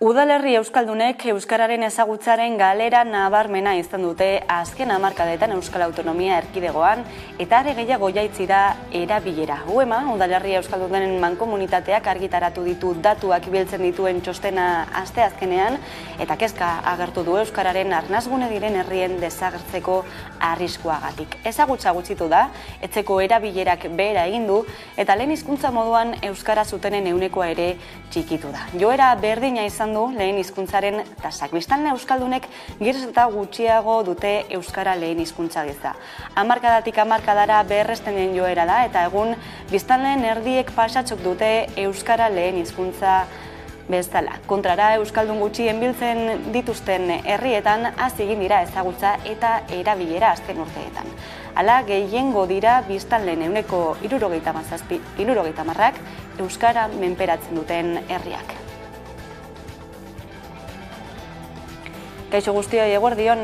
Udalerri euskaldunek euskararen ezagutzaren galera nabarmena izan dute azken hamarkadetan Euskal Autonomia Erkidegoan eta are gehiago jaitsi da erabilera. UEMA, Udalerri euskaldunen mankomunitateak argitaratu ditu datuak biltzen dituen txostena asteazkenean eta kezka agertu du euskararen arnasgune diren herrien desagertzeko arriskuagatik. Ezagutza gutxitu da, etzeko erabilerak behera egin du eta lehen hizkuntza moduan euskara zutenen ehunekoa ere txikitu da. Joera berdina izan du lehen hizkuntzaren tasak. Biztanle euskaldunek geroz eta gutxiago dute euskara lehen hizkuntza gisa. Hamarkadatik hamarkadara berresten den joera da eta egun biztanleen erdiek pasatzok dute euskara lehen hizkuntza bezala. Kontrara, euskaldun gutxien biltzen dituzten herrietan hasi egin dira ezagutza eta erabilera azken urteetan. Hala, gehiengo dira biztanleen ehuneko 70-ak euskara menperatzen duten herriak. Kaixo guztioi eguerdion,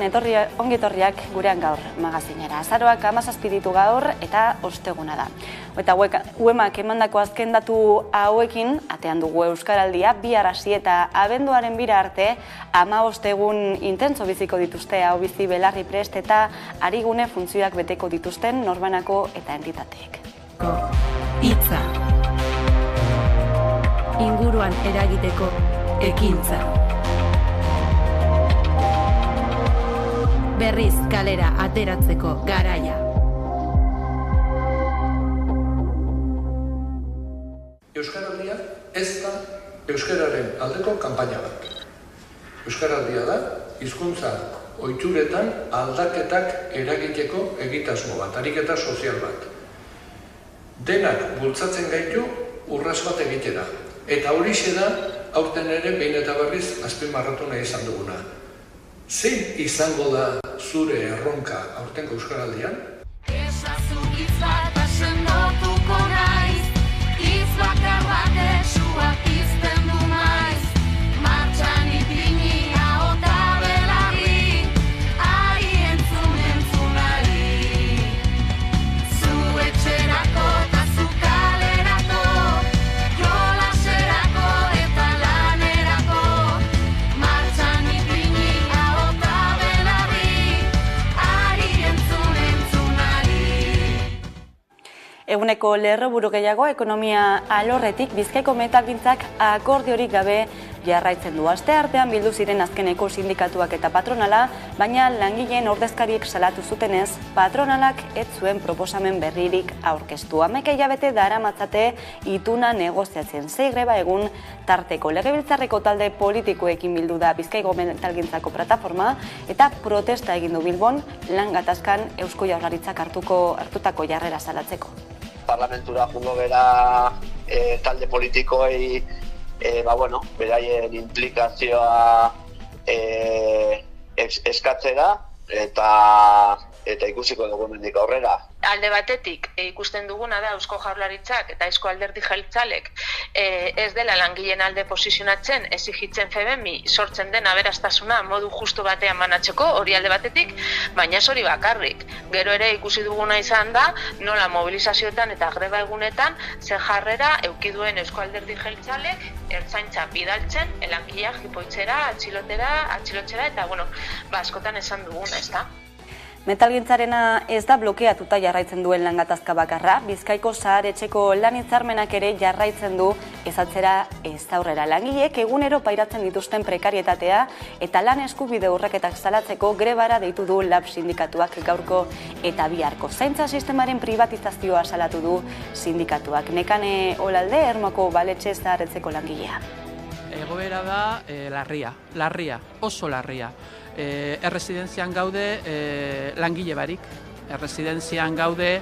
ongi etorriak gurean gaur magazinera. Azaroak 17 ditu gaur eta osteguna da. Eta UEMAk emandako azken datu hauekin, atean dugu euskaraldia, bihar hasi eta abenduaren 2 arte 15 egun intentso biziko dituzte hau bizi belarri prest eta arigune funtzioak beteko dituzten norbanako eta entitateek. Hitza. Inguruan eragiteko ekintza. Berriz kalera ateratzeko garaia. Euskaraldia ez da euskararen aldeko kanpaina bat. Euskaraldia da hizkuntza ohituretan aldaketak eragiteko egitasmo bat, ariketa sozial bat. Denak bultzatzen gaitu urrats bat egitera. Eta horixe da aurten ere behin eta berriz azpimarratu nahi izan duguna. Zein izango da zure erronka aurtengo euskaraldian? Esazu hitz bat asendotuko naiz, hitz bakar batek sua pizten du maiz, martxan ipini ahota belarri, ari entzunari. Zu etxerako eta zu kalerako, jolaserako eta lanerako, martxan ipini Eguneko lerroburu gehiago ekonomia alorretik Bizkaiko metalgintzak akordiorik gabe jarraitzen du. Asteartean bildu ziren azkeneko sindikatuak eta patronala, baina langileen ordezkariek salatu zutenez, patronalak ez zuen proposamen berririk aurkeztu. 11 hilabete daramatzate ituna negoziatzen. 6 greba egun tarteko. Legebiltzarreko talde politikoekin bildu da Bizkaiko metalgintzako plataforma eta protesta egin du Bilbon lan gatazkan Eusko Jaurlaritzak hartutako jarrera salatzeko. Parlamentura jungo bera talde politikoei beraien implikazioa eskatzera eta ikusiko dugu hemendik aurrera. Alde batetik ikusten duguna da Eusko Jaurlaritzak eta Eusko Alderdi Jeltzalek ez dela langileen alde posizionatzen, exigitzen FEBEMI sortzen den aberastasuna modu justu batean banatzeko, hori alde batetik, baina ez hori bakarrik. Gero ere ikusi duguna izan da, nola mobilizazioetan eta greba egunetan zen jarrera eduki duen Eusko Alderdi Jeltzalek ertzaintza bidaltzen, langileak jipoitzera, atxilotzera eta askotan esan duguna, ezta? Metalgintzarena ez da blokeatuta jarraitzen duen langatazka bakarra, Bizkaiko Zahar-Etxeko lan hitzarmenak ere jarraitzen du ezatzera ez aurrera. Langileek egunero pairatzen dituzten prekarietatea eta lan eskubide urraketak salatzeko grebara deitu du LAB sindikatuak gaurko eta biharko. Zaintza sistemaren privatizazioa salatu du sindikatuak. Nekane Olalde, Ermoko Baletxe Zahar-Etxeko langilea. Egoera da larria, oso larria. Erresidentzian gaude langile barik, erresidentzian gaude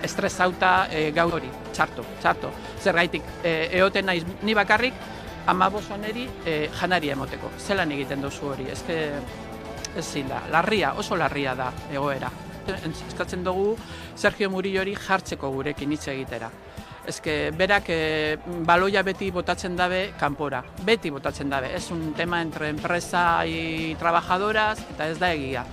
estresauta gau hori, txarto. Zergaitik, eoten naiz ni bakarrik, 15 oneri janaria emoteko. Zelan egiten duzu hori, ezin da, oso larria da egoera. Eskatzen dugu Sergio Murillori jartzeko gurekin hitz egitera. Berak baloia beti botatzen dabe kanpora, beti botatzen dabe. Ez un tema entre empresa y trabajadoras eta ez da egia.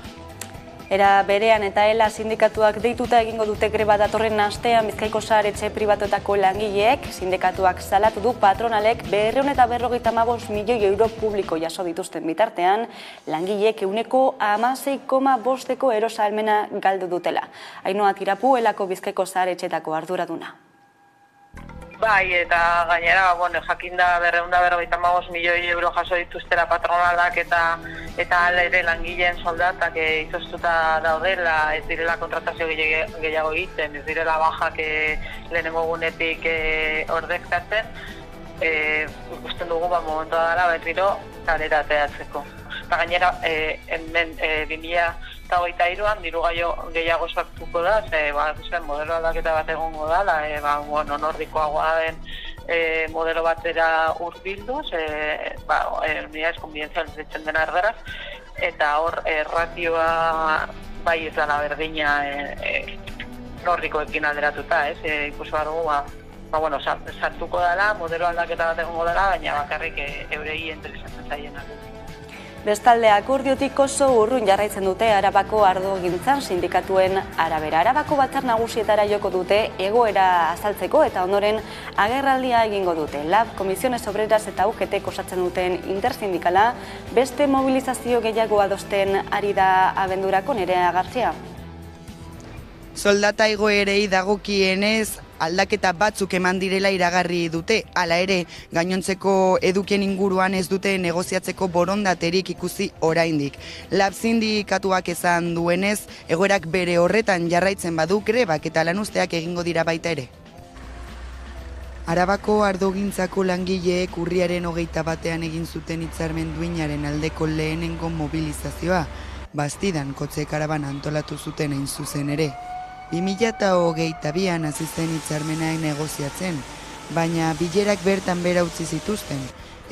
Era berean eta ELA sindikatuak deituta egingo dute greba datorren astean Bizkaiko Zahar-Etxe pribatuetako langileek, sindikatuak salatu du patronalek 255 milioi euro publiko jaso dituzten bitartean, langileek 16,5% erosahalmena galdu dutela. Ainhoa Tirapu, ELako Bizkaiko Zahar-Etxetako arduraduna. Bai, eta gainera, jakinda 255 milioi euro jaso dituztela patronalak eta hala ere langileen soldatak izoztuta daudela, ez direla kontratazio gehiago egiten, ez direla bajak lehenengo egunetik ordezkatzen, ikusten dugu momentua dela berriro kalera ateratzeko. Eta gainera, hemen 2023an diru gehiago sartuko da, modelo aldaketa bat egongo da, nordikoagoa den modelo batera hurbilduz, unidades convivenciales ditzen dena erdaraz, eta hor ratioa bai ez dela berdina nordikoekin alderatuta, ikusi behar dugu, sartuko dela, modelo aldaketa bat egongo dela, baina bakarrik eurei interesatzen zaienak. Bestalde, akordiotik oso urrun jarraitzen dute Arabako ardogintzan sindikatuen arabera. Arabako batzar nagusietara joko dute egoera azaltzeko eta ondoren agerraldia egingo dute. LAB, Comisiones Obreras eta UGT osatzen duten intersindikala, beste mobilizazio gehiago adosten ari da abendurako. Nerea Gartzia. Soldata igoerei dagokienez aldaketa batzuk eman direla iragarri dute. Hala ere, gainontzeko edukien inguruan ez dute negoziatzeko borondaterik ikusi oraindik. LAB sindikatuak esan duenez, egoerak bere horretan jarraitzen badu grebak eta lanuzteak egingo dira baita ere. Arabako ardogintzako langileek urriaren 21ean egin zuten hitzarmen duinaren aldeko lehenengo mobilizazioa, Bastidan kotxe karabana antolatu zuten hain zuzen ere. 2022an hasi zen hitzarmena negoziatzen, baina bilerak bertan bera utzi zituzten,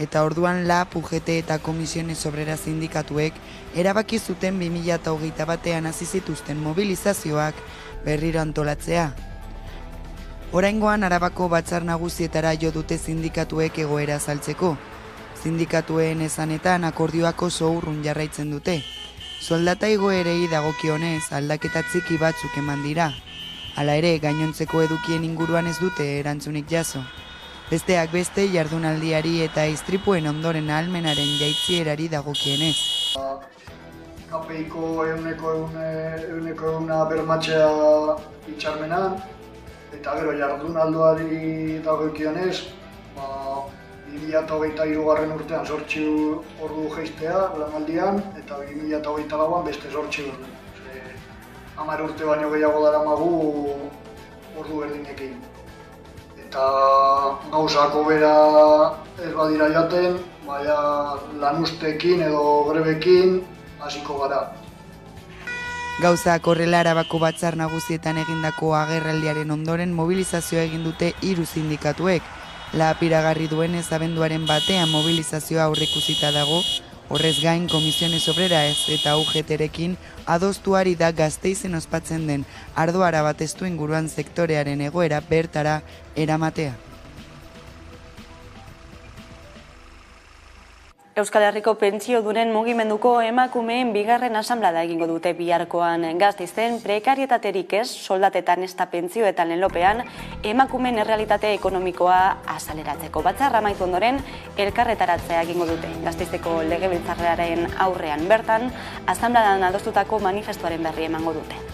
eta orduan LAB, UGT eta Comisiones Obreras sindikatuek erabaki zuten 2021an hasi zituzten mobilizazioak berriro antolatzea. Oraingoan Arabako batzar nagusietara jo dute sindikatuek egoera azaltzeko. Sindikatuen esanetan akordioak oso urrun jarraitzen dute. Soldata igoerei dagokionez aldaketa txiki batzuk eman dira. Hala ere, gainontzeko edukien inguruan ez dute erantzunik jaso. Besteak beste jardunaldiari eta istripuen ondoren ahalmenaren jaitzierari dagokienez. KPIko euneko bermatzea hitzarmena, eta gero jardunaldiari dagokionez, 2023 urtean 8 ordu jeistea lanaldian, eta 2024an beste 8 ordu. 10 urte baino gehiago daramagu ordu berdinekin. Eta gauzako bera ez badira jaten, baina lanuztekin edo grebekin hasiko gara. Gauzak horrela Arabako batzar nagusietan egindako agerraldiaren ondoren mobilizazioa egin dute 3 sindikatuek. LAB iragarri duenez abenduaren batean mobilizazioa aurreikusita dago, horrez gain Comisiones Obreras eta UGT-rekin adostuari da Gasteizen ospatzen den ardo arabatestu inguruan sektorearen egoera bertara eramatea. Euskal Herriko pentsiodunen mugimenduko emakumeen bigarren asanblada egingo dute biharkoan. Gasteizen prekarietaterik ez, soldatetan ezta pentsioetan lenlopean, emakumeen errealitate ekonomikoa azaleratzeko. Batzarra amaitu ondoren, elkarretaratzea egingo dute. Gasteizeko legebiltzarraren aurrean bertan, asanbladan adostutako manifestuaren berri emango dute.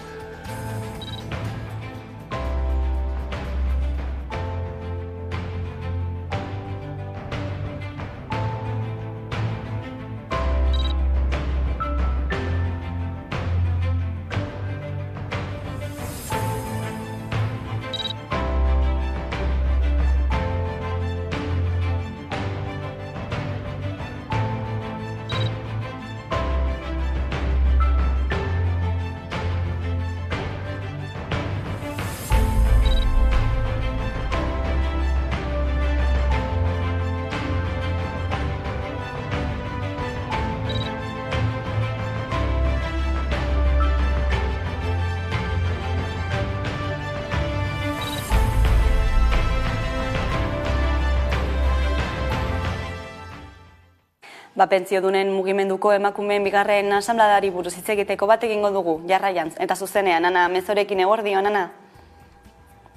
Pentsiodunen mugimenduko emakumeen bigarren asanbladari buruz hitz egiteko bat egingo dugu, jarraian, eta zuzenean, Ana, mezorekin eguerdion, Ana?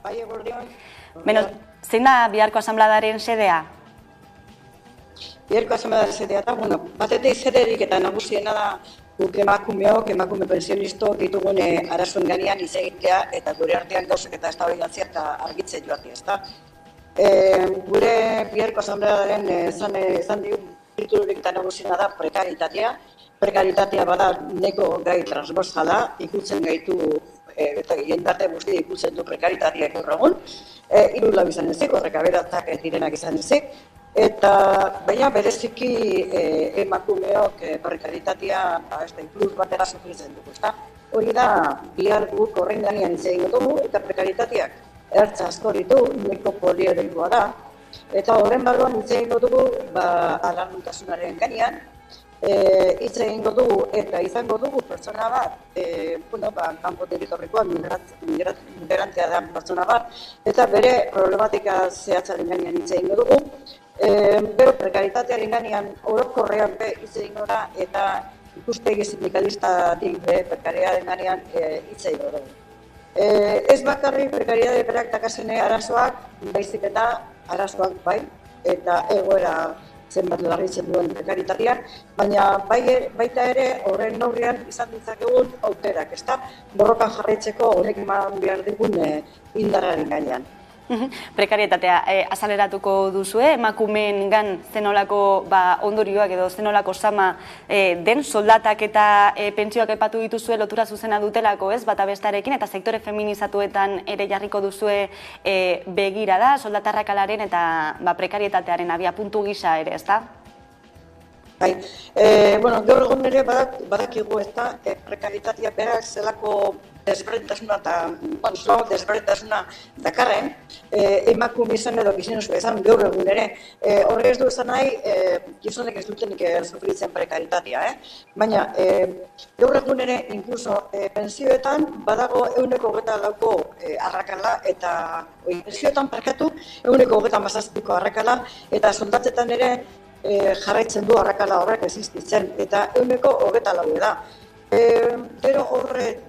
Bai, eguerdion. Beno, zein da biharko asanbladaren sedea? Biharko asanbladaren sedea da, batetik zederik eta nagusiena da guk emakumeok, emakume pensionistok ditugun arazoen gainean hitz egitea eta gure artean gauzak eta eztabaidatzea eta argitzen joatea, ezta? Gure biharko asanbladaren esan digun titulurik eta nagusiena da prekaritatea. Prekaritatea bada neko gai transversala, ikutzen gaitu, eta jendarte guzti ikutzen du prekaritatea gaur egun. Hiru lau izan ezik, horrek aberatzak direnak izan ezik. Eta baina bereziki emakumeok prekaritatea plus batera sufritzen dugu, ezta? Hori da, bihar guk horren gainean hitz egingo dugu, eta prekaritateak ertza asko ditu, nahiko poliedrikoa da. Eta horren barruan hitz egingo dugu alarguntasunaren gainean, hitz egingo dugu eta izango dugu pertsona bat, kanpotik etorrikoa migrantea da pertsona bat, eta bere problematika zehatzaren gainean hitz egingo dugu, bero prekaritatearen gainean orokorrean hitz egingo da eta ikuspegi sindikalistatik prekariatearen gainean hitz egingo dugu. Ez bakarrik prekaritate berak dakasene arazoak, baizik eta arazoak bai, eta egoera zenbat larritzen duen prekaritateak, baina baita ere horren neurrian izan ditzakegun aukerak, ezta? Borrokan jarraitzeko horrek eman behar digun indarraren gainean. Prekarietatea azaleratuko duzue, emakumeengan zenolako ondorioak edo zenolako sama den soldatak eta pentsioak aipatu dituzue lotura zuzena dutelako, ez, bata bestarekin, eta sektore feminizatuetan ere jarriko duzue begirada, soldatarrakalaren eta prekarietatearen abiapuntu gisa ere, ez da? Bai, gaur egun ere badakigu, ez da, prekaritatea berak zelako desberdintasuna eta desberdintasuna dakarren, emakume izan edo gizonezko izan gaur egun ere. Horrek ez du esan nahi, gizonek ez dutenik sufritzen prekaritatea, baina gaur egun ere, inkluso pensioetan badago 124ko arrakala eta pensioetan parkatu 127ko arrakala eta soldatetan ere jarraitzen du arrakala horrek existitzen eta 124 da. Pero horre,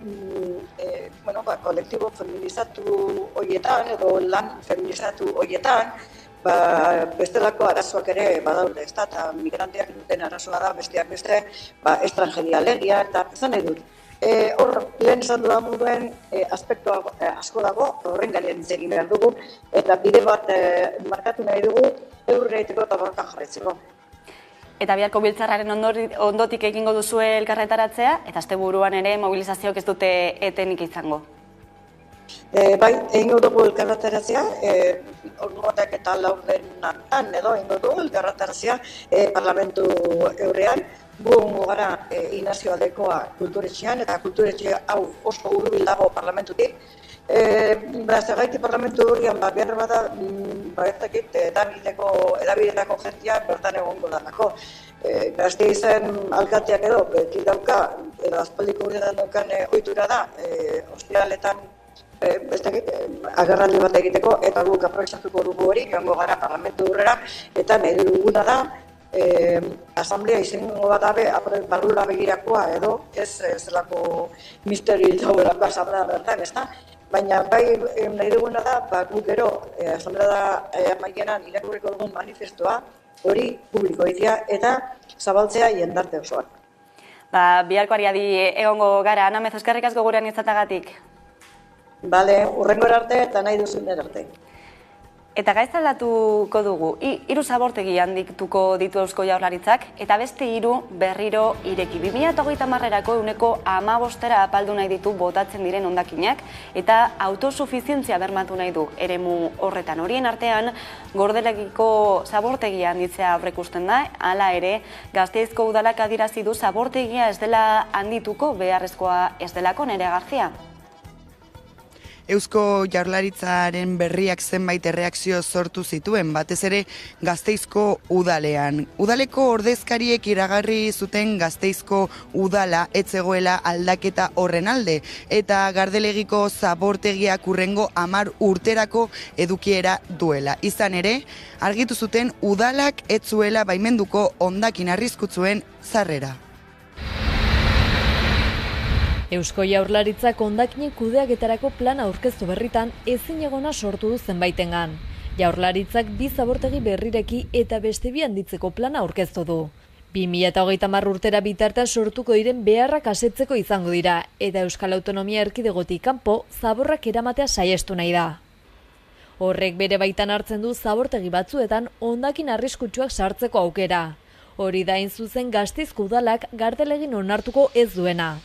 kolektibo feminizatu horietan edo lan feminizatu horietan, bestelako arazoak ere badaude, ez da, eta migranteak duten arazoa da, besteak beste, estrangeria legia, eta esan nahi dut. Hor, lehen esan dudan moduen aspektu asko dago, horren gainean hitz egin behar dugu, eta bide bat markatu nahi dugu, eurre egiteko eta borrokan jarraitzeko. Eta biharko biltzarraren ondotik egingo duzue elkarretaratzea, eta asteburuan ere mobilizazioak ez dute etenik izango. Bai, egingo dugu elkarretaratzea, ordu batak eta laurdenan edo egingo dugu elkarretaratzea parlamentu eurean. Gu gara Inazio Aldekoa kulturetxean, eta kulturetxe hau oso hurbil dago parlamentutik. Zergaiti parlamentu horrean behar bada, edabidetako jentia bertan egongo danako. Gasteizen alkateak edo, beti dauka, edo aspaldiko horretan daukan ohitura da, ostiraletan agerraldi bat egiteko, eta guk aprobetxatuko dugu hori, joango gara parlamentu horrera, eta nahi duguna da, asamblea izango bat dabe, barrura begirakoa edo, ez zelako misteri dagoelako asamblea bertan, ezta? Baina bai nahi duguna da, guk gero, asamblea amaieran irakurriko dugun manifestoa, hori publiko egitea eta zabaltzea jendarte osoan. Biharko ariadi egongo gara, Ana Mez, eskerrik asko gurean izatagatik. Bale, hurrengora arte eta nahi duzun arte. Eta gaiztaldatuko dugu, 3 zabortegi handituko ditu Eusko Jaurlaritzak, eta beste 3 berriro ireki. 2030erako 15% apaldu nahi ditu botatzen diren hondakinak, eta autosufizientzia bermatu nahi du eremu horretan. Horien artean, Gordelegiko zabortegia handitzea aurreikusten da, hala ere, Gasteizko udalak adierazi du zabortegia ez dela handituko, beharrezkoa ez delako, Nerea García. Eusko Jaurlaritzaren berriak zenbait erreakzio sortu zituen, batez ere Gasteizko udalean. Udaleko ordezkariek iragarri zuten Gasteizko udala ez zegoela aldaketa horren alde, eta Gardelegiko zabortegiak hurrengo 10 urterako edukiera duela. Izan ere, argitu zuten udalak ez zuela baimenduko hondakin arriskutsuen sarrera. Eusko Jaurlaritzak hondakinek kudeaketarako plana aurkeztu berritan ezinegona sortu du zenbaitengan. Jaurlaritzak 2 zabortegi berrireki eta beste 2 handitzeko plana aurkeztu du. 2030 urtera bitartean sortuko diren beharrak asetzeko izango dira, eta Euskal Autonomia Erkidegotik kanpo zaborrak eramatea saiestu nahi da. Horrek bere baitan hartzen du zabortegi batzuetan hondakin arriskutsuak sartzeko aukera. Hori da hain zuzen Gasteizko udalak Gardelegin onartuko ez duena.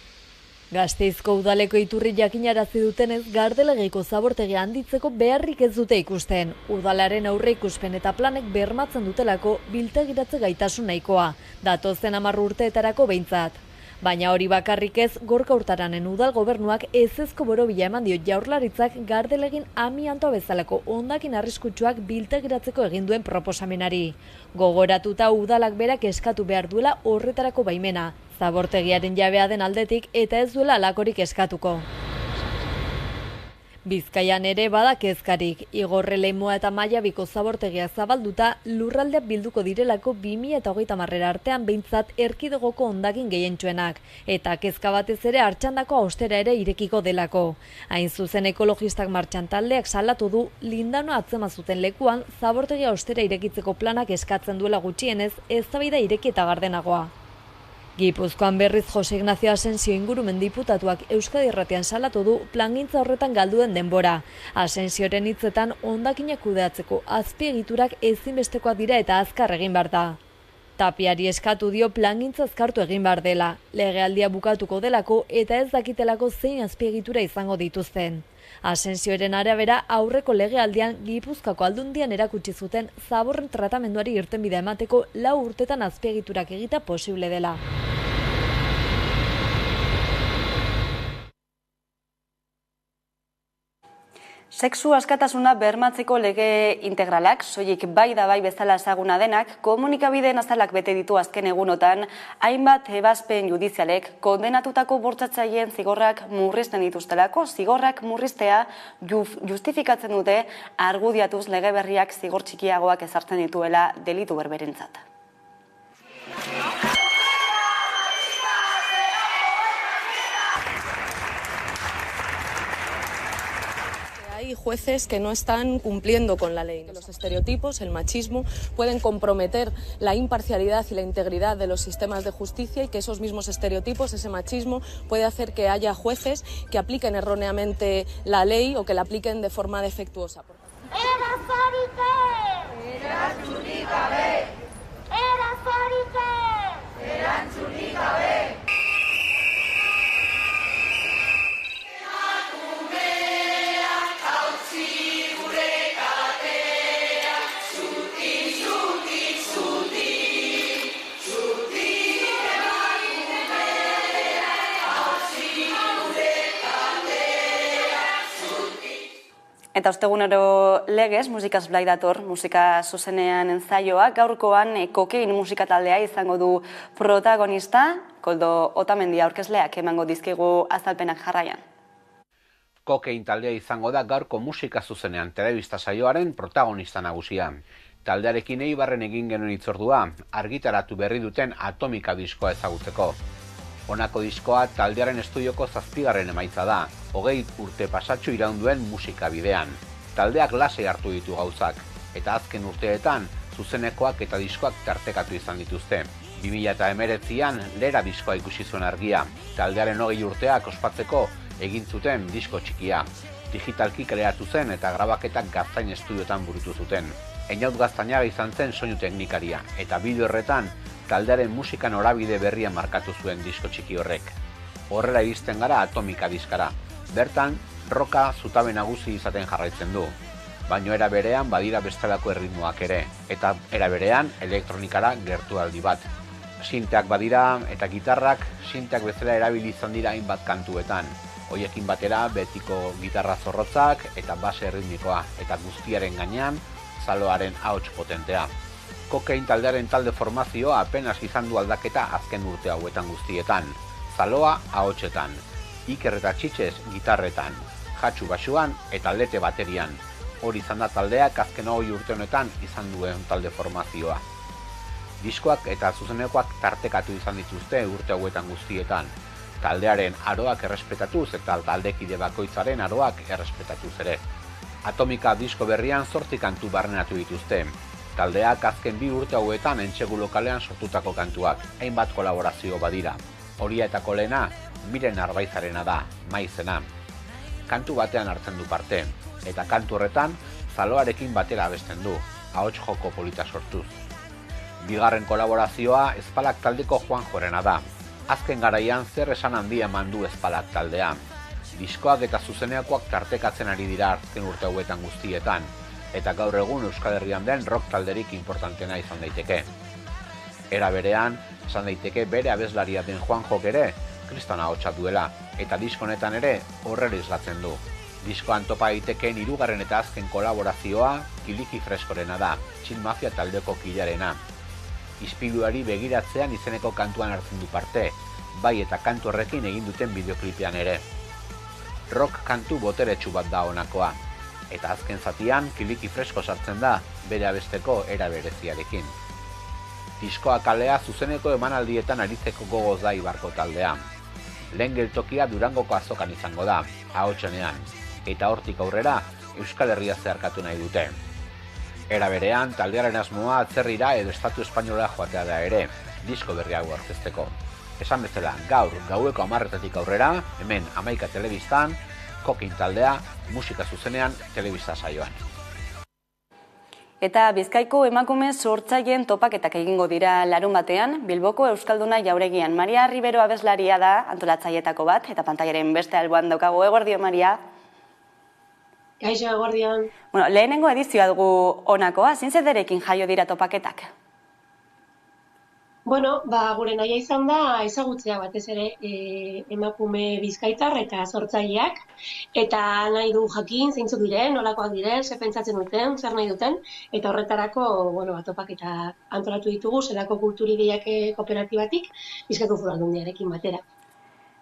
Gasteizko udaleko iturri jakinarazi dutenez, Gardelegiko zabortegia handitzeko beharrik ez dute ikusten. Udalaren aurreikuspen eta planek bermatzen dutelako biltegiratze gaitasun nahikoa, datozen 10 urteetarako behintzat. Baina hori bakarrik ez, Gorka Urtaranen udal gobernuak ezezko borobila eman dio Jaurlaritzak Gardelegin amiantoa bezalako hondakin arriskutsuak biltegiratzeko egin duen proposamenari. Gogoratuta udalak berak eskatu behar duela horretarako baimena, zabortegiaren jabea den aldetik eta ez duela alakorik eskatuko. Bizkaian ere bada kezkarik, Igorre, Lemoa eta Maiabiko zabortegia zabalduta lurraldeak bilduko direlako 2030 artean behintzat erkidegoko hondakin gehientsuenak, eta kezka batez ere Artxandako austera ere irekiko delako. Hain zuzen ekologistak martxan taldeak salatu du Lindano atzema zuten lekuan zabortegia austera irekitzeko planak eskatzen duela gutxienez eztabaida ireki eta gardenagoa. Gipuzkoan berriz Jose Ignacio Asensio ingurumen diputatuak Euskadi Irratian salatu du plangintza horretan galduen denbora. Asensioren hitzetan hondakinak kudeatzeko azpiegiturak ezinbestekoak dira eta azkar egin behar da. Tapiari eskatu dio plangintza azkartu egin behar dela, legealdia bukatuko delako eta ez dakitelako zein azpiegitura izango dituzten. Asensioren arabera aurreko legealdian Gipuzkoako Aldundian erakutsi zuten zaborren tratamenduari irtenbidea emateko 4 urtetan azpiegiturak egita posible dela. Sexu askatasuna bermatzeko lege integralak, soilik bai da bai bezala ezaguna denak, komunikabideen azalak bete ditu azken egunotan, hainbat ebazpen judizialek kondenatutako bortxatzaileen zigorrak murrizten dituztelako, zigorrak murriztea justifikatzen dute argudiatuz lege berriak zigor txikiagoak ezartzen dituela delitu berberentzat. Hay jueces que no están cumpliendo con la ley. Los estereotipos, el machismo, pueden comprometer la imparcialidad y la integridad de los sistemas de justicia y que esos mismos estereotipos, ese machismo, puede hacer que haya jueces que apliquen erróneamente la ley o que la apliquen de forma defectuosa. Eta ostegunero legez, musikaz blai dator, musika zuzenean ensaioa, gaurkoan kokein musika taldea izango du protagonista, Koldo Otamendi aurkezleak emango dizkigu azalpenak jarraian. Kokein taldea izango da gaurko musika zuzenean telebista saioaren protagonista nagusia. Taldearekin Eibarren egin genuen hitzordua, argitaratu berri duten Atomika diskoa ezagutzeko. Honako diskoa taldearen estudioko 7. emaitza da, 20 urte pasatxo iraunduen musika bidean. Taldeak lasai hartu ditu gauzak, eta azken urteetan zuzenekoak eta diskoak tartekatu izan dituzte. 2019an Lera diskoa ikusi zuen argia, taldearen 20 urteak ospatzeko egin zuten disko txikia. Digitalki kreatu zen eta grabaketak Gaztain estudiotan burutu zuten. Einaut Gaztainaga izan zen soinu teknikaria, eta bideo horretan taldearen musika norabide berria markatu zuen disko txiki horrek. Horrela iristen gara Atomika diskara. Bertan, roka zutabe nagusi izaten jarraitzen du. Baino era berean badira bestelako erritmoak ere, eta era berean elektronikara gertualdi bat. Sinteak badira eta gitarrak sinteak bezala erabili izan dira hainbat kantuetan. Hoiekin batera betiko gitarra zorrotzak eta base erritmikoa, eta guztiaren gainean Zaloaren ahots potentea. Kokain taldearen talde formazioa apenas izan du aldaketa azken urte hauetan guztietan. Zaloa ahotsetan, Iker eta Txitxez gitarretan, Jatxu basuan eta Lete baterian. Hori izan da taldeak azken 20 urte honetan izan duen talde formazioa. Diskoak eta zuzenekoak tartekatu izan dituzte urte hauetan guztietan. Taldearen aroak errespetatuz eta taldekide bakoitzaren aroak errespetatuz ere. Atomika disko berrian 8 kantu barneratu dituzte. Taldeak azken 2 urte hauetan entsegu lokalean sortutako kantuak, hainbat kolaborazio badira. Horietako lehena, Miren Arbaizarena da, Maizena. Kantu batean hartzen du parte, eta kantu horretan Zaloarekin batera abesten du, ahots joko polita sortuz. Bigarren kolaborazioa Ezpalak taldeko Juanjorena da. Azken garaian zer esan handia eman du Ezpalak taldea. Diskoak eta zuzenekoak tartekatzen ari dira azken urte hauetan guztietan, eta gaur egun Euskal Herrian den rock talderik importantena izan daiteke. Era berean, esan daiteke bere abeslaria den Juanjok ere kriston ahotsa duela, eta disko honetan ere horrela islatzen du. Diskoan topa daitekeen 3. eta azken kolaborazioa Kiliki Freskorena da, Txin Mafia taldeko kidearena. Ispiluari begiratzean izeneko kantuan hartzen du parte, bai eta kantu horrekin egin duten bideoklipean ere. Rock kantu boteretsu bat da honakoa, eta azken zatian Kiliki Fresko sartzen da bere abesteko era bereziarekin. Diskoa kalea zuzeneko emanaldietan aritzeko gogoz da Ibarko taldea. Lehen geltokia Durangoko azokan izango da, ahotsenean, eta hortik aurrera Euskal Herria zeharkatu nahi dute. Era berean, taldearen asmoa atzerrira edo Estatu Espainola joatea da ere, disko berriago aurkezteko. Esan bezala, gaur gaueko 10:00 aurrera, hemen 11 telebistan, Kokin taldea, musika zuzenean telebista saioan. Eta Bizkaiko emakume sortzaileen topaketak egingo dira larunbatean, Bilboko Euskalduna Jauregian. Maria Ribero abeslaria da antolatzailetako bat, eta pantailaren beste alboan daukagu. Eguerdio, Maria. Kaixo, eguerdion. Bueno, lehenengo edizioa dugu honakoa, zein zederekin jaio dira topaketak? Bueno, gure nahia izan da ezagutzea batez ere emakume bizkaitar eta sortzaileak, eta nahi du jakin zeintzuk diren, nolakoak diren, zer pentsatzen duten, zer nahi duten, eta horretarako, topaketa antolatu ditugu, zelako kulturideak kooperatibatik, Bizkaiko Foru Aldundiarekin batera.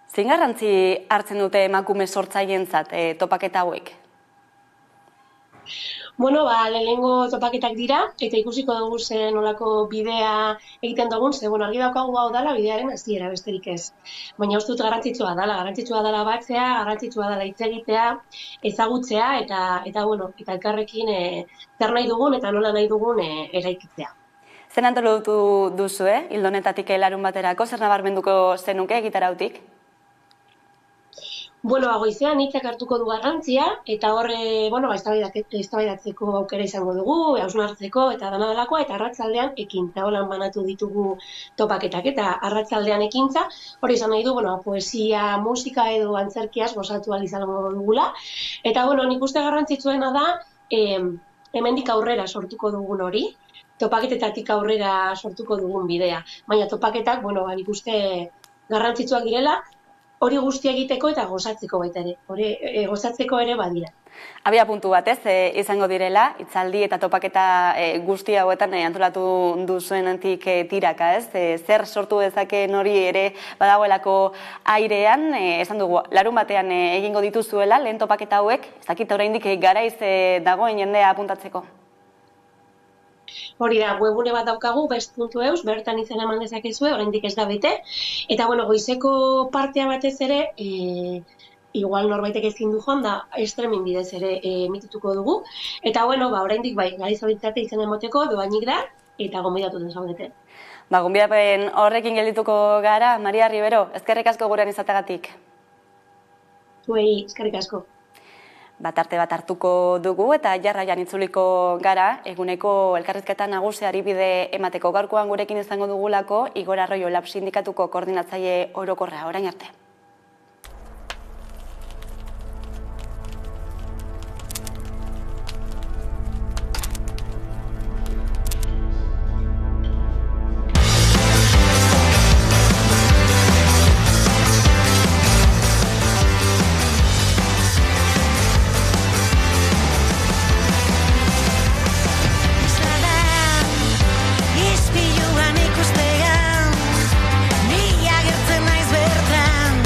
Zein garrantzi hartzen dute emakume sortzaileentzat topaketa hauek? Bueno, lehenengo topaketak dira, eta ikusiko dugu nolako bidea egiten dugun, argi daukagu hau dela bidearen hasiera besterik ez. Baina uste dut garrantzitsua dela batzea, garrantzitsua dela hitz egitea, ezagutzea, eta elkarrekin zer nahi dugun eta nola nahi dugun eraikitzea. Zer antolatu duzu, ildo honetatik larun baterako, zer nabarmenduko zenuke egitarautik? Goizean hitzak hartuko du garrantzia, eta horre, eztabaidatzeko aukera izango dugu, hausnartzeko eta dalakoa, eta arratsaldean ekintza, holan banatu ditugu topaketak, eta arratsaldean ekintza, hori izan nahi du, poesia, musika edo antzerkiaz gozatu ahal izango dugula, eta nik uste garrantzitsuena da, hemendik aurrera sortuko dugun hori, topaketetatik aurrera sortuko dugun bidea, baina topaketak, nik uste garrantzitsuak direla, hori guztia egiteko eta gozatzeko baita ere. Hori gozatzeko ere badira. Abia puntu bat izango direla, hitzaldi eta topaketa guzti hauetan antolatu duzuenantik tiraka, zer sortu dezakeen hori ere badagoelako airean, esan dugu, larun batean egingo dituzuela, lehen topaketa hauek, ez dakit oraindik garaiz dagoen jendea apuntatzeko. Hori da, webune bat daukagu, best.eus, bertan izena eman dezakezue, oraindik ez da bete. Eta, bueno, goizeko partea batez ere, igual norbaitek ezin du joan da, streaming bidez ere emitituko dugu. Eta, bueno, oraindik bai, gai zabiltzate izena emoteko, doainik da, eta gonbidatuten zaudete. Gonbidapen horrekin geldituko gara, Maria Ribero, eskerrik asko gurean izategatik. Zuei, eskerrik asko. Tarte bat hartuko dugu eta jarraian itzuliko gara, eguneko elkarrizketa nagusiari bide emateko gaurkoan gurekin izango dugulako, Igor Arroyo Lab sindikatuko koordinatzaile orokorra, orain arte. Ispiluan ikustean, ni agertzen naiz bertan.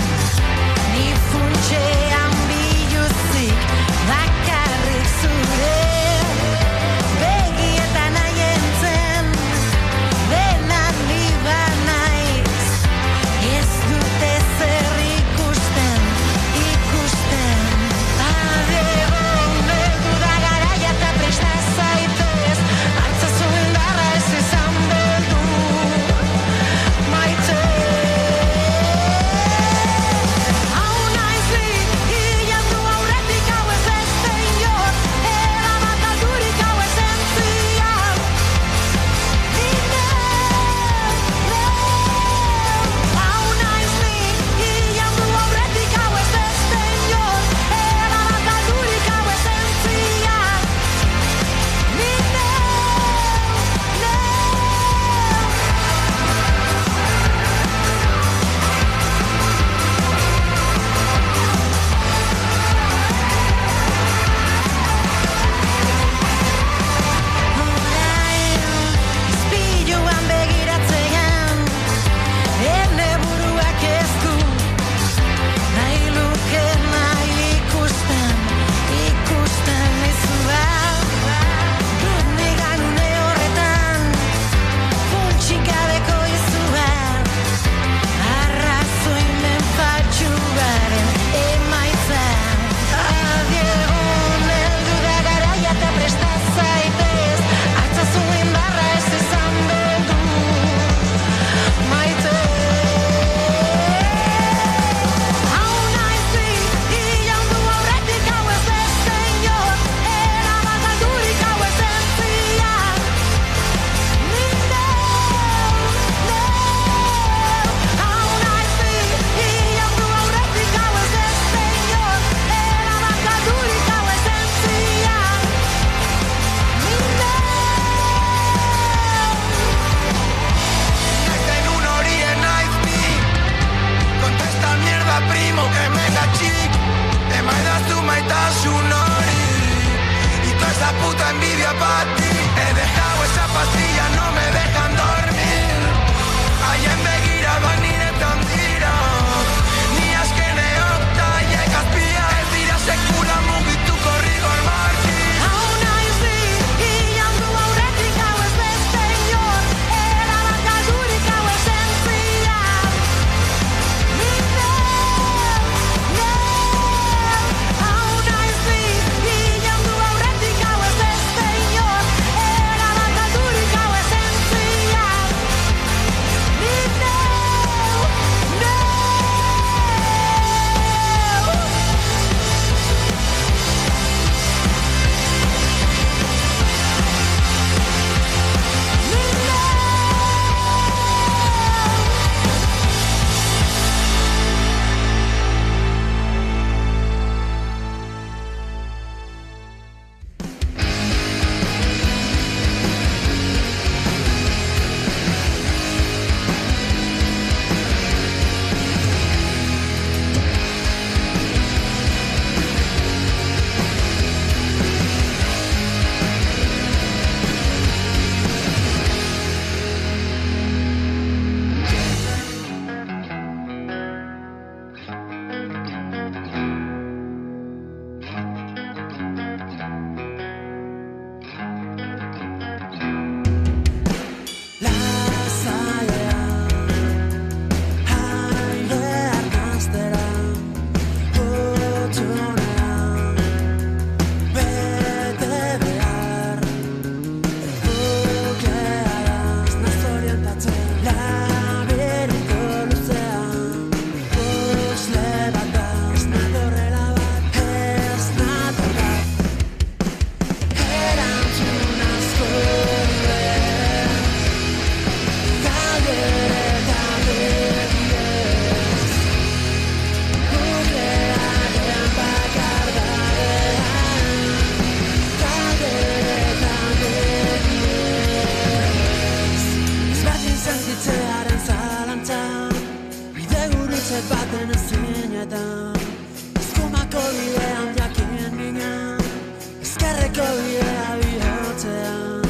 Aldeko bidea bihotzean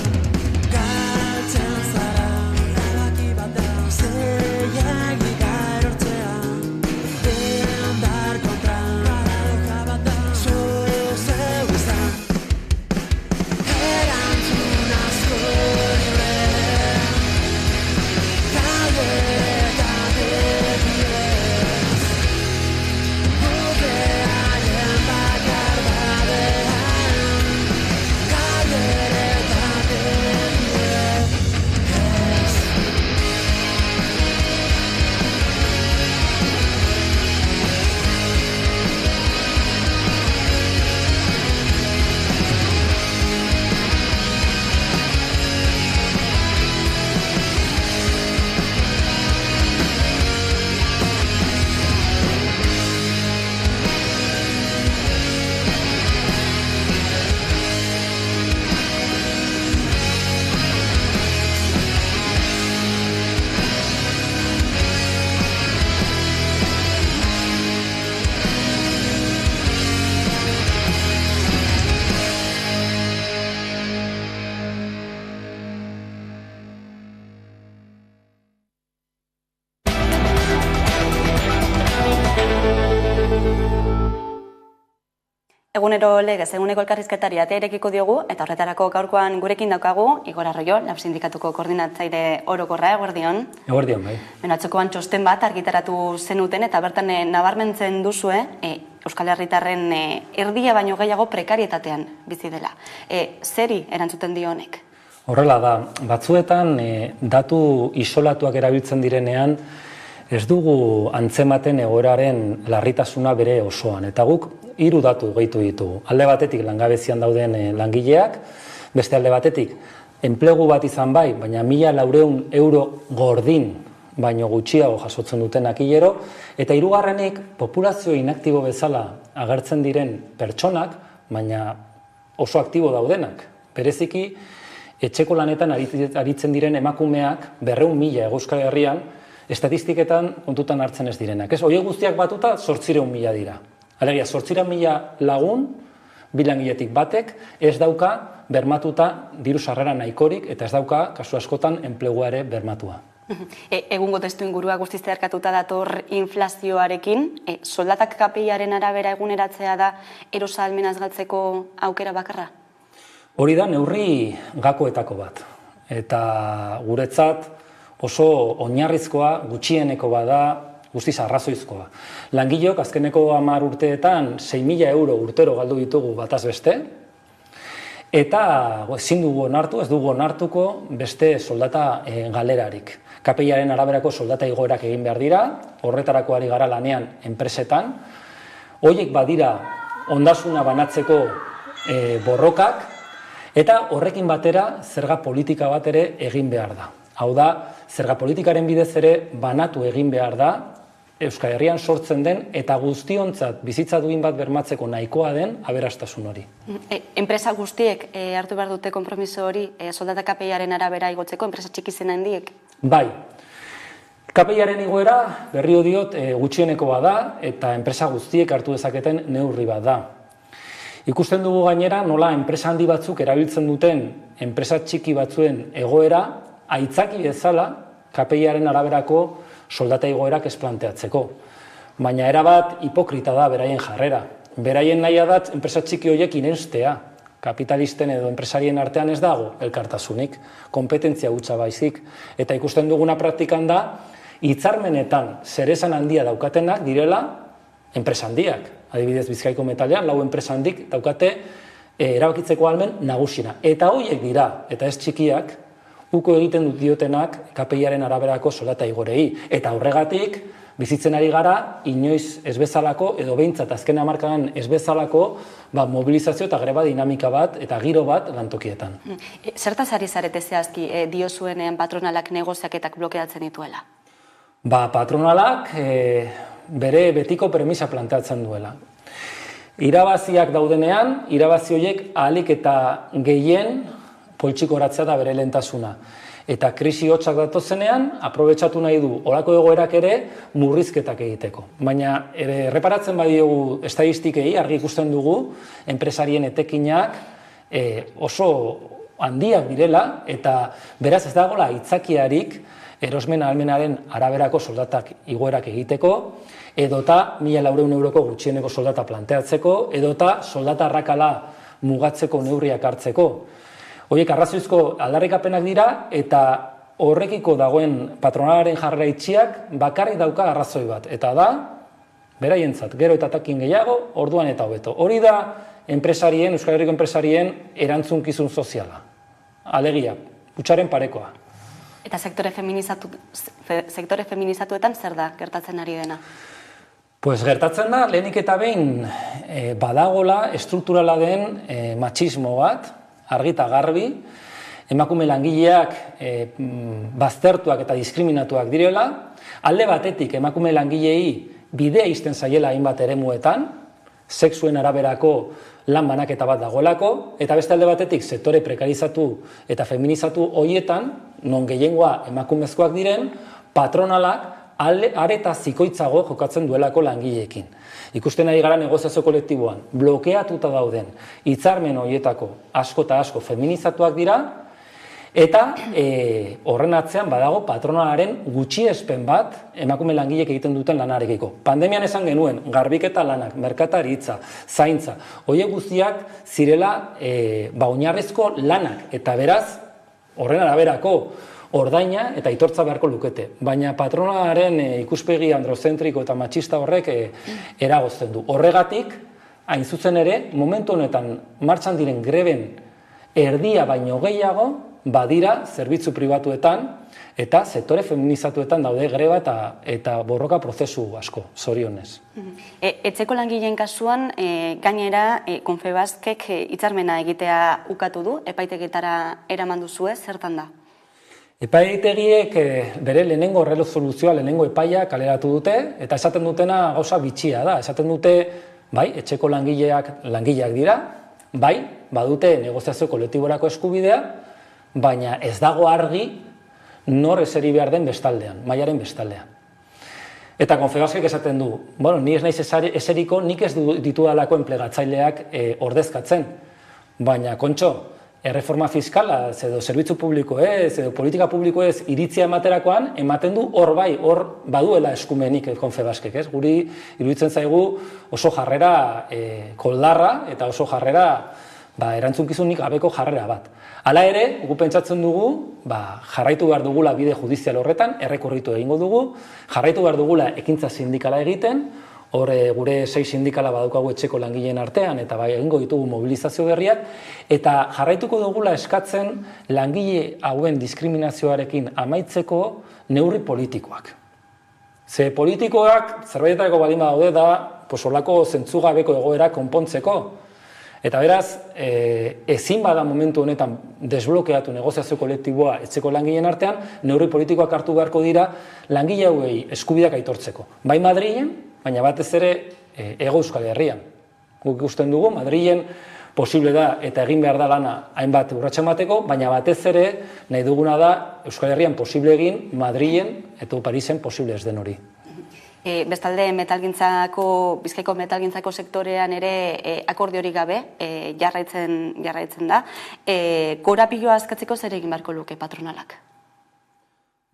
galtzen zara erabaki bat da zilegi da erortzean dendar kontra paradoja bat da zu zeu izan erantzun asko libre galdetatik bidez budearen bakar badean galderetatik bidez Egunero legez, eguneko elkarrizketari ate irekiko diogu, eta horretarako gaurkoan gurekin daukagu, Igor Arroyo, Lab Sindikatuko koordinatzaile orokorra, eguerdion. Eguerdion, bai. Atzokoan txosten bat argitaratu zenuten, eta bertan nabarmentzen duzue, Euskal Herritarren erdia baino gehiago prekarietatean bizi dela. Zeri erantzuten dio honek? Horrela da, batzuetan datu isolatuak erabiltzen direnean, ez dugu antzematen egoeraren larritasuna bere osoan, eta guk 3 datu gehitu ditugu. Alde batetik langabezian dauden langileak, beste alde batetik enplegu bat izan bai, baina 1.400 euro gordin baino gutxiago jasotzen dutenak hilero, eta hirugarrenik populazio inaktibo bezala agertzen diren pertsonak, baina oso aktibo daudenak. Bereziki, etxeko lanetan aritzen diren emakumeak 200.000 Euskal Herrian, estatistiketan kontutan hartzen ez direnak. Horiek guztiak batuta 800.000 dira. Alegia, 800.000 lagun, bilangiletik batek, ez dauka bermatuta diru sarrera nahikorik, eta ez dauka, kasu askotan, enplegua ere bermatua. Egungo testu ingurua guztiz zeharkatuta dator inflazioarekin, soldatak KPI-aren arabera eguneratzea da erosa ahalmenaz galtzeko aukera bakarra? Hori da neurri gakoetako bat. Eta guretzat oso oinarrizkoa, gutxieneko bada, guztiz arrazoizkoa. Langileok azkeneko 10 urteetan 6.000 euro urtero galdu ditugu bataz beste, eta ezin dugu onartu, ez dugu onartuko beste soldata galerarik. KPI-aren araberako soldata igoerak egin behar dira, horretarako ari gara lanean enpresetan, horiek badira ondasuna banatzeko borrokak, eta horrekin batera zerga politika bat ere egin behar da. Hau da, zerga politikaren bidez ere banatu egin behar da, Euskal Herrian sortzen den eta guztiontzat bizitza duin bat bermatzeko nahikoa den aberastasun hori. Enpresa guztiek hartu behar dute konpromiso hori soldata KPI-aren arabera igotzeko, enpresa txikizen handiek? Bai. KPI-aren igoera berrio diot gutxieneko bada eta enpresa guztiek hartu dezaketen neurri bat da. Ikusten dugu gainera nola enpresa handi batzuk erabiltzen duten enpresa txiki batzuen egoera aitzaki bezala KPI-aren araberako soldata igoerak ez planteatzeko. Baina erabat hipokrita da beraien jarrera. Beraien nahia da enpresa txiki horiek inestea. Kapitalisten edo enpresarien artean ez dago elkartasunik, konpetentzia hutsa baizik. Eta ikusten duguna praktikan da, hitzarmenetan zeresan handia daukatenak direla enpresa handiak. Adibidez Bizkaiko Metalean, 4 enpresa handik daukate erabakitzeko ahalmen nagusina. Eta horiek dira, eta ez txikiak, uko egiten diotenak KPI-aren araberako soldata igorei. Eta horregatik, bizitzen ari gara, inoiz ez bezalako, edo behintzat azken hamarkadan ez bezalako, mobilizazio eta greba dinamika bat eta giro bat lantokietan. Zertaz ari zarete zehazki diozuenean patronalak negoziaketak blokeatzen dituela? Patronalak bere betiko premisa planteatzen duela. Irabaziak daudenean, irabazi horiek ahalik eta gehien poltsikoratzea da bere lehentasuna. Eta krisi hotxak datozenean, aprobetxatu nahi du olako egoerak ere murrizketak egiteko. Baina erreparatzen badiogu estadistikei, argi ikusten dugu, enpresarien etekinak oso handiak direla, eta beraz ez dagoela aitzakiarik erosmen ahalmenaren araberako soldatak igoerak egiteko, edota 1.400 euroko gutxieneko soldata planteatzeko, edota soldata arrakala mugatzeko neurriak hartzeko. Horiek arrazoizko aldarrikapenak dira, eta horrekiko dagoen patronalaren jarrera itxiak bakarrik dauka arrazoi bat, eta da, beraientzat, gero eta takin gehiago, orduan eta hobeto. Hori da enpresarien, Euskal Herriko enpresarien erantzunkizun soziala. Alegia, hutsaren parekoa. Eta sektore feminizatuetan zer da gertatzen ari dena? Pues gertatzen da, lehenik eta behin badagola estrukturala den matxismo bat, argita garbi, emakume langileak baztertuak eta diskriminatuak direla, alde batetik emakume langilei bidea izten zaiela hainbat eremuetan, sexuen araberako lan banaketa bat dagoelako, eta beste alde batetik sektore prekarizatu eta feminizatu hoietan, non gehiengoa emakumezkoak diren, patronalak areta zikoitzago jokatzen duelako langileekin. Ikusten ari gara negoziazio kolektiboan, blokeatuta dauden hitzarmen horietako asko eta asko feminizatuak dira, eta horren atzean badago patronalaren gutxiespen bat emakume langileek egiten duten lanarekiko. Pandemian esan genuen, garbiketa lanak, merkataritza, zaintza, horiek guztiak zirela oinarrizko lanak, eta beraz, horren araberako ordaina eta aitortza beharko lukete. Baina patronalaren ikuspegi androzentriko eta matxista horrek eragozten du. Horregatik, hain zuzen ere, momentu honetan martxan diren greben erdia baino gehiago, badira zerbitzu pribatuetan eta sektore feminizatuetan daude greba eta borroka prozesu asko, zorionez. Etxeko langileen kasuan, gainera, Confebaskek hitzarmena egitea ukatu du, epaitegitara eraman duzue, zertan da? Epaitegiek bere lehenengo erresoluzioa, lehenengo epaia kaleratu dute, eta esaten dutena gauza bitxia da. Esaten dute, bai, etxeko langileak dira, bai, badute negoziazio kolektiborako eskubidea, baina ez dago argi nor eseri behar den bestaldean, mailaren bestaldean. Eta Confebaskek esaten du, bueno, ni ez naiz eseriko, nik ez ditudalako enplegatzaileak ordezkatzen, baina kontxo, erreforma fiskala, edo zerbitzu publikoez, edo politika publikoez iritzia ematerakoan, ematen du hor bai, hor baduela eskumenik Confebaskek, ez? Guri iruditzen zaigu oso jarrera koldarra eta oso jarrera erantzunkizunik gabeko jarrera bat. Hala ere, gu pentsatzen dugu, jarraitu behar dugula bide judizial horretan, errekorritu egingo dugu, jarraitu behar dugula ekintza sindikala egiten, hor gure 6 sindikala badaukagu etxeko langileen artean, eta egingo ditugu mobilizazio berriak, eta jarraituko dugula eskatzen langile hauen diskriminazioarekin amaitzeko neurri politikoak. Ze politikoak zerbaitetako baldin badaude da, olako zentzugabeko egoera konpontzeko. Eta beraz, ezin bada momentu honetan desblokeatu negoziazio kolektiboa etxeko langileen artean, neurri politikoak hartu beharko dira langile hauei eskubideak aitortzeko. Bai Madrilen, baina batez ere Hego Euskal Herrian. Guk ikusten dugu, Madrilen posible da eta egin behar da lana hainbat urratsa emateko, baina batez ere nahi duguna da Euskal Herrian posible egin, Madrilen eta Parisen posible ez den hori. Bestalde, Bizkaiko metalgintzako sektorean ere akordiorik gabe jarraitzen da. Korapiloa askatzeko zer egin beharko luke patronalak?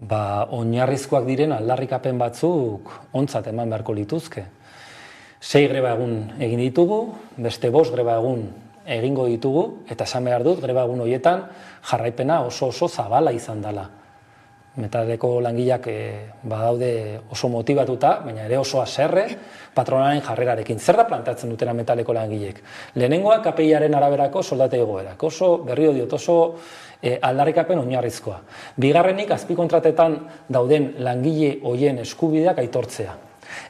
Oinarrizkoak diren aldarrikapen batzuk ontzat eman beharko lituzke. 6 greba egun egin ditugu, beste 5 greba egun egingo ditugu, eta esan behar dut, greba egun horietan jarraipena oso zabala izan dela. Metaleko langileak badaude oso motibatuta, baina ere oso haserre patronalen jarrerarekin. Zer da planteatzen dutena metaleko langileek? Lehenengoa KPI-aren araberako soldata igoerak. Oso, berriro diot, oso aldarrikapen oinarrizkoa. Bigarrenik, azpikontratetan dauden langile hoien eskubideak aitortzea.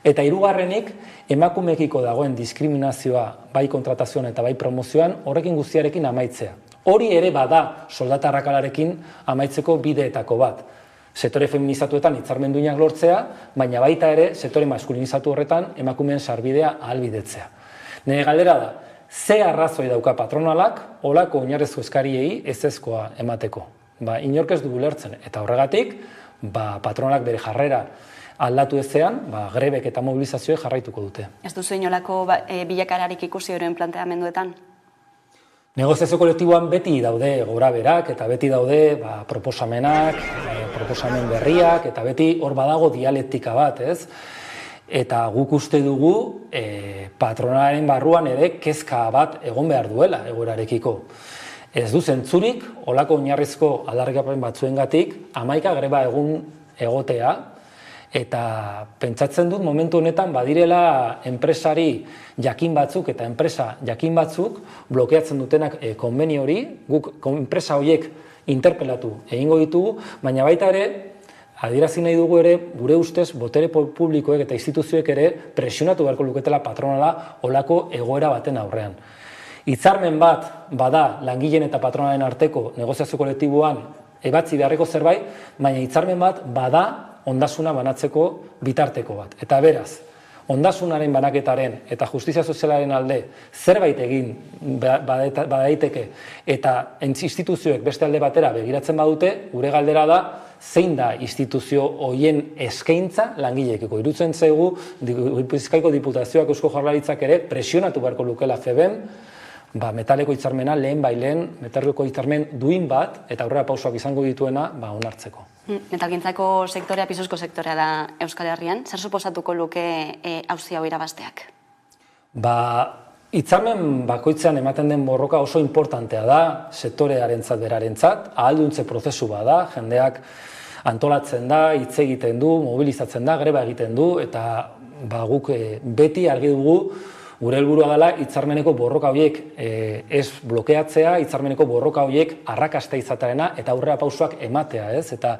Eta hirugarrenik, emakumekiko dagoen diskriminazioa bai kontratazioan eta bai promozioan horrekin guztiarekin amaitzea. Hori ere bada soldata arrakalarekin amaitzeko bideetako bat. Sektore feminizatuetan hitzarmen duinak lortzea, baina baita ere sektore maskulinizatu horretan emakumeen sarbidea ahalbidetzea. Nire galdera da, ze arrazoi dauka patronalak holako oinarrizko eskariei ezezkoa emateko? Inork ez du ulertzen, eta horregatik patronalak bere jarrera aldatu ezean, grebek eta mobilizazioek jarraituko dute. Ez duzu inolako bilakararik ikusi horren planteamenduetan? Negoziazio kolektiboan beti daude goraberak eta beti daude proposamenak, proposamen berriak eta beti hor badago dialektika bat, ez? Eta guk uste dugu patronalaren barruan ere kezka bat egon behar duela egoerarekiko. Ez du zentzurik, olako oinarrizko aldarrikapen batzuengatik 11 greba egun egotea, eta pentsatzen dut momentu honetan badirela enpresari jakin batzuk eta enpresa jakin batzuk blokeatzen dutenak konbenio hori, guk enpresa horiek interpelatu egingo ditugu, baina baita ere, adierazi nahi dugu ere, gure ustez, botere publikoek eta instituzioek ere presionatu beharko luketela patronala olako egoera baten aurrean. Hitzarmen bat bada langileen eta patronalen arteko negoziazio kolektiboan ebatzi beharreko zerbait, baina hitzarmen bat bada ondasuna banatzeko bitarteko bat. Eta beraz, ondasunaren banaketaren eta justizia sozialaren alde zerbait egin badaiteke eta instituzioek beste alde batera begiratzen badute, gure galdera da zein da instituzio hoien eskaintza langileekiko. Iruditzen zaigu Bizkaiko Diputazioak Eusko Jaurlaritzak ere presionatu beharko lukela FEBEM, metaleko hitzarmena lehen metaleko hitzarmen duin bat eta aurrera pausoak izango dituena onartzeko. Metalgintzako sektorea pisuzko sektorea da Euskal Herrian. Zer suposatuko luke auzi hau irabazteak? Hitzarmen bakoitzean ematen den borroka oso importantea da sektorearentzat berarentzat, ahalduntze prozesu bada, jendeak antolatzen da, hitz egiten du, mobilizatzen da, greba egiten du, eta guk beti argi dugu gure helburua dela hitzarmeneko borroka horiek ez blokeatzea, hitzarmeneko borroka horiek arrakasta izatearena eta aurrera pausoak ematea, ez? Eta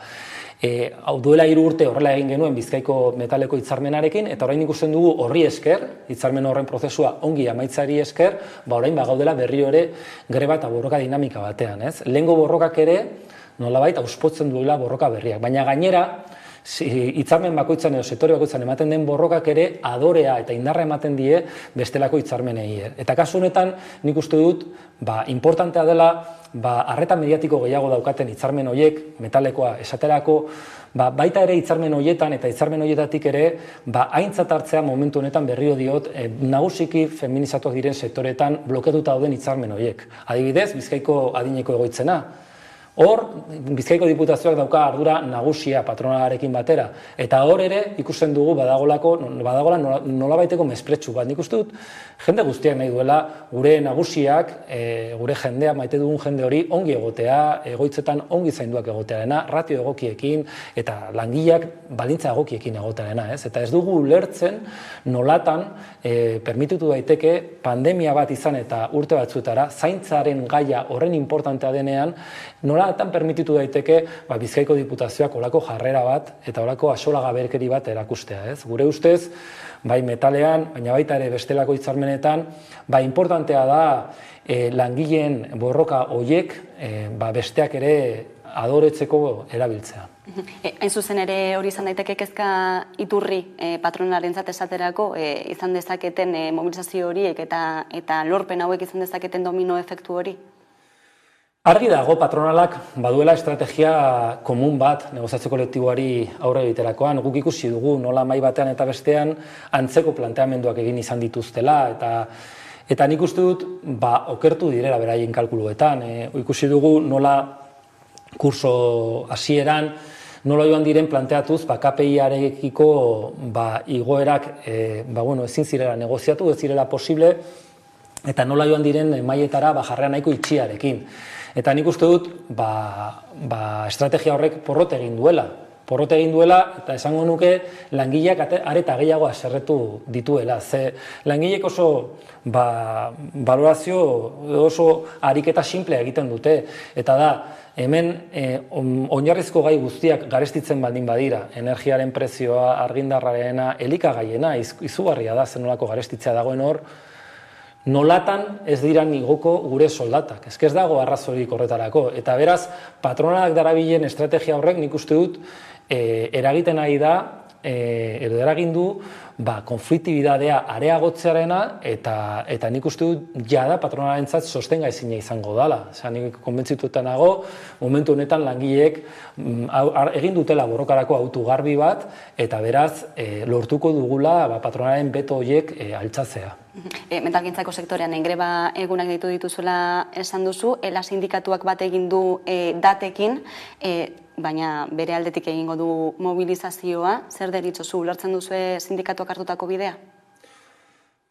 hau duela 3 urte horrela egin genuen Bizkaiko metaleko hitzarmenarekin, eta orain ikusten dugu horri esker, hitzarmen horren prozesua ongi amaitzari esker, orain bagaudela berriro ere greba eta borroka dinamika batean, ez? Lehengo borrokak ere nolabait auspotzen duela borroka berriak, baina gainera hitzarmen bakoitzan edo sektore bakoitzan ematen den borrokak ere adorea eta indarra ematen die bestelako hitzarmenei. Eta kasu honetan nik uste dut importantea dela arreta mediatiko gehiago daukaten hitzarmen horiek, metalekoa esaterako, baita ere hitzarmen horietan eta hitzarmen horietatik ere aintzat hartzea momentu honetan berriro diot nagusiki feminizatuak diren sektoretan blokeatuta dauden hitzarmen horiek. Adibidez, Bizkaiko adineko egoitzena. Hor, Bizkaiko Diputazioak dauka ardura nagusia patronalarekin batera. Eta hor ere, ikusten dugu badagola nolabaiteko mespretsu bat. Nik uste dut, jende guztiak nahi duela, gure nagusiak, gure jendea, maite dugun jende hori, ongi egotea, egoitzetan ongi zainduak egotearena, ratio egokiekin, eta langileak baldintza egokiekin egotearena. Eta ez dugu ulertzen nolatan permititu daiteke pandemia bat izan eta urte batzuetara, zaintzaren gaia horren importantea denean, nolatan permititu daiteke Bizkaiko Diputazioak olako jarrera bat eta olako axolagaberkeri bat erakustea. Gure ustez, bai metalean, baina baita ere bestelako hitzarmenetan, importantea da langileen borroka horiek besteak ere adoretzeko erabiltzea. Hain zuzen ere hori izan daiteke kezka iturri patronarentzat esaterako izan dezaketen mobilizazio horiek eta lorpen hauek izan dezaketen domino efektu hori? Argi dago patronalak baduela estrategia komun bat negoziazio kolektiboari aurre egiterakoan. Guk ikusi dugu nola mahai batean eta bestean antzeko planteamenduak egin izan dituztela eta nik uste dut okertu direla beraien kalkuluetan. Ikusi dugu nola kurso hasieran nola joan diren planteatuz KPI-arekiko igoerak ezin zirela negoziatu, ez zirela posible, eta nola joan diren mailetara jarrera nahiko itxiarekin. Eta nik uste dut, estrategia horrek porrot egin duela. Porrot egin duela, eta esango nuke, langileak areta gehiago aserretu dituela. Ze langileek oso valorazio oso ariketa simplea egiten dute. Eta da, hemen oinarrizko gai guztiak garestitzen baldin badira. Energiaren prezioa, argindarrarena, elikagaiena, izugarria da zenolako garestitzea dagoen hor, nolatan ez dira igoko gure soldatak. Ez dago arrazorik horretarako. Eta beraz, patronalak darabilen estrategia horrek nik uste dut eragiten ari da, edo eragin du, konfliktibidadea areagotzearena eta nik uste dut jada patronalarentzat sostenga ezina izango dela. Nik konbentzituta nago, momentu honetan langileek egin dutela borrokarako autu garbi bat, eta beraz lortuko dugula patronalaren beto horiek altxatzea. Metalgintzako sektorean greba egunak ditu dituzuela esan duzu, ELA sindikatuak bat egin du datekin, baina bere aldetik egingo du mobilizazioa. Zer deritzozu, ulertzen duzu sindikatuak hartutako bidea?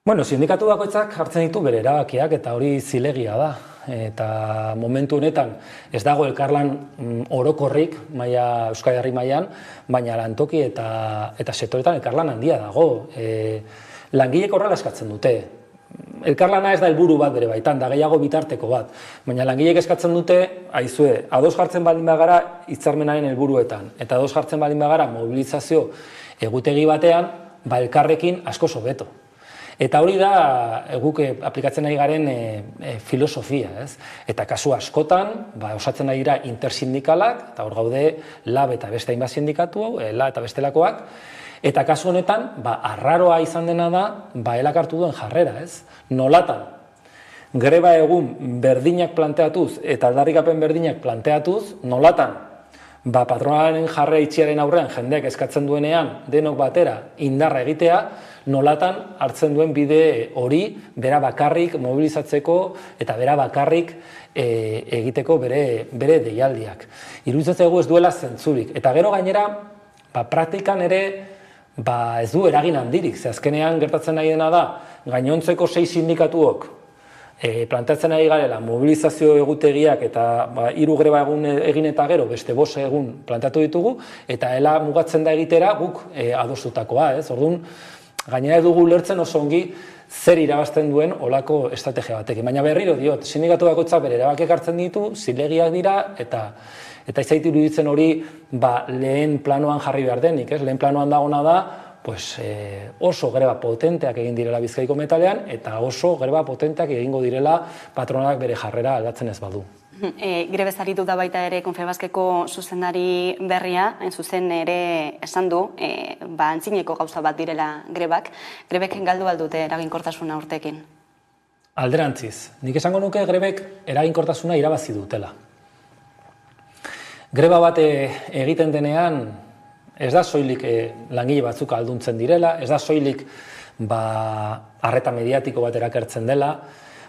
Bueno, sindikatu bakoitzak hartzen ditu bere erabakiak eta hori zilegia da. Eta momentu honetan ez dago elkarlan orokorrik Euskal Herri mailan, baina lantoki eta sektoretan elkarlan handia dago. Langilek horrela eskatzen dute. Elkarlana ez da helburu bat bere baitan, da gehiago bitarteko bat. Baina langilek eskatzen dute, aizue, ados jartzen baldin bagara hitzarmenaren helburuetan, eta ados jartzen baldin bagara mobilizazio egutegi batean, elkarrekin asko hobeto. Eta hori da guk aplikatzen ari garen filosofia, ez? Eta kasu askotan, osatzen ari dira intersindikalak, eta hor gaude LAB eta beste hainbat sindikatu, LA eta bestelakoak, eta kasu honetan, arraroa izan dena da, elak hartu duen jarrera, ez? Nolatan, greba egun berdinak planteatuz eta aldarrikapen berdinak planteatuz, nolatan, patronalaren jarrera itxiaren aurrean jendeak eskatzen duenean denok batera indarra egitea, nolatan hartzen duen bide hori bera bakarrik mobilizatzeko eta bera bakarrik egiteko bere deialdiak. Iruditzen zaigu ez duela zentzurik. Eta gero gainera, praktikan ere ez du eragin handirik. Ze azkenean gertatzen nahi dena da, gainontzeko 6 sindikatuok planteatzen ari garela mobilizazio egutegiak eta 3 greba egun egin eta gero beste 5 egun planteatu ditugu, eta ELA mugatzen da egitera guk adostutakoa, ez? Orduan, gainera dugu ulertzen oso ongi zer irabazten duen olako estrategia batekin. Baina berriro diot, sindikatu bakoitzak bere erabakiak hartzen ditu, zilegiak dira, eta ez zait iruditzen hori lehen planoan jarri behar denik, ez? Lehen planoan dagona da, oso greba potenteak egin direla Bizkaiko metalean, eta oso greba potenteak egingo direla patronalak bere jarrera aldatzen ez badu. Grebez aritu da baita ere Confebaskeko zuzendari berria, hain zuzen ere esan du, antzineko gauza bat direla grebak. Grebek galdu aldute eraginkortasuna urtekin? Alderantziz, nik esango nuke grebek eraginkortasuna irabazi dutela. Greba bat egiten denean, ez da soilik langile batzuk alduntzen direla, ez da soilik arreta mediatiko bat erakertzen dela,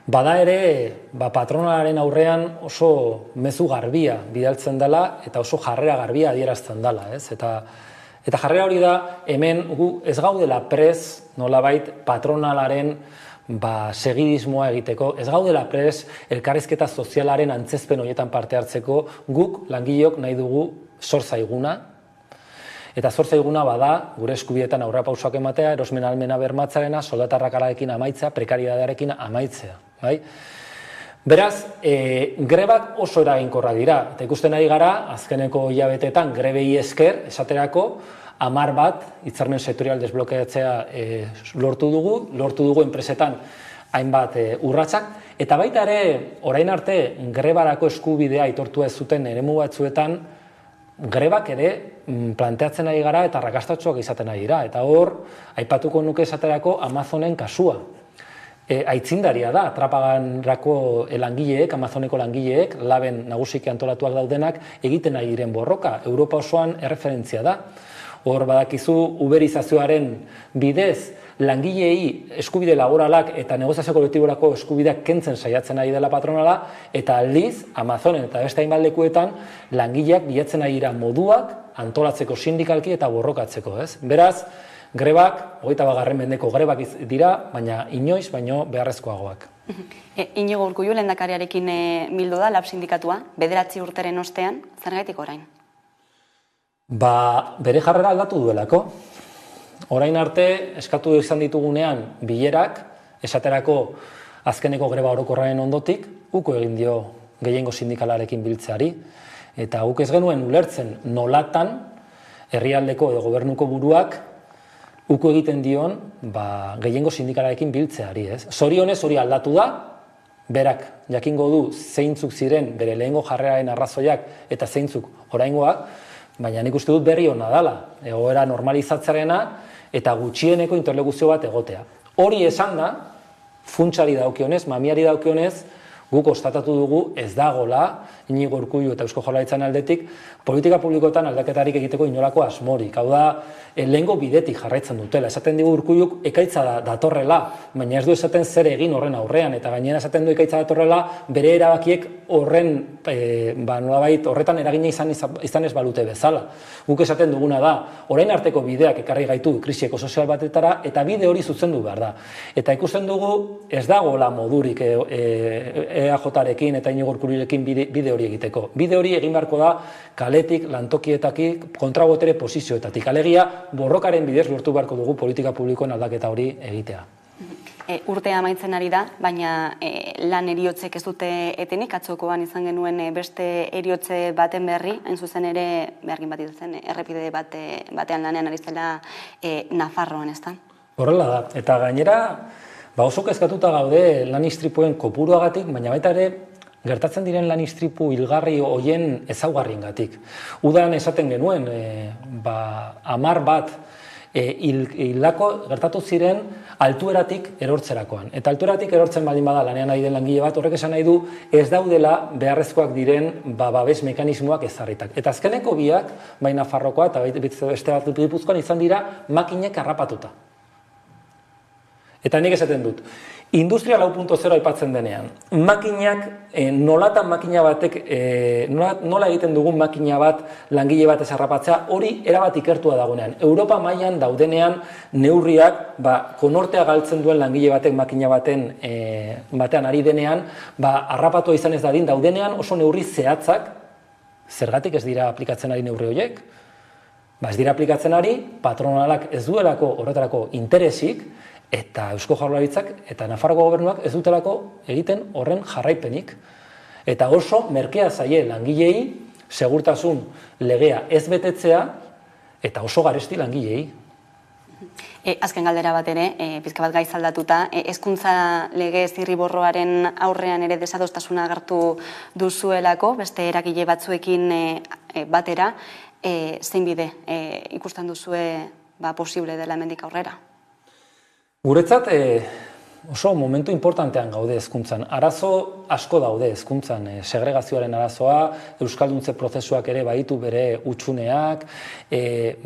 bada ere patronalaren aurrean oso mezu garbia bidaltzen dela eta oso jarrera garbia adierazten dela. Eta jarrera hori da, hemen ez gaudela prez nolabait patronalaren segidismoa egiteko, ez gaudela prez elkarrizketa sozialaren antzezpen horietan parte hartzeko, guk langileok nahi dugu zor zaiguna, eta zor zaiguna bada, gure eskubietan aurrerapausoak ematea, erosmen ahalmena bermatzarena, soldatarrakalarekin amaitzea, prekarietatearekin amaitzea. Beraz, grebak oso eraginkorrak dira, eta ikusten ari gara, azkeneko hilabetetan grebei esker, esaterako, 10 bat, hitzarmen sektorial desblokeatzea lortu dugu enpresetan hainbat urratsak, eta baita ere, orain arte, grebarako eskubidea aitortu ez zuten eremu batzuetan, grebak ere planteatzen ari gara eta rakastatsuak izaten ari dira. Eta hor, aipatuko nuke esaterako Amazonen kasua. Aitzindaria da, Trapaganrako langileek, Amazoneko langileek, laben nagusiki antolatuak daudenak, egiten ari diren borroka. Europa osoan erreferentzia da. Hor badakizu uberizazioaren bidez, langileei eskubide laboralak eta negoziazio kolektiborako eskubideak kentzen saiatzen ari dela patronala, eta aldiz, Amazonen eta beste hainbat lekuetan, langileak bilatzen ari dira moduak antolatzeko sindikalki eta borrokatzeko, ez? Beraz, grebak, 21. mendeko grebak dira, baina inoiz, baino beharrezkoagoak. Inigo Urkullu lehendakariarekin bildu da LAB sindikatua, 9 urteren ostean, zergatik orain? Bere jarrera aldatu duelako. Orain arte, eskatu izan ditugunean bilerak, esaterako azkeneko greba orokorraren ondotik, uko egin dio gehiengo sindikalarekin biltzeari, eta guk ez genuen ulertzen nolatan herrialdeko edo gobernuko buruak uko egiten dion gehiengo sindikalarekin biltzeari. Zorionez hori aldatu da, berak jakingo du zeintzuk ziren bere lehengo jarreraren arrazoiak eta zeintzuk oraingoak, baina nik uste dut berri hona dela, egoera normalizatzarena eta gutxieneko interlokuzio bat egotea. Hori esan da, funtsari daukionez, mamiari daukionez, guk ostatatu dugu ez dagola, Iñigo Urkullu eta Eusko Jaurlaritzaren aldetik, politika publikoetan aldaketarik egiteko inolako asmorik. Hau da, lehengo bidetik jarraitzen dutela. Esaten digu Urkulluk ekaitza datorrela, baina ez du esaten zer egin horren aurrean, eta gainera esaten du ekaitza datorrela bere erabakiek horren, nolabait, horretan eragina izan ez balute bezala. Guk esaten duguna da, orain arteko bideak ekarri gaitu krisi ekosozial batetara, eta bide hori zuzendu behar da. Eta ikusten dugu ez dagoela modurik EAJarekin eta Iñigo Urkullurekin bide hori egiteko. Bide hori egin beharko da kaletik, lantokietatik, kontrabotere posizioetatik. Alegia, borrokaren bidez lortu beharko dugu politika publikoen aldaketa hori egitea. Urtea amaitzen ari da, baina lan eriotzek ez dute etenik, atzokoan izan genuen beste eriotze baten berri, hain zuzen ere, behargin bat izatzen, errepide batean lanean ari zela Nafarroan, ez da? Horrela da, eta gainera, oso kezkatuta gaude lan istripuen kopuruagatik, baina baita ere, gertatzen diren lan istripu hilgarri hoien ezaugarriengatik. Udan esaten genuen, 10 bat hildako gertatu ziren altueratik erortzerakoan. Eta altueratik erortzen baldin bada lanean ari den langile bat, horrek esan nahi du ez daudela beharrezkoak diren babes mekanismoak ezarritak. Eta azkeneko biak, bai Nafarrokoa eta beste bat Gipuzkoan izan dira makinek harrapatuta. Eta nik esaten dut, Industria 4.0 aipatzen denean, makinak, nolatan makina batek, nola egiten dugun makina bat, langile bat ezarrapatzea, hori erabat ikertua dagoenean. Europa mailan daudenean neurriak, konortea galtzen duen langile batek makina batean ari denean, harrapatua izan ez dadin daudenean oso neurri zehatzak, zergatik ez dira aplikatzen ari neurri horiek? Ez dira aplikatzen ari, patronalak ez duelako horretarako interesik, eta Eusko Jaurlaritzak eta Nafarroko gobernuak ez dutelako egiten horren jarraipenik. Eta oso merkea zaie langilei, segurtasun legea ez betetzea, eta oso garesti langilei. Azken galdera bat ere, pizka bat gaiz aldatuta, hezkuntza lege zirriborroaren aurrean ere desadostasuna agertu duzuelako, beste eragile batzuekin batera, zein bide ikusten duzue posible dela hemendik aurrera? Guretzat oso momentu importantean gaude hezkuntzan. Arazo asko daude hezkuntzan, segregazioaren arazoa, euskalduntze prozesuak ere baditu bere hutsuneak,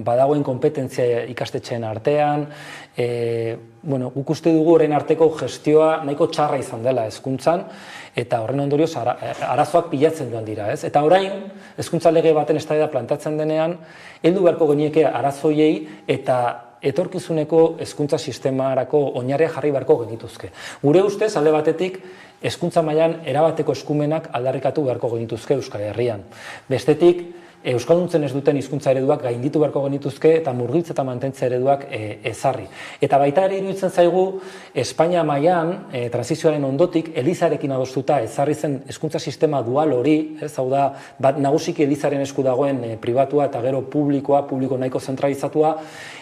badagoen konpetentzia ikastetxeen artean, guk uste dugu horren arteko gestioa nahiko txarra izan dela hezkuntzan, eta horren ondorioz arazoak pilatzen duan dira, ez? Eta orain, hezkuntza lege baten eztabaida plantatzen denean, heldu beharko genieke arazoiei eta etorkizuneko hezkuntza sistemarako oinarria jarri beharko genituzke. Gure ustez, alde batetik, hezkuntza mailan erabateko eskumenak aldarrikatu beharko genituzke Euskal Herrian. Bestetik, euskalduntzen ez duten hizkuntza ereduak gainditu beharko genituzke eta murgiltze eta mantentze ereduak ezarri. Eta baita ere iruditzen zaigu, Espainia mailan, transizioaren ondotik, Elizarekin adostuta ezarri zen hezkuntza sistema dual hori, hau da, nagusiki Elizaren esku dagoen pribatua eta gero publiko nahiko zentralizatua,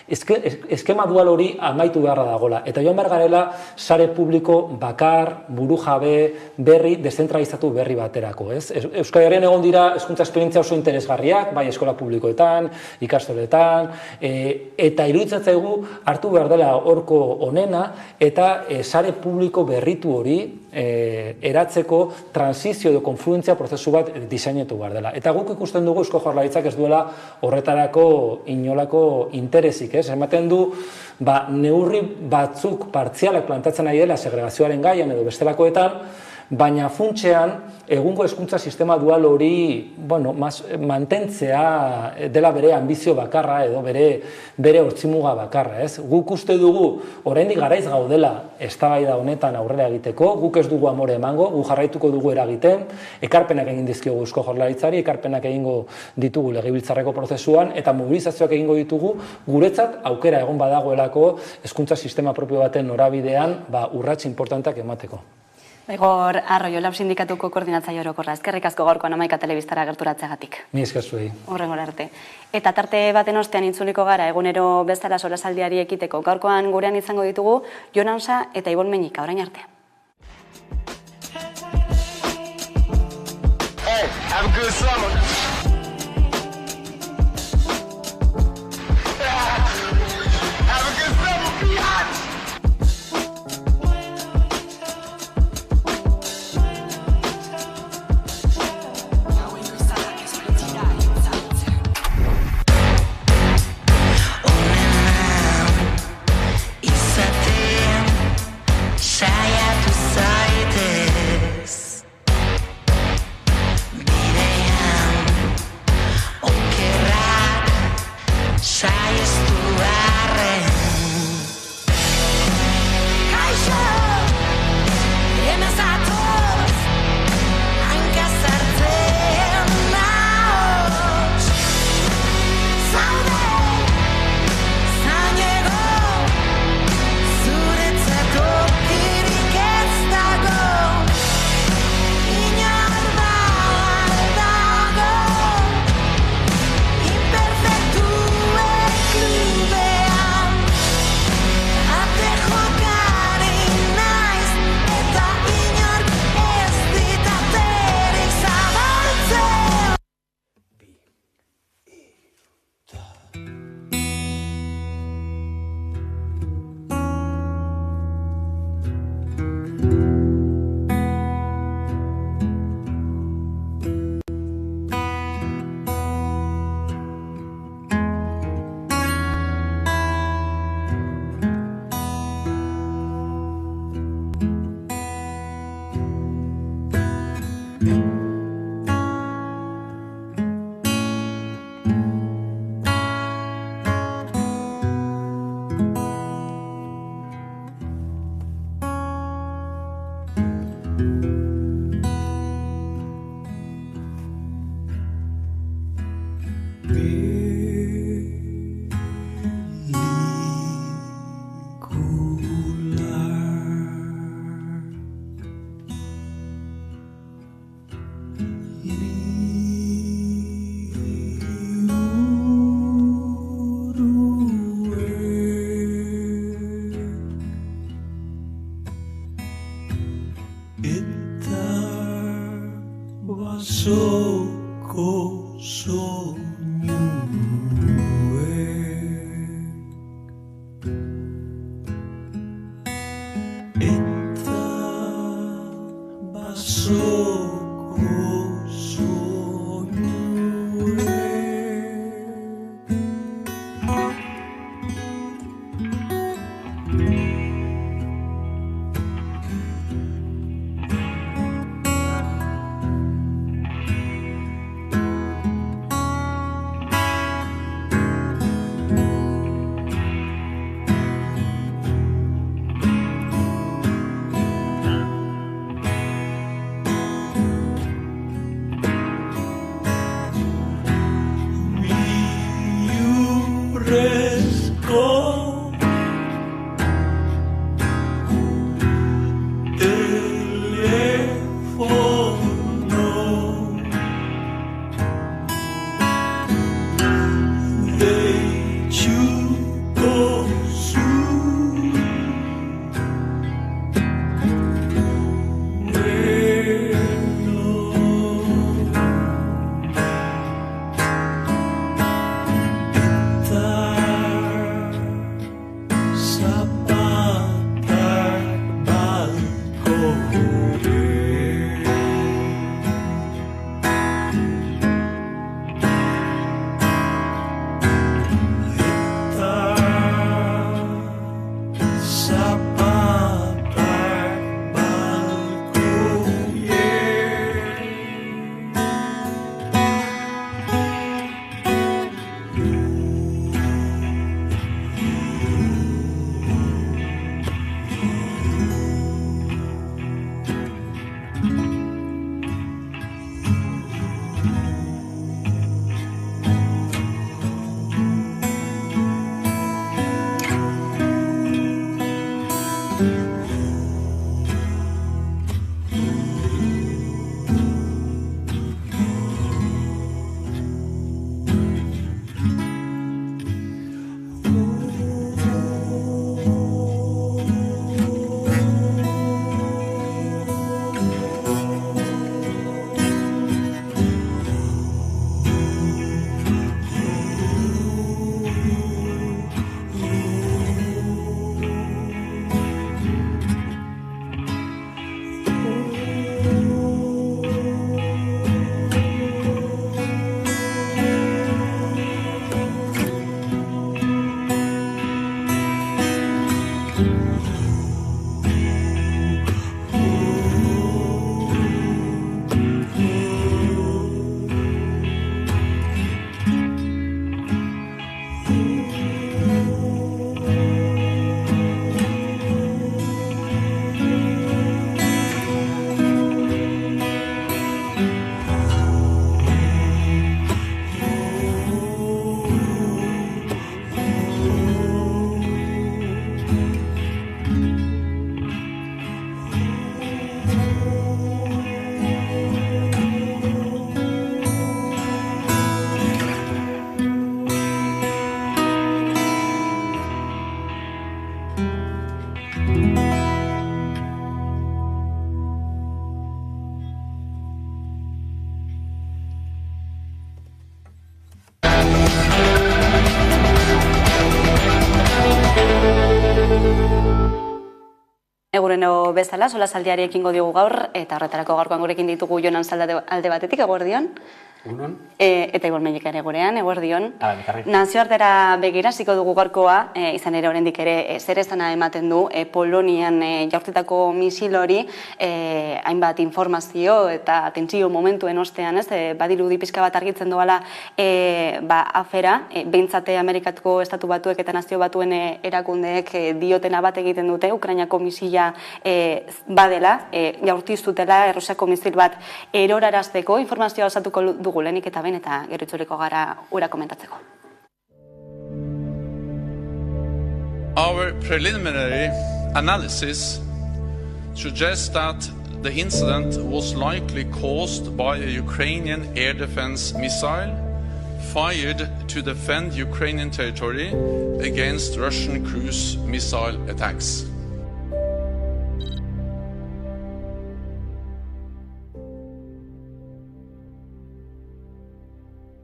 eskema dual hori amaitu beharra dagoela. Eta joan behar garela, sare publiko bakar, buru jabe, berri, dezentralizatu berri baterako. Euskal Herrian egon dira hezkuntza esperientzia oso interesgarriak, bai eskola publikoetan, ikastoletan, eta iruditzen zaigu hartu behar dela horko onena, eta sare publiko berritu hori eratzeko transizio edo konfluentzia prozesu bat diseinatu behar dela. Eta guk ikusten dugu Eusko Jaurlaritzak ez duela horretarako inolako interesik. Ematen du, neurri batzuk partzialak plantatzen ari dela segregazioaren gaian edo bestelakoetan, baina funtsean egungo hezkuntza sistema dual hori mantentzea dela bere ambizio bakarra edo bere hortzimuga bakarra. Guk uste dugu oraindik garaiz gaudela eztabaida honetan aurrera egiteko, guk ez dugu amore emango, guk jarraituko dugu eragiten, ekarpenak egin dizkiogu Eusko Jaurlaritzari, ekarpenak egingo ditugu legebiltzarreko prozesuan eta mobilizazioak egingo ditugu guretzat aukera egon badagoelako hezkuntza sistema propio baten norabidean urrats importanteak emateko. Igor Arroyo, Lab Sindikatuko koordinatzaile orokorra. Eskerrik asko gaurkoan Hamaika Telebistara gerturatzeagatik. Ni esker zuei. Hurrengora arte. Eta tarte baten ostean itzuliko gara egunero bezala solasaldiari ekiteko. Gaurkoan gurean izango ditugu Jon Ansa eta Ibon Meñika. Orain arte. Hey, have a good summer. Have a good Egureno bezala, solasaldiari ekingo diogu gaur, eta horretarako gaurkoan gurekin ditugu Jonan Salda alde batetik, eguerdion. Eta Ibon Melika ere gurean, eguerdion. Nazioartera begira hasiko dugu gaurkoa, izan ere oraindik ere zer esana ematen du Polonian jaurtitako misil hori, hainbat informazio eta tentsio momentuen ostean, badirudi pixka bat argitzen doala afera, behintzate Amerikatuko Estatu Batuek eta Nazio Batuen erakundeek diotena bat egiten dute, Ukrainako misila badela, jaurtiztutela Errusiako misil bat erorarazteko, informazioa osatuko dugu lehenik eta ben eta gero itzuliko gara ura komentatzeko. Our preliminary analysis suggests that the incident was likely caused by a Ukrainian air defense missile fired to defend Ukrainian territory against Russian cruise missile attacks.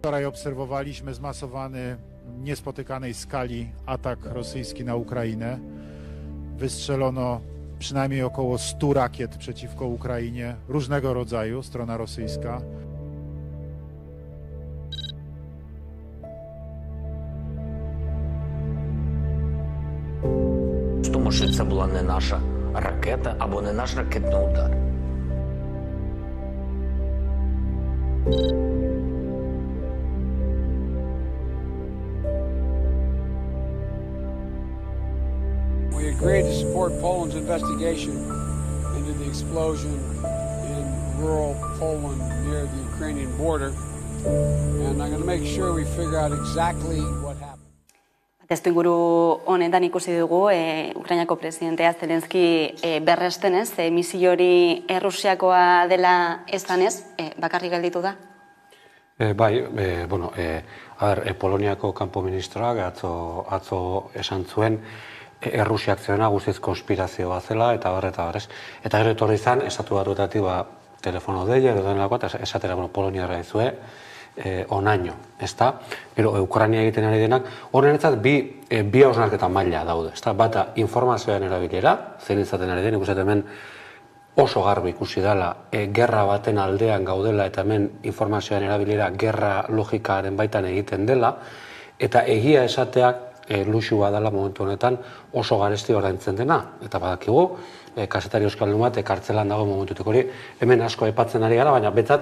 Wczoraj obserwowaliśmy zmasowany, niespotykanej skali atak rosyjski na Ukrainę. Wystrzelono przynajmniej około 100 rakiet przeciwko Ukrainie, różnego rodzaju, strona rosyjska. Тому що це була не наша ракета або не наш ракетний удар. We agreed to support Poland's investigation into the explosion in rural Poland near the Ukrainian border, and I'm going to make sure we figure out exactly what happened. Testuinguru honetan ikusi dugu, Ukrainako presidentea Zelenski berresten ez, misil hori Errusiakoa dela esanez, bakarrik gelditu da? Poloniako kanpo ministroak atzo esan zuen, Errusiak zena guztiz konspirazio bat zela, eta barrez. Eta gero etorri izan, Estatu Batuetatik telefono deia, edo denelako, eta esatera Poloniara izue, onaino, ezta? Gero, Ukraina egiten ari denak, horrenetzat bi hausnarketa maila daude, ezta? Bata, informazioaren erabilera, zer izaten ari den, ikuset hemen oso garbi ikusi dela, gerra baten aldean gaudela, eta hemen informazioaren erabilera gerra logikaren baitan egiten dela, eta egia esateak luxu badala momentu honetan oso garesti oraintzen dena. Eta badakigu, kazetari euskaldun bat kartzelan dago momentutik hori, hemen asko epatzen ari gara, baina betzat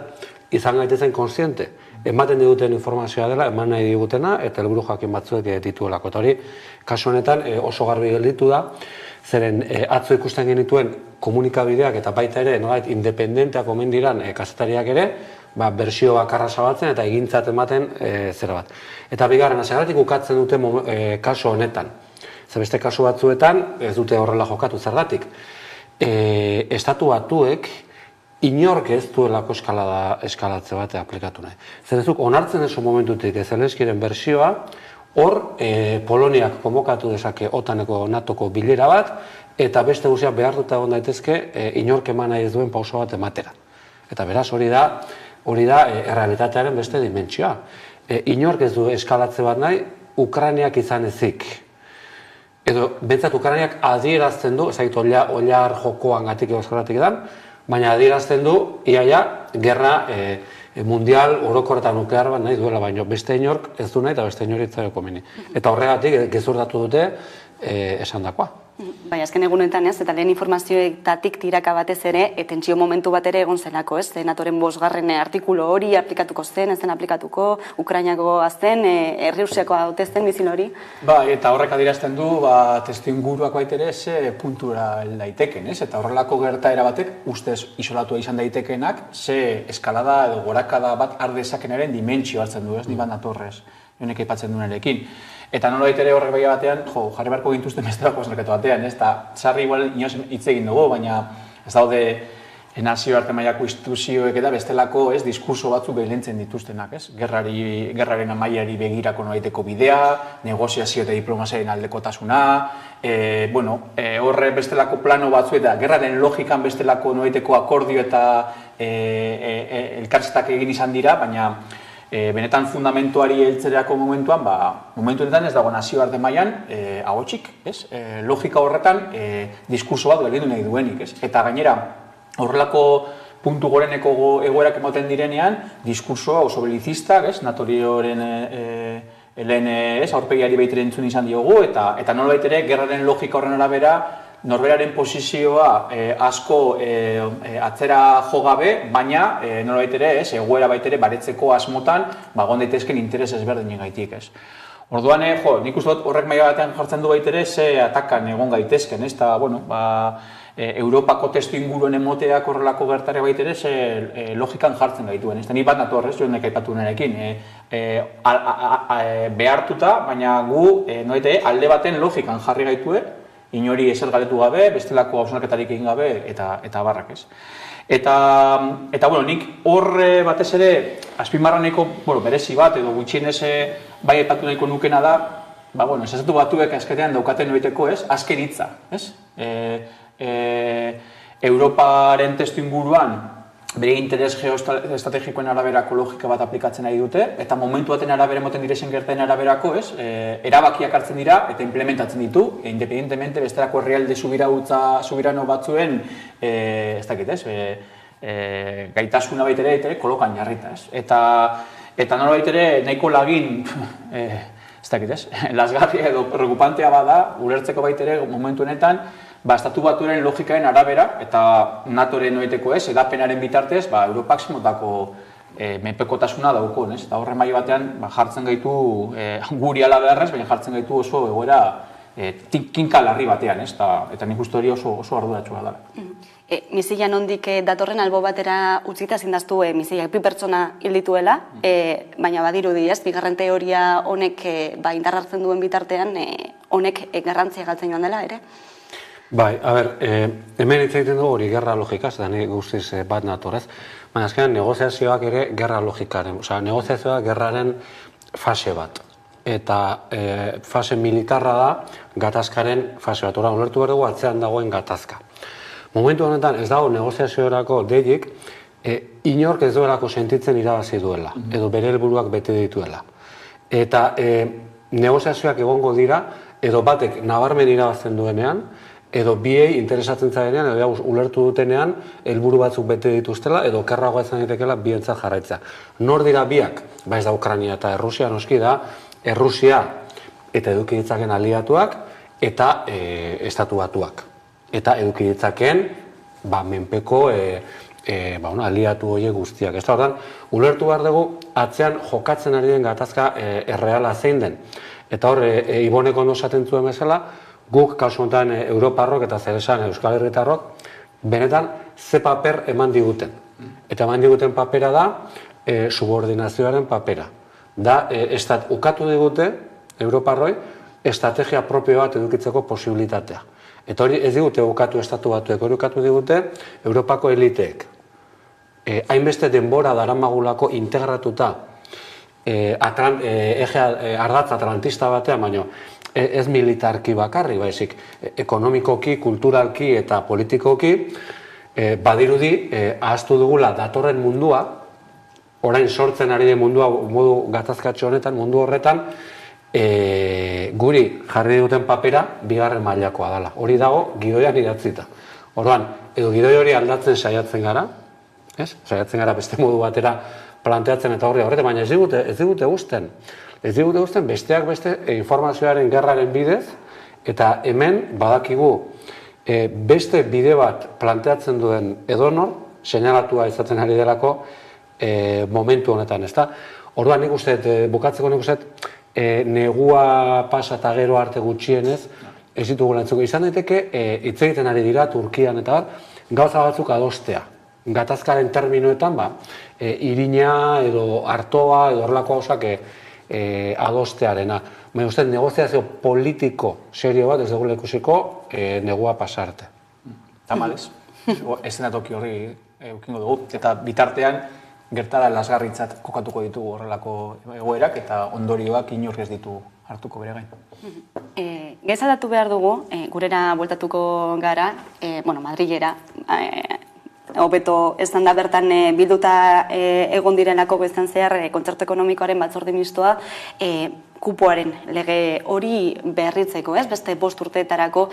izan gaitezen konsiente. Ematen diguten informazioa dela, eman nahi digutena, eta helburu jakin batzuek dituelako. Eta hori, kasu honetan oso garbi gelditu da, zeren atzo ikusten genituen komunikabideak eta baita ere, nolait, independenteak omen diran kazetariak ere, bersio bakarra zabatzen eta egintzat ematen zera bat. Eta bigarren, zergatik ukatzen dute kasu honetan. Beste kasu batzuetan ez dute horrela jokatu zergatik. Estatu Batuek inork ez duelako eskalatze bat aplikatu nahi. Zerezuk, onartzen ezo momentutik Zelenskiren bersioa, hor Poloniak konbokatu dezake OTANeko NATOko bilera bat, eta beste guztiak behartuta egon daitezke inork eman nahi ez duen pauso bat ematera. Eta beraz hori da errealitatearen beste dimentsioa. Inork ez du eskalatze bat nahi, Ukrainiak izan ezik. Edo, bentsat Ukrainiak adierazten du, ezagit oliar jokoan gatik egoskaratik edan, baina adierazten du, iaia, gerra mundial orokorretan nuklear bat nahi duela, baina beste inork ez du nahi eta beste inork itzaioko komeni. Eta horregatik gezurdatu dute esan dakoa. Baina, azken egunetan ez, eta lehen informazioetatik tiraka batez ere, tentsio momentu bat ere egon zelako, ez? NATOren 5. artikulu hori aplikatuko zen, ez zen aplikatuko, Ukrainako azten, Errusiako haute zen bizil hori? Eta horrek adierazten du, testuinguruak baitere ze puntura daiteken, ez? Eta horrelako gertaera batek, ustez isolatua izan daitekenak, ze eskalada edo gorakada bat ardezakenaren dimentsio hartzen du, ez? Ni bat natorrez, jonek aipatzen duenarekin. Eta nolabait ere horrek begia batean, jarri beharko gintuzten bestelako esnarketu batean, ez? Eta sarri igual inoz hitz egin dugu, baina ez daude nazioarte mailako instituzioek eta bestelako diskurso batzuk behilentzen dituztenak, ez? Gerraren amaiari begirako nolabaiteko bidea, negoziazio eta diplomaziaren aldekotasuna, horre bestelako plano batzu eta gerraren logikan bestelako nolabaiteko akordio eta elkartzetak egin izan dira, baina benetan fundamentuari heltzerako momentuan, momentu honetan ez dago nazioarte mailan ahotsik, ez? Logika horretan diskurso bat egin nahi duenik, ez? Eta gainera, horrelako puntu goreneko egoerak emoten direnean, diskursoa oso belizistak, Natorioren lehen aurpegiari baitere entzun izan diogu, eta nola baitere, gerraren logika horren arabera, norberaren posizioa asko atzera jo gabe, baina nola baitere, egoera baitere baretzeko asmotan, egon daitezken interes ezberdinen gaitik, Orduan, nik uste dut horrek maila batean jartzen du baitere, ze atakan egon gaitezken, eta, bueno, Europako testu inguruen emoteak horrelako gertare baitere, ze logikan jartzen gaituen, ez da, ni bat nator, joan aipatu nerekin, behartuta, baina gu, alde baten logikan jarri gaitue, inori ezer galetu gabe, bestelako hausnarketarik egin gabe, eta barrak, Eta, bueno, nik horre batez ere, azpimarraneko, berezi bat, edo gutxienez bai aipatu nahiko nukena da, bueno, esazatu batuek azkenean daukaten noiteko, azken hitza, Europaren testu inguruan, bere interes geoestrategikoen araberako logika bat aplikatzen nahi dute, eta momentu baten arabera moten direzen gertaen araberako, erabakiak hartzen dira eta implementatzen ditu, independentemente bestelako herrialde subirano batzuen, ez dakit, gaitasuna baitere kolokan jarrita, Eta nola baitere nahiko lagin, ez dakit, lasgarria edo preocupantea bada, ulertzeko baitere momentu honetan, estatu batuaren logikaen arabera, eta NATOren noiteko edapenaren bitartez, Europak zemotako menpekotasuna daukon, eta horre maila batean jartzen gaitu, guri ala beharrez, baina jartzen gaitu oso egoera kinka larri batean, eta nik uste hori oso arduratsua da. Misila nondik datorren albo batera utzita zindaztu misilak bi pertsona hil dituela, baina badirudi bigarren teoria honek indar hartzen duen bitartean, honek garrantzia galtzen joan dela, ere? Bai, hemen hitz egiten dugu hori gerra logikaz, eta ni guztiz bat natorrez, baina azkenean negoziazioak ere gerra logikaren, negoziazioak gerraren fase bat. Eta fase militarra da gatazkaren fase bat, ulertu behar dugu atzean dagoen gatazka. Momentu honetan ez dago negoziaziorako deiik, inork ez duelako sentitzen irabazi duela, edo bere helburuak bete dituela. Eta negoziazioak egongo dira, edo batek nabarmen irabazten duenean, edo biei interesatzen zarenean, edo ulertu dutenean, helburu batzuk bete dituztela, edo kerragoa izan daitekeela bientzat jarraitza. Nor dira biak? Ez da Ukraina eta Errusia, noski da, Errusia eta eduki ditzaken aliatuak, eta estatu batuak. Eta eduki ditzakeen menpeko aliatu horiek guztiak. Ez da hortan, ulertu behar dugu atzean jokatzen ari den gatazka erreala zein den. Eta hor, Iboneko ondo esaten zuen bezala, guk kasu honetan Europarrok eta zer esan Euskal Herritarrok benetan ze paper eman diguten. Eta eman diguten papera da subordinazioaren papera. Da, ukatu digute Europarroi estrategia propio bat edukitzeko posibilitatea. Eta hori ez digute ukatu estatu batuek, hori ukatu digute Europako eliteek. Hainbeste denbora daramagulako integratuta ardatz atlantista batean, baina ez militarki bakarri, baizik ekonomikoki, kulturalki eta politikoki, badirudi ahaztu dugula datorren mundua, orain sortzen ari den mundua modu gatazkatxo honetan, mundu horretan, guri jarri duten papera bigarren mailakoa dela. Hori dago gidoian idatzita. Orduan, edo gidoi hori aldatzen saiatzen gara, saiatzen gara beste modu batera planteatzen eta horretan, baina ez digute guzten. Ez digute guzten besteak beste informazioaren gerraren bidez, eta hemen badakigu beste bide bat planteatzen duen edonor, seinalatua izaten ari delako momentu honetan, ezta? Orduan nik uste, bukatzeko nik uste, negua pasa eta gero arte gutxienez, ez ditugu lantzuko. Izan daiteke, hitz egiten ari dira Turkian eta bat, gauza batzuk adostea. Gatazkaren terminoetan, irina edo artoa edo horrelako gauzak adostearena. Baina uste, negoziazio politiko serio bat ez dugula ikusiko negua pasarte. Tamalez, eszenatoki horri eukingo dugu, eta bitartean gertara lasgarritzat kokatuko ditugu horrelako egoerak eta ondorioak inork ez ditu hartuko bere gain. Gezadatu behar dugu, gurera bueltatuko gara, Madrilera, hobeto esan da bertan bilduta egon direnako bezan zehar kontzertu ekonomikoaren batzorde mistoa, kupoaren lege hori berritzeko, beste 5 urteetarako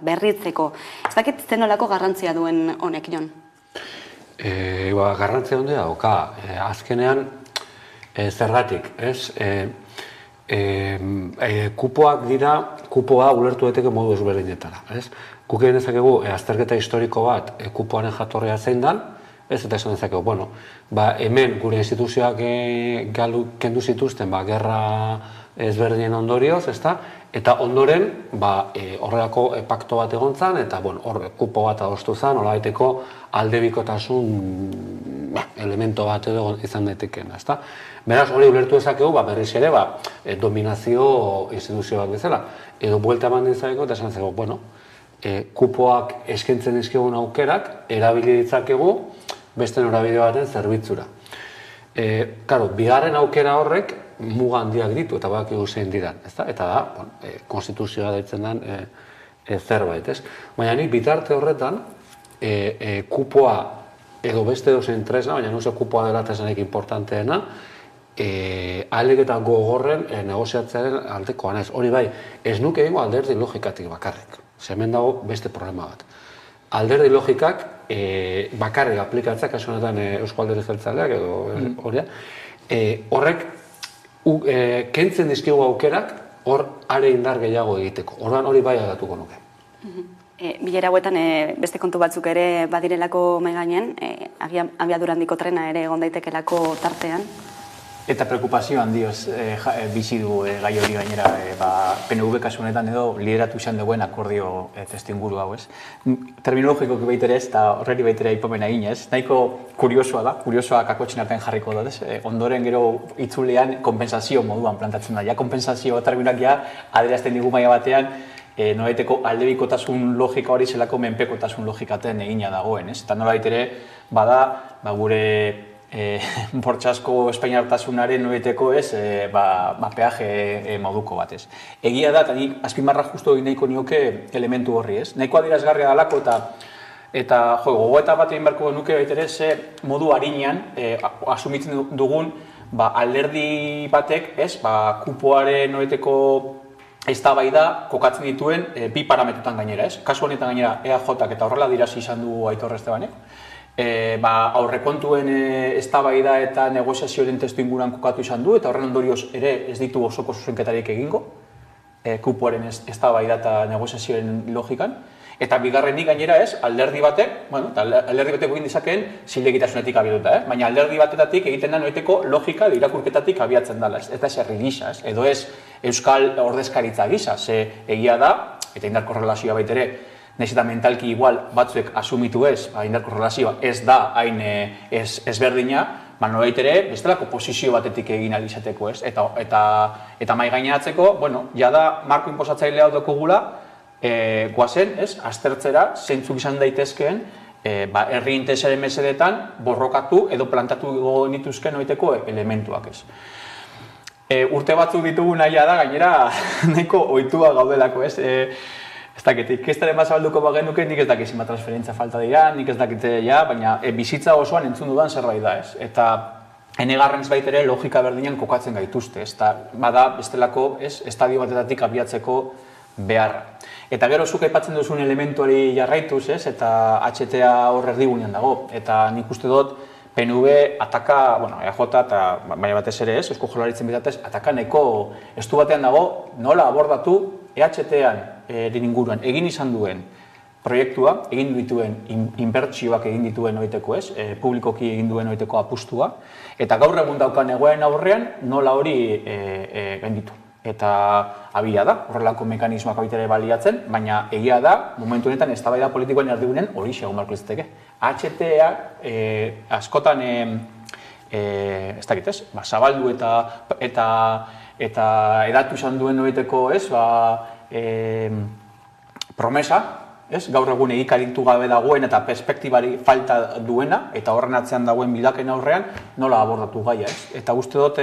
berritzeko. Ez dakit zenolako garrantzia duen honek, Jon? garrantzia handia dauka. Azkenean, zergatik, ez? Kupoak dira, kupoa ulertu daiteke modu ezberdinetara, ez? Guk egin dezakegu azterketa historiko bat kupoaren jatorria zein dan, ez? Eta esan dezakegu, bueno, hemen gure instituzioak kendu zituzten gerra ezberdinen ondorioz, ezta? Eta ondoren, horrelako pakto bat egon zan, eta hor kupo bat adostu zan, nolabaiteko aldebikotasun elemento bat edo izan daiteken, ezta? Beraz, hori ulertu dezakegu, berriz ere, dominazio instituzio bat bezala. Edo buelta eman dezakegu, eta esan dezakegu, bueno, kupoak eskaintzen dizkigun aukerak, erabili ditzakegu beste norabide baten zerbitzura. Claro, bigarren aukera horrek muga handiak ditu, eta badakigu zein diran, ezta? Eta da, konstituzioa deitzen den zerbait, ez? Baina nik bitarte horretan, kupoa edo beste dozen tresna, baina nuze kupoa dela tresnarik importanteena, ahalik eta gogorren negoziatzearen aldekoa naiz. Hori bai, ez nuke egingo alderdi logikatik bakarrik. Hemen dago beste problema bat. Alderdi logikak bakarrik aplikatzak, kasu honetan Eusko Alderdi Jeltzaleak edo hori, horrek kentzen dizkigu aukerak hor are indar gehiago egiteko. Orduan hori bai aldatuko nuke. Bilera hauetan beste kontu batzuk ere badirelako mahai gainean, abiadura handiko trena ere egon daitekelako tartean. Eta preokupazio handioz bizi du gai hori gainera, PNV kasu honetan edo lideratu izan duen akordio testuinguru hau, ez? Terminologikoki baitere ez, eta horreri baitere aipamena egin, ez? Nahiko kuriosoa da, kuriosoa kakotxin artean jarriko da, ez? Ondoren gero itzulean kompensazio moduan plantatzen da. Ja, kompensazio terminak ja adierazten digu maila batean, nolaiteko aldebikotasun logika hori zelako menpekotasun logikaten egina dagoen, ez? Eta nolaitere bada, gure bortxasko espainiartasunaren noeteko ez, peaje moduko batez. Egia da, eta nik azpimarra justu egin nahiko nioke elementu horri, ez? Nahiko adierazgarria dalako eta gogoeta bat egin beharko genuke baitere ze modu harinean asumitzen dugun alderdi batek, ez? Kupoaren noeteko eztabaida kokatzen dituen bi parametrutan gainera, ez? Kasu honetan gainera EAJak eta horrela dirasi izan du Aitor Estebanek. Aurrekontuen eztabaida eta negoziazioaren testuinguruan kokatu izan du, eta horren ondorioz ere ez ditu osoko zuzenketarik egingo, kupoaren eztabaida eta negoziazioaren logikan. Eta bigarrenik gainera ez, alderdi batek egin dizakeen zilegitasunetik abiatuta, baina alderdi batetatik egiten da noiteko logika edo irakurketatik abiatzen dela, ez da herri gisa, edo ez euskal ordezkaritza gisa, ze egia da, eta indar korrelazioa baitere, nahiz eta mentalki igual batzuek asumitu ez, indar korrelazioa ez da hain ezberdina, nolait ere, bestelako posizio batetik egin alizateko ez, eta mai gaineratzeko, jada marko inposatzailea dokugula, guazen, aztertzera, zeintzuk izan daitezkeen, herri interesaren mesedetan borrokatu edo plantatu genituzken noiteko elementuak ez. Urte batzuk ditugu nahia da, gainera nahiko ohitua gaudelako ez, ez dakit, ikestaren bazabalduko bagenuke, nik ez dakit zima transferentzia falta dira, nik ez dakit baina bizitza osoan entzun dudan zerbait da ez. Eta enegarrenz baitere logika berdinean kokatzen gaituzte, ez bada bestelako estadio batetatik abiatzeko beharra. Eta gero zuk aipatzen duzun elementuari jarraituz, eta HTA hor erdigunean dago. Eta nik uste dut PNV ataka, EAJ eta baina batez ere ez, Eusko Jaurlaritzaren bitartez, ataka nahiko estu batean dago nola abordatu EHT-an inguruan egin izan duen proiektua, egin dituen inbertsioak egin dituen oiteko ez, publikoki egin duen oiteko apustua, eta gaur egun daukan egoen aurrean nola hori gainditu. Eta abila da, horrelako mekanismoak abitere baliatzen, baina egia da, momentu honetan eztabaida politikoen erdigunen hori xegon barko izateke. HTA askotan, ez dakit ez, zabaldu eta edatu izan duen noiteko ez, promesa, gaur egun egikaritu gabe dagoen eta perspektibari falta duena, eta horren atzean dagoen bidaken aurrean, nola abordatu gaia ez. Eta uste dut,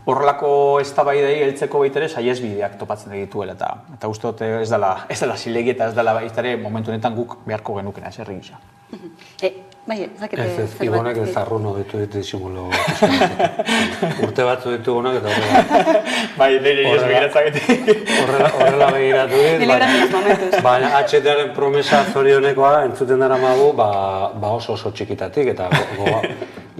horrelako eztabaidei heltzeko baitere saihesbideak topatzen dituela eta uste dut ez dela zilegi eta ez dela baitare momentu honetan guk beharko genukena, ez herri gisa. Bai, zakete... Ez, Ibonek ez arruno ditu disimulo. Urte batzu ditugunak eta horrela. Bai, leire ez begiratzaketik. Horrela begiratu dit, baina HT-aren promesa zorionekoa entzuten dara magu, oso txikitatik, eta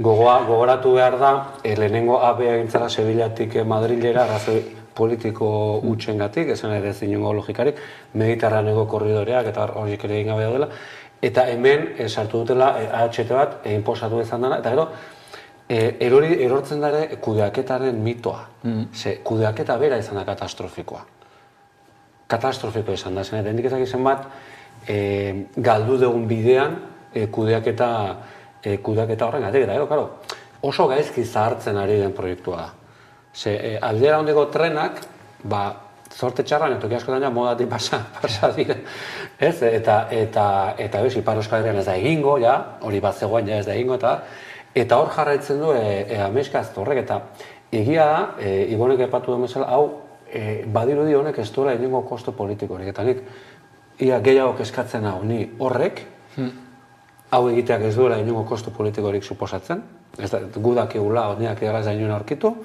gogoratu behar da, lehenengo ABea gintzara Sevillatik Madrilera, arrazoi politiko utxengatik, esan ere ez inongo logikarik, Mediterraneko korridoreak eta horiek ere egin gabe daudela, eta hemen sartu dutela AHT bat inposatu izan dena, eta gero erortzen da ere kudeaketaren mitoa. Ze, kudeaketa bera izan da katastrofikoa. Katastrofikoa izan da, zen eta hendik ezak izan bat galdu dugun bidean kudeaketa horren gatik, eta gero, oso gaizki zahartzen ari den proiektua da. Ze, aldera hondeko trenak, zorte txarran, etoki askotan modatik pasa dira. Ez, eta Ipar Euskal Herrian ez da egingo, hori bat zegoen ez da egingo, eta hor jarraitzen du ameskaztu horrek, eta egia da, Ibonek epatu duen bezala, hau, badirudi honek ez duela inongo kosto politikorik, eta nik, ia gehiago eskatzen hau, ni horrek, hau egiteak ez duela inongo kosto politikorik suposatzen, gudak egula, honiak egala ez da inoen aurkitu,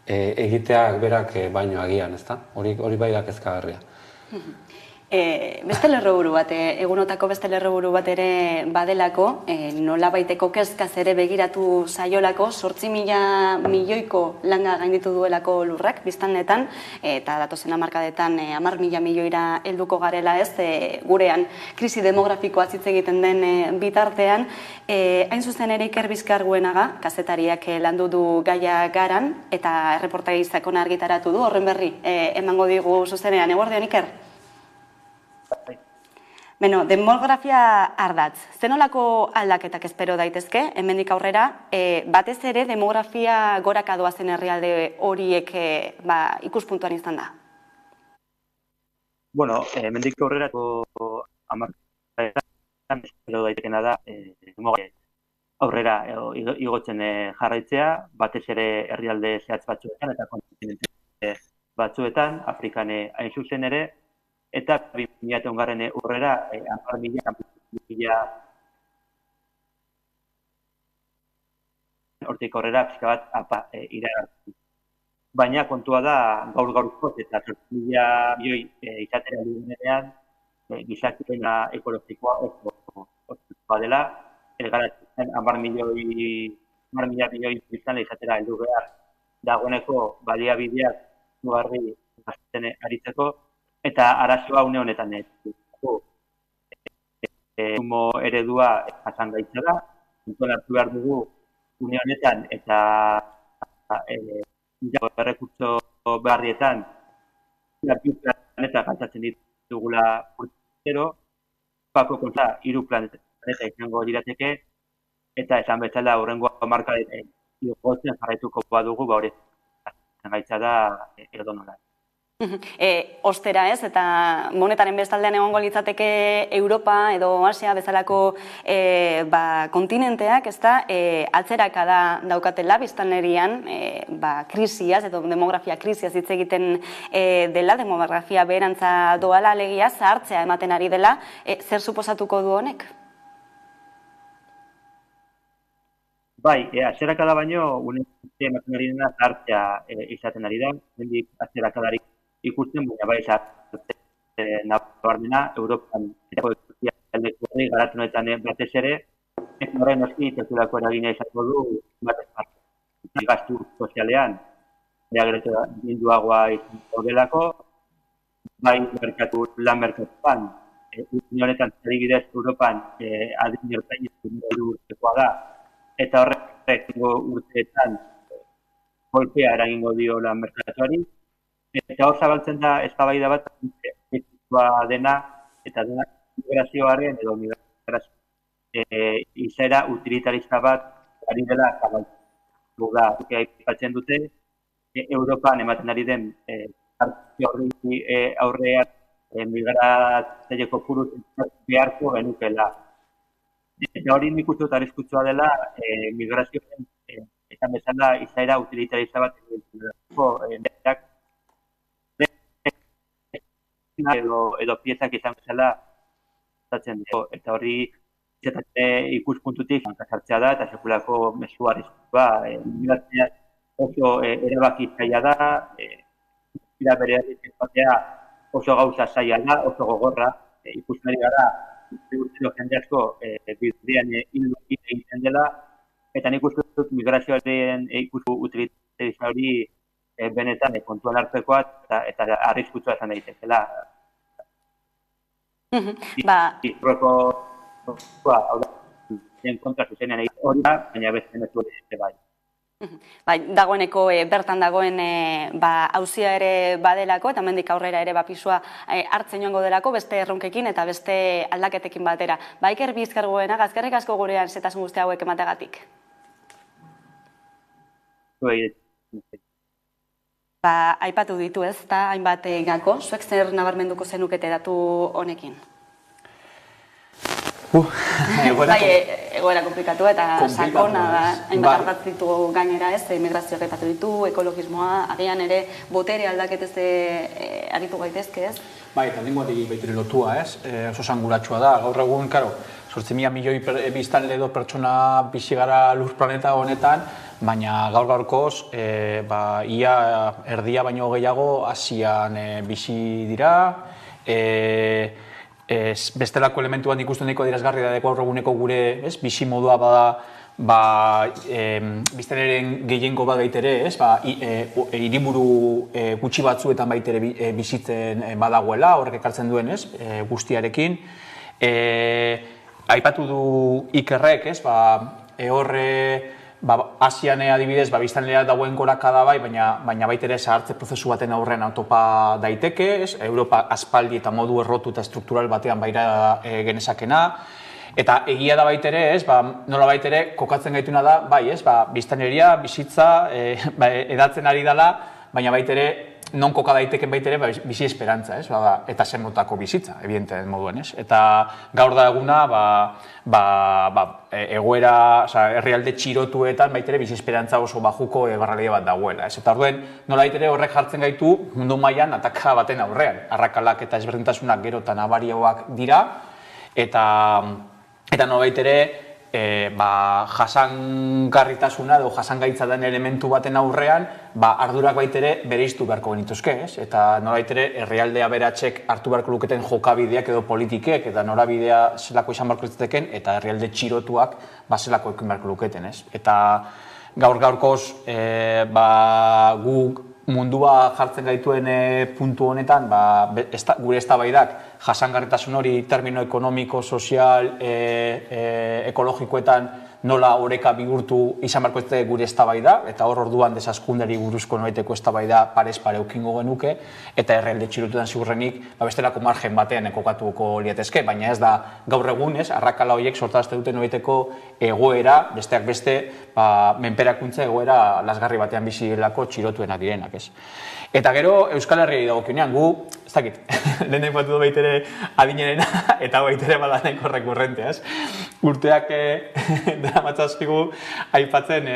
egiteak berak baino agian, ezta? Hori bai da kezkagarria. Beste lerroburu bat, egunotako beste lerroburu bat ere badelako, nolabaiteko kezkaz ere begiratu saiolako, 8.000 milioiko langa gainditu duelako lurrak, biztanletan, eta datozen hamarkadetan 10.000 milioira helduko garela ez, gurean krisi demografikoa hitz egiten den bitartean, hain zuzen ere Iker Bizkarguenaga, kazetariak landu du gaia garan, eta erreportai sakona argitaratu du, horren berri, emango digu zuzenean, eguerdian Iker? Beno, demografia ardatz. Zenolako aldaketak espero daitezke, hemendik aurrera, batez ere demografia goraka doazen herrialde horiek ikuspuntuan izan da? Bueno, hemendik aurrerako hamarkadetan espero daitekena da aurrera igotzen jarraitzea, batez ere herrialde zehatz batzuetan eta kontinente batzuetan, Afrikan hain zuzen ere, eta 2001 urrera 10.000 hortik aurrera pixka bat iragartzen. Baina kontua da gaur-gaurkoz eta 8.000 milioi izatera duenean gizakien ekologikoa oso dela, elgaratzen 10.000 milioi izan izatera heldu behar dagoeneko baliabideak mugarri gazten aritzeko, eta arazoa une honetan kontsumo eredua jasan gaitza da, kontuan hartu behar dugu une honetan eta errekurtso beharrietan planeta gantzatzen ditugula urtero, pako konta 3 planeta izango dirateke, eta esan bezala hurrengo hamarkadetan igotzen jarraituko badugu, hori gaitza da edonola. Ostera ez, eta monetaren bestaldean egongo litzateke Europa edo Asia bezalako kontinenteak, ez da, atzerakada daukatela biztanlerian krisiaz edo demografia krisiaz hitz egiten dela, demografia beherantza doala alegia, zahartzea ematen ari dela, zer suposatuko du honek? Bai, atzerakada baino, ematen ari dena zahartzea izaten ari da, hendik atzerakadarik ikusten, baina bai zartzen nabarmena, Europan eta aldeko garatu honetan batez ere, ez horren oski tekulako eragina izango du gastu sozialean, gero dinduagoa izango delako, bai lan merkatuan, honetan adibidez Europan adin ertain urtekoa da, eta horrek urteetan kolpea eragingo dio lan merkatuari, eta hor zabaltzen da eztabaida bat dena eta dena migrazioaren edo izaera utilitarista bat ari dela zabaltzen da. Aipatzen dute, Europan ematen ari den horri aurrean migratzeko kopuru beharko genukela. Eta hori nik uste dut arriskutsua dela migrazioaren esan bezala izaera utilitarista bat edo piezak izan bezala zatzen dut. Eta hori ikuspuntutik sartzea da, eta sekulako mezu arriskua. Migrazioa oso erabaki zaila da, berearik batea oso gauza zaila da, oso gogorra, ikusten ari gara, urtero jende asko bidean egiten dela, eta nik uste dut migrazioaren ikustu utilitarizia hori benetan kontuan hartzekoa eta arriskutsua izan daitezela. Hau da, kontra zuzenean egin hori da, baina beste mezu hori bai. Dagoeneko bertan dagoen auzia ere badelako, eta hemendik aurrera ere pisua hartzen joango delako, beste erronkekin eta beste aldaketekin batera. Iker Bizkargoena, eskerrik asko gurean zetasun guzti hauek emategatik. Aipatu ditu ez, eta hainbat gako, zuek zer nabarmenduko zenukete datu honekin? Egoera komplikatu eta sakona da, hainbat ardatz ditugu gainera ez, migrazioak aipatu ditu, ekologismoa, agian ere botere aldaketez aritu gaitezke ez? Eta nengoatik baitere lotua ez, oso sanguratsua da, gaur egun, karo, 8.000 milioi biztanle edo pertsona bizi gara lur planeta honetan, baina gaur-gaurkoz ia erdia baino gehiago Asian bizi dira, bestelako elementu bat ikusten daiko adierazgarri da gaur eguneko gure bizi modua bada biztanleen gehiengo bat baitere, hiriburu gutxi batzuetan baitere bizitzen badagoela, horrek ekartzen duen guztiarekin. Aipatu du Ikerrek, horre Asian adibidez biztanlea dagoen gorakada bai, baina baitere zahartze prozesu baten aurrean autopa daiteke, Europa aspaldi eta modu errotu eta struktural batean baira genezakena, eta egia da baitere, nola baitere kokatzen gaituna da, biztanleria, bizitza, edatzen ari dela, baina baitere non koka daiteken baitere bizi esperantza, eta zen motako bizitza, evidenten moduen, eta gaur da eguna, egoera, herrialde txirotuetan baitere bizi esperantza oso bajuko barralia bat dagoela, eta orduen nola baitere horrek jartzen gaitu mundu mailan ataka baten aurrean, arrakalak eta ezberdintasunak gero eta nabariagoak dira, eta nola baitere jasangarritasuna edo jasangaitza den elementu baten aurrean ardurak baitere bereiztu beharko genituzke, eta nolaitere herrialde aberatsek hartu beharko luketen jokabideak edo politikek eta norabidea zelako izan beharko litzateken eta herrialde txirotuak zelako ekin beharko luketen, eta gaur-gaurkoz guk mundua jartzen gaituen puntu honetan, gure eztabaidak jasangarritasun hori termino ekonomiko, sozial, ekologikoetan nola oreka bihurtu izan beharko ez gure eztabaida, eta hor orduan desazkundari buruzko noraiteko eztabaida parez pare ukingo genuke, eta herrialde txirotutan ziurrenik bestelako margen batean kokatuko liatezke, baina ez da gaur egun, arrakala horiek sortarazte duten noraiteko egoera, besteak beste, menperakuntza egoera lasgarri batean bizilako txirotuenak direnak, ez. Eta gero Euskal Herriari dagokionean, gu, ez dakit, lehen daipatu du baitere adinerena, eta baitere badaneko rekurrentea, ez? Urteak dara matzazkigu aipatzen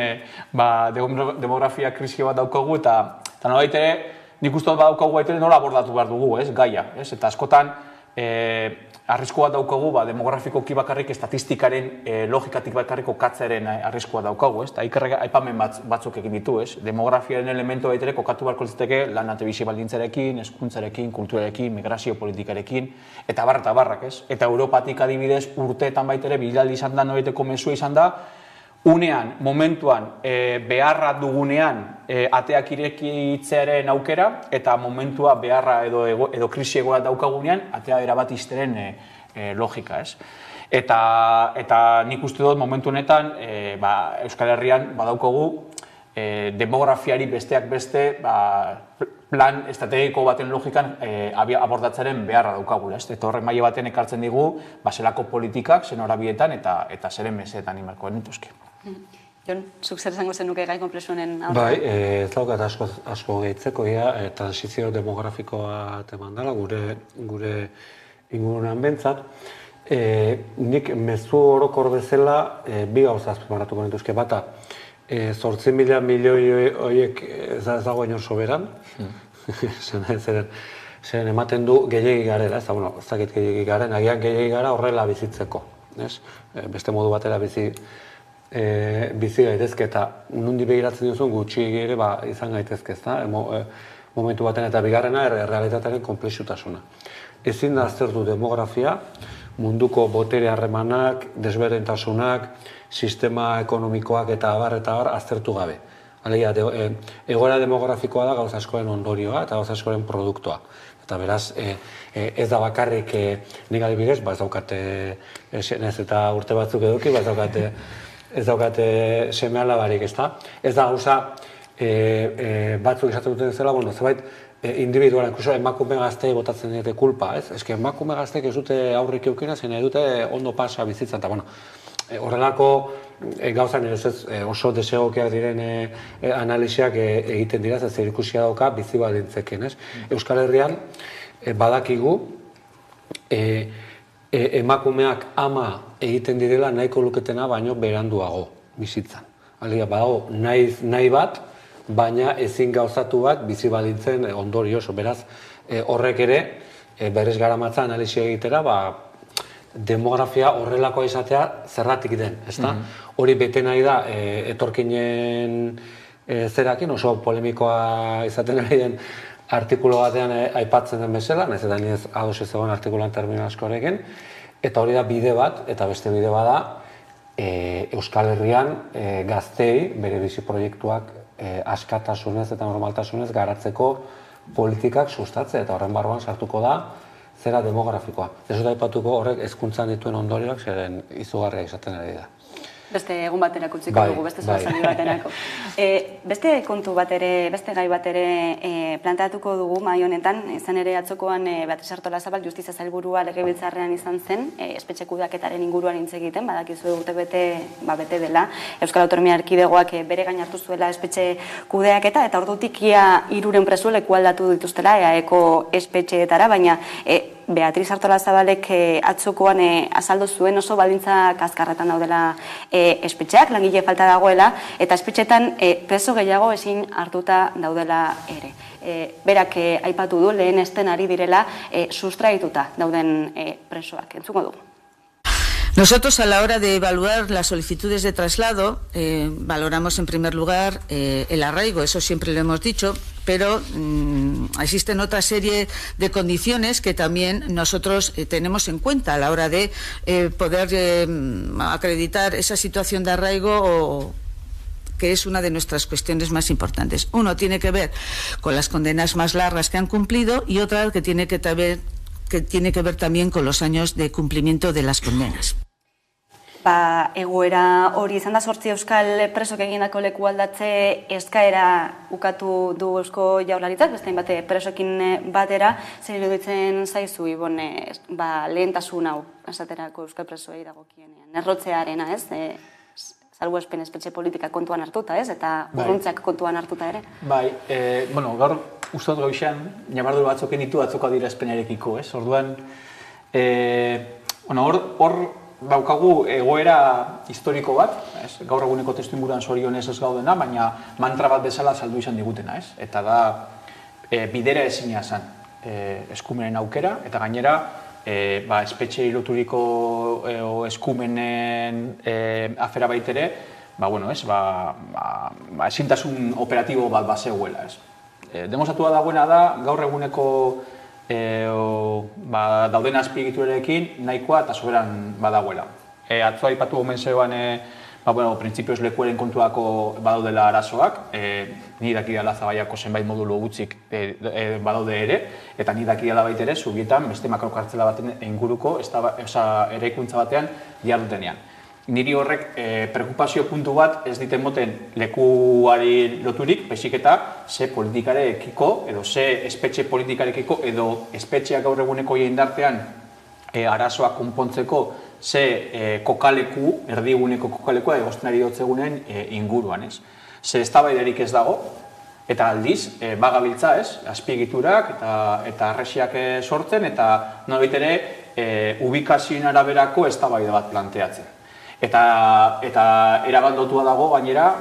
demografia krisio bat daukagu, eta nola baitere, nik uste bat daukagu baitere nola abordatu behar dugu, ez? Gaia, ez? Eta askotan, arrisko bat daukagu, demografikoki bakarrik estatistikaren logikatik bakarrik kokatzearen arriskoa daukagu, eta Ikerrek aipamen batzuk egin ditu, demografiaren elementu baitere kokatu beharko litzateke lan eta bizi baldintzarekin, hezkuntzarekin, kulturarekin, migrazio politikarekin, eta barrak, eta Europatik adibidez urteetan baitere bilaldi izan da, noraiteko mezua izan da, unean, momentuan, beharra dugunean ateak irekitzearen aukera, eta momentua beharra edo krisi egoera daukagunean, atea erabat izteren logika, ez? Eta nik uste dut momentu honetan, Euskal Herrian badaukagu demografiari besteak beste plan estrategiko baten logikan abordatzaren beharra daukagula, ez? Eta horrek maila baten ekartzen digu, zelako politikak, zen horabietan eta zeren mesetan imarko genituzke. Jon, zuk zer zango zenuke gai komplexuenen aurrean? Bai, ez daukat asko gehitzeko, transizio demografikoa teman dela, gure ingurunean bentzat. Nik mezu orokor bezala bi gauza azpimarratuko genituzke bata. 8.000 milioi horiek ez dago inor soberan, zeren ematen du gehiegi garela, ez dakit gehiegi garen, agian gehiegi gara horrela bizitzeko. beste modu batera bizi gaitezke, eta nundi begiratzen duzun gutxi ere izan gaitezke, momentu baten, eta bigarrena errealitatearen konplexutasuna. Ezin da aztertu demografia, munduko botere harremanak, desberdintasunak, sistema ekonomikoak eta abar aztertu gabe. Alegia, egoera demografikoa da gauza askoren ondorioa eta gauza askoren produktua. Eta beraz, ez da bakarrik nik adibidez, ez daukate nez eta urte batzuk eduki, ez daukate seme alabarik, ez da? Ez da gauza batzuk esaten duten zela, zebait individuala, inkluso emakume gaztei botatzen dute kulpa, ez? Ez que emakume gazteek ez dute aurrik eukina, zein nahi dute ondo pasa bizitzan, eta horrelako gauzan oso desegokiak diren analisiak egiten dira, zer ikusia dauka bizi baldintzeken, ez? Euskal Herrian badakigu emakumeak ama egiten direla nahiko luketena baino beranduago bizitzan. Alegia, badago nahi bat, baina ezin gauzatu bat bizi baldintzen ondorioz, beraz horrek ere berriz garamatza analisia egitera, demografia horrelakoa izatea zerratik den, ezta? Hori bete nahi da etorkinen zerakin, oso polemikoa izaten ari den artikulo batean aipatzen den bezala, nahiz eta niez ados ez egon artikuloan termino askorekin, eta hori da bide bat, eta beste bide bada Euskal Herrian gaztei bere bizi proiektuak askatasunez eta normaltasunez garatzeko politikak sustatzea, eta horren barruan sartuko da zera demografikoa. Ez dut aipatuko horrek hezkuntzan dituen ondorioak zeren izugarria izaten ari da. Beste egun baterako utziko dugu, beste zuazaldi baterako. Beste kontu bat ere, beste gai bat ere planteatuko dugu mai honetan, izan ere atzokoan Beatriz Artolazabal Justizia Sailburua legebiltzarrean izan zen, espetxe kudeaketaren inguruan hitz egiten, badakizu urte bete dela, Euskal Autonomia Erkidegoak bere gain hartu zuela espetxe kudeaketa, eta ordutik ia 300 preso lekualdatu dituztela EAEko espetxeetara, baina Beatriz Artolazabalek atzokoan azaldu zuen oso baldintza kaskarretan daudela espetxeak, langile falta dagoela, eta espetxetan preso gehiago ezin hartuta daudela ere. Berak aipatu du lehen esten ari direla sustraituta dauden presoak. Entzuko dugu. Nosotros, a la hora de evaluar las solicitudes de traslado, valoramos en primer lugar el arraigo, eso siempre lo hemos dicho, pero existen otra serie de condiciones que también nosotros tenemos en cuenta a la hora de poder acreditar esa situación de arraigo que es una de nuestras cuestiones más importantes. Uno tiene que ver con las condenas más largas que han cumplido y otra que tiene que ver también con los años de cumplimiento de las condenas. Egoera hori izan da 8 euskal presok egindako lekualdatze eskaera ukatu du Eusko Jaurlaritzak, beste hainbat presoekin batera, zer iruditzen zaizu Ibon lehentasun hau esaterako euskal presoei dagokienean, errotzearena, ez? Salbuespen espetxe politika kontuan hartuta, ez? Eta urruntzak kontuan hartuta ere. Gaur uste dut goixean, nabardu batzoken ditu atzoko adierazpenarekiko, ez? Orduan, hor daukagu egoera historiko bat, gaur eguneko testuinguruan zorionez ez gaudena, baina mantra bat bezala saldu izan digutena, ez? Eta da, bidera ezina zen eskumenen aukera, eta gainera, espetxe loturiko eskumenen afera baitere, ezintasun operatibo bat bazegoela, ez? Demostratua dagoena da, gaur eguneko dauden azpiegiturarekin nahikoa eta soberan badagoela. Atzo aipatu omen zegoan printzipioz lekuaren kontuako badaudela arazoak, ni dakidala Zabaiako zenbait modulu gutxik badaude ere, eta ni dakidala baita ere Zubietan beste makrokartzela baten inguruko eraikuntza batean jardutenean. Niri horrek preokupazio puntu bat ez diten moten lekuari loturik, baizik eta ze politikarekiko, edo ze espetxe politikarekiko, edo espetxeak gaur eguneko jendartean arazoak konpontzeko ze kokaleku, erdiguneko kokalekua egozten ari dotzegunen inguruan, ez? Ze eztabaidarik ez dago, eta aldiz, bagabiltza, ez? Azpiegiturak eta arresiak sortzen, eta nolabait ere ubikazioen araberako eztabaida bat planteatzen. Eta erabat lotua dago gainera,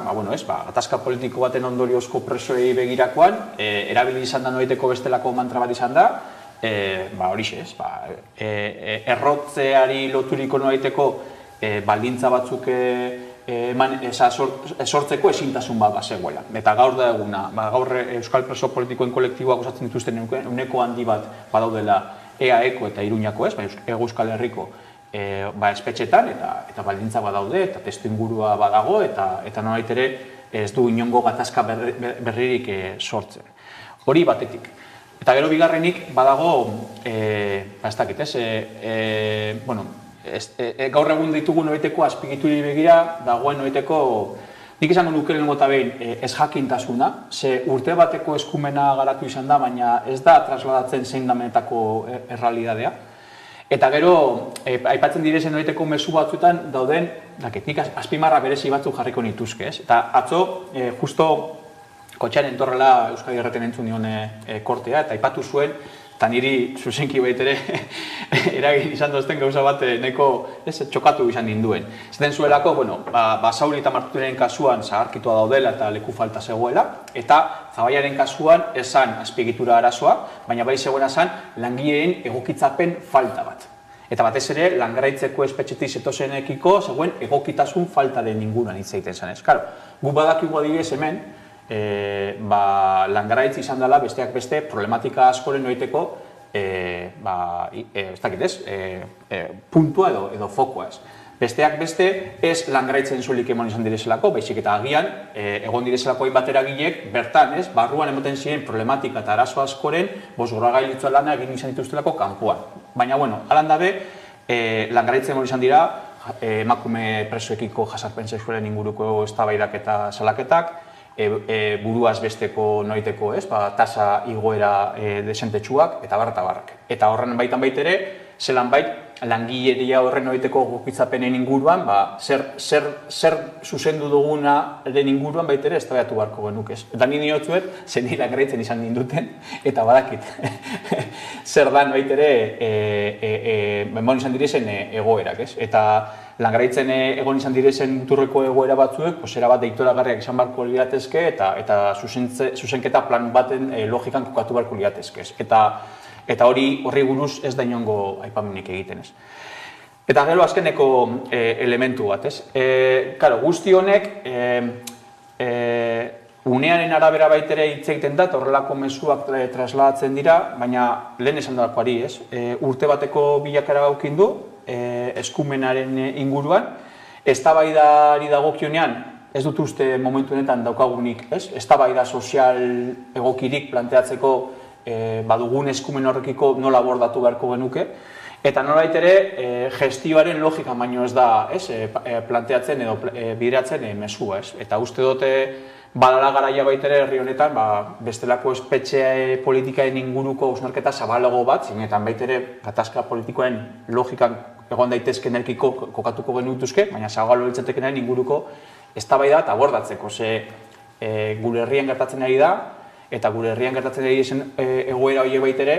gatazka politiko baten ondoriozko presoei begirakoan, erabili izan da noiteko bestelako mantra bat izan da, horixe ez, errotzeari loturiko noaiteko baldintza batzuk sortzeko ezintasun bat bazegoela. Eta gaur da eguna, gaur Euskal Preso Politikoen kolektiboak osatzen dituzten uneko handi bat badaudela EAEko eta Iruñako ez, Hego Euskal Herriko espetxetan eta baldintza badaude eta testu ingurua badago eta nolait ere ez du inongo gatazka berririk sortzen. Hori batetik. Eta gero bigarrenik badago, ez dakit ez, gaur egun ditugu noiteko azpigituri begira, dagoen noiteko, nik esango nuke lehenengo eta behin ez jakintasuna, ze urte bateko eskumena garatu izan da, baina ez da trasladatzen zein damenetako errealidadea. Eta gero, aipatzen direzen noiteko mezu batzuetan dauden, nik azpimarra berezi batzuk jarriko nituzke, ez? Eta atzo, justo kotxean entorrela Euskadi Irratian entzun nion kortea, eta aipatu zuen, eta niri zuzenki baitere eragin izan dozten gauza bat nahiko txokatu izan ninduen. Zaten zuelako, Basauri eta Marturen kasuan zaharkitua daudela eta leku falta zegoela, eta Zabaiaren kasuan esan azpiegitura arazoa, baina bai zegoena zan langileen egokitzapen falta bat. Eta batez ere, langaraitzeko espetxetik zetozenekiko zegoen egokitasun faltaren inguruan hitz egiten zen ez. Karo, gu badakigu adibidez hemen, langaraitz izan dela besteak beste problematika askoren noiteko puntua edo fokoa ez. Besteak beste ez langaraitzen zuelik emon izan direzelako, baizik eta agian egon direzelako hainbat eragilek bertan ez, barruan emoten ziren problematika eta arazo askoren bosgoragailitza lana egin izan dituztelako kanpoan. Baina, halan dabe, langaraitzen emon izan dira emakume presoekiko jazarpen sexualen inguruko eztabaidak eta salaketak, buruaz besteko noiteko, tasa igoera desentetsuak, eta barrak. Eta horren baitan baitere, zelan bait, langileria horren noiteko gokitzapenen inguruan, zer zuzendu duguna den inguruan baitere eztabaidatu beharko genuk ez. Eta nini hotzuet, zen nire langaraitzen izan ninduten, eta badakit. Zer dan baitere, egon izan direzen egoerak ez. Eta langaraitzen egon izan direzen muturreko egoera batzuek, erabat deitoragarriak izan beharko liratezke eta zuzenketa plan baten logikan kokatu beharko liratezke. Eta horri buruz ez da inongo aipamenik egiten ez. Eta gero azkeneko elementu bat ez. Guzti honek unearen arabera baitere hitz egiten da, horrelako mezuak trasladatzen dira, baina lehen esan dagoari ez. Urte bateko bilakara gaukin du, eskumenaren inguruan, eztabaidari dagokionean ez dut uste momentu honetan daukagunik, eztabaida sozial egokirik planteatzeko badugun eskumen horrekiko nola abordatu beharko genuke, eta nolait ere gestioaren logika baino ez da planteatzen edo bideratzen mesua. Eta uste dute badala garaia baitere herri honetan bestelako espetxe politikaen inguruko hausnarketa zabalago bat, zinetan baitere gatazka politikoen logikan egon daitezken erkiko kokatuko genutuzke, baina zabalo litzatekenen inguruko eztabaida eta abordatzeko, ze gure herrian gertatzen ari da, eta gure herrian gertatzen ari zen egoera horiek baitere,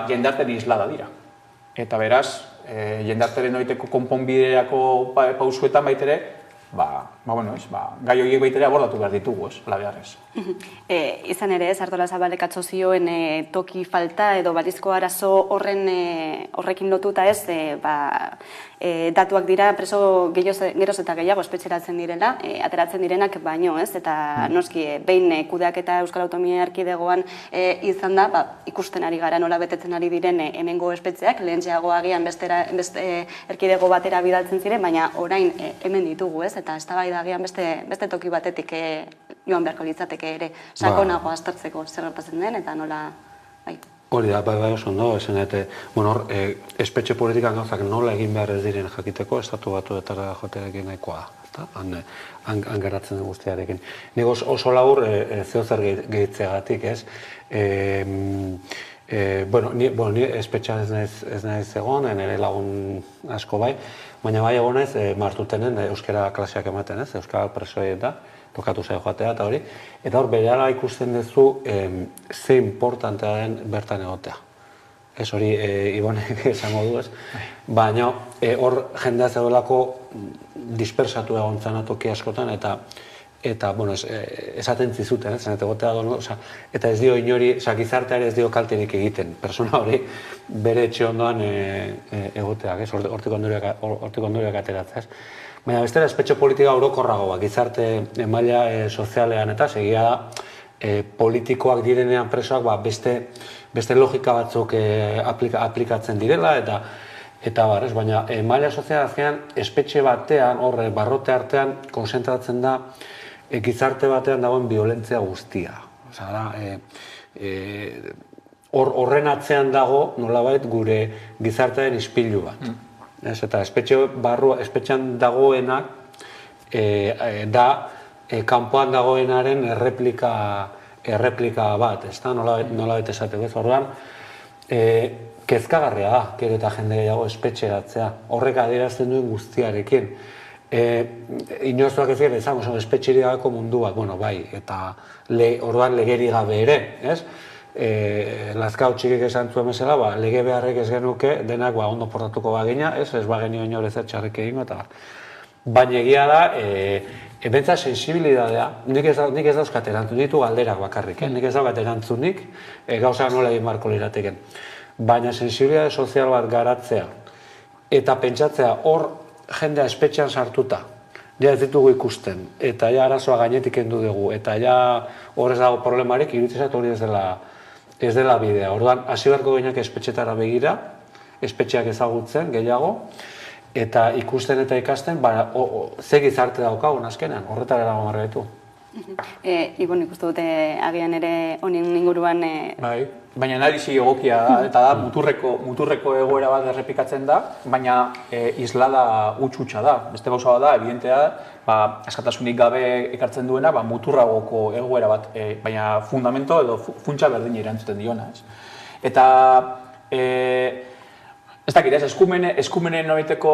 jendarten islada dira. Eta beraz, jendarteren noiteko konponbiderako pausuetan baitere, gai horiek baitere abordatu behar ditugu, ala beharrez. Izan ere, Artola Zabalek atzo zioen toki falta edo balizko arazo horrekin lotuta ez, datuak dira preso geroz eta gehiago espetxeratzen direla, ateratzen direnak baino ez, eta noski behin kudeak eta Euskal Autonomia Erkidegoan izan da, ikusten ari gara nola betetzen ari diren hemengo espetxeak, lehentxeago agian beste erkidego batera bidaltzen ziren, baina orain hemen ditugu ez, eta eztabaida agian beste toki batetik joan beharko litzateke ere sakonago aztertzeko zer gertatzen den eta nola Hori da, bai oso ondo, esan espetxe politikan gauzak nola egin behar ez diren jakiteko, estatu batuetara joatearekin nahikoa da, han geratzen den guztiarekin. Nik oso labur zeozer gehitzegatik, ez? Ni espetxean ez naiz egon, nire lagun asko bai, baina bai egon naiz Martutenen euskara klaseak ematen, ez? Euskara presoei da, tokatu zaio joatea eta hori. Eta hor, berehala ikusten duzu ze importantea den bertan egotea. Ez hori, Ibonek esango du, ez? Baina hor jendea zegoelako dispersatu egon zena toki askotan eta eta, bueno, esaten zizuten, zenet egotea dono, eta ez dio inori, gizarteare ez dio kalterik egiten, persona hori bere etxe ondoan egoteak, hortik ondoriak ateratzea. Baina bestera, espetxe politika orokorragoa, gizarte maila sozialean eta segia politikoak direnean presoak beste logika batzuk aplikatzen direla eta bar, baina maila sozial azkenean espetxe batean, horre barrote artean konzentratzen da gizarte batean dagoen violentzia guztia. Horren atzean dago nolabait gure gizartearen ispilu bat. Eta espetxean dagoenak da kanpoan dagoenaren erreplika bat, nolabait esateko. Orduan, kezkagarria da, gero eta jende gehiago espetxeratzea. Horrek adierazten duen guztiarekin. Inozuak ez gara izango, espetxerik gabeko mundu bat, bai, eta orduan legeri gabe ere, ez? Lazkao txikik esan zuen bezala, lege beharrek ez genuke, denak ondo portatuko bagina, ez bagenio inor ezer txarrik egingo, eta baina egia da, ebentza sensibilidadea, nik ez dauzkat erantzun, ditu galderak bakarrik, nik ez daukat erantzunik, gauza nola egin marko lirateken. Baina sensibilidade sozial bat garatzea, eta pentsatzea hor jendea espetxean sartuta, ja ez ditugu ikusten, eta ja arazoa gainetik kendu dugu, eta ja hor ez dago problemarik, iruditzat hori ez dela bidea. Orduan, hasi beharko gineak espetxetara begira, espetxeak ezagutzen gehiago, eta ikusten eta ikasten, ze gizarte daukagun azkenan, horretara erago marretu. Ibon, ikustu dute agian ere honen inguruan... Baina analisi egokia da, eta da muturreko egoera bat errepikatzen da, baina islada utxutxa da. Beste gauza da, evidentea da, askatasunik gabe ekartzen duena, muturragoko egoera bat, baina fundamento edo funtsa berdin erantzuten diona. Eta ez dakit, eskumenen noiteko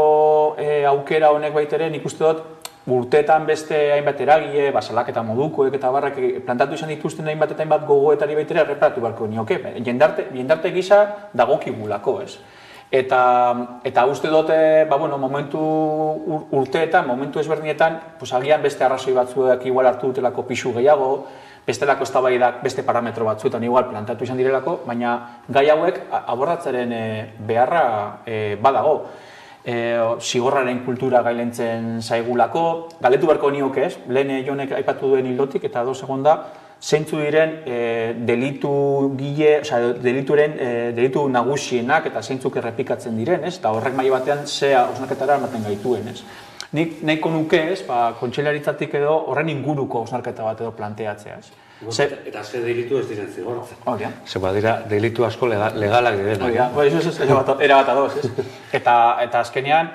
aukera honek baitere, nik uste dut, urteetan beste hainbat eragile, salak eta modukoek eta barrak plantatu izan dituzten hainbat eta hainbat gogoetari baitere erreparatu beharko nioke. Jendarte gisa dagokigulako, ez? Eta uste dut, momentu urteetan, momentu ezberdinetan, agian beste arrazoi batzuek igual hartu dutelako pisu gehiago, bestelako eztabaidak beste parametro batzuetan igual plantatu izan direlako, baina gai hauek abordatzaren beharra badago. Zigorraren kultura gailentzen zaigulako, galdetu beharko nioke ez, lehen Jonek aipatu duen hildotik, eta doz egon da, zeintzu diren delitu nagusienak eta zeintzuk errepikatzen diren, ez? Eta horrek maila batean ze hausnarketara ematen gaituen, ez? Nik nahiko nuke, ez, kontseilaritzatik edo horren inguruko hausnarketa bat edo planteatzea, ez? Eta ze delitu ez diren zigortzen. Ze badira delitu asko legalak direnak. Era bat adoz, ez? Eta azkenean,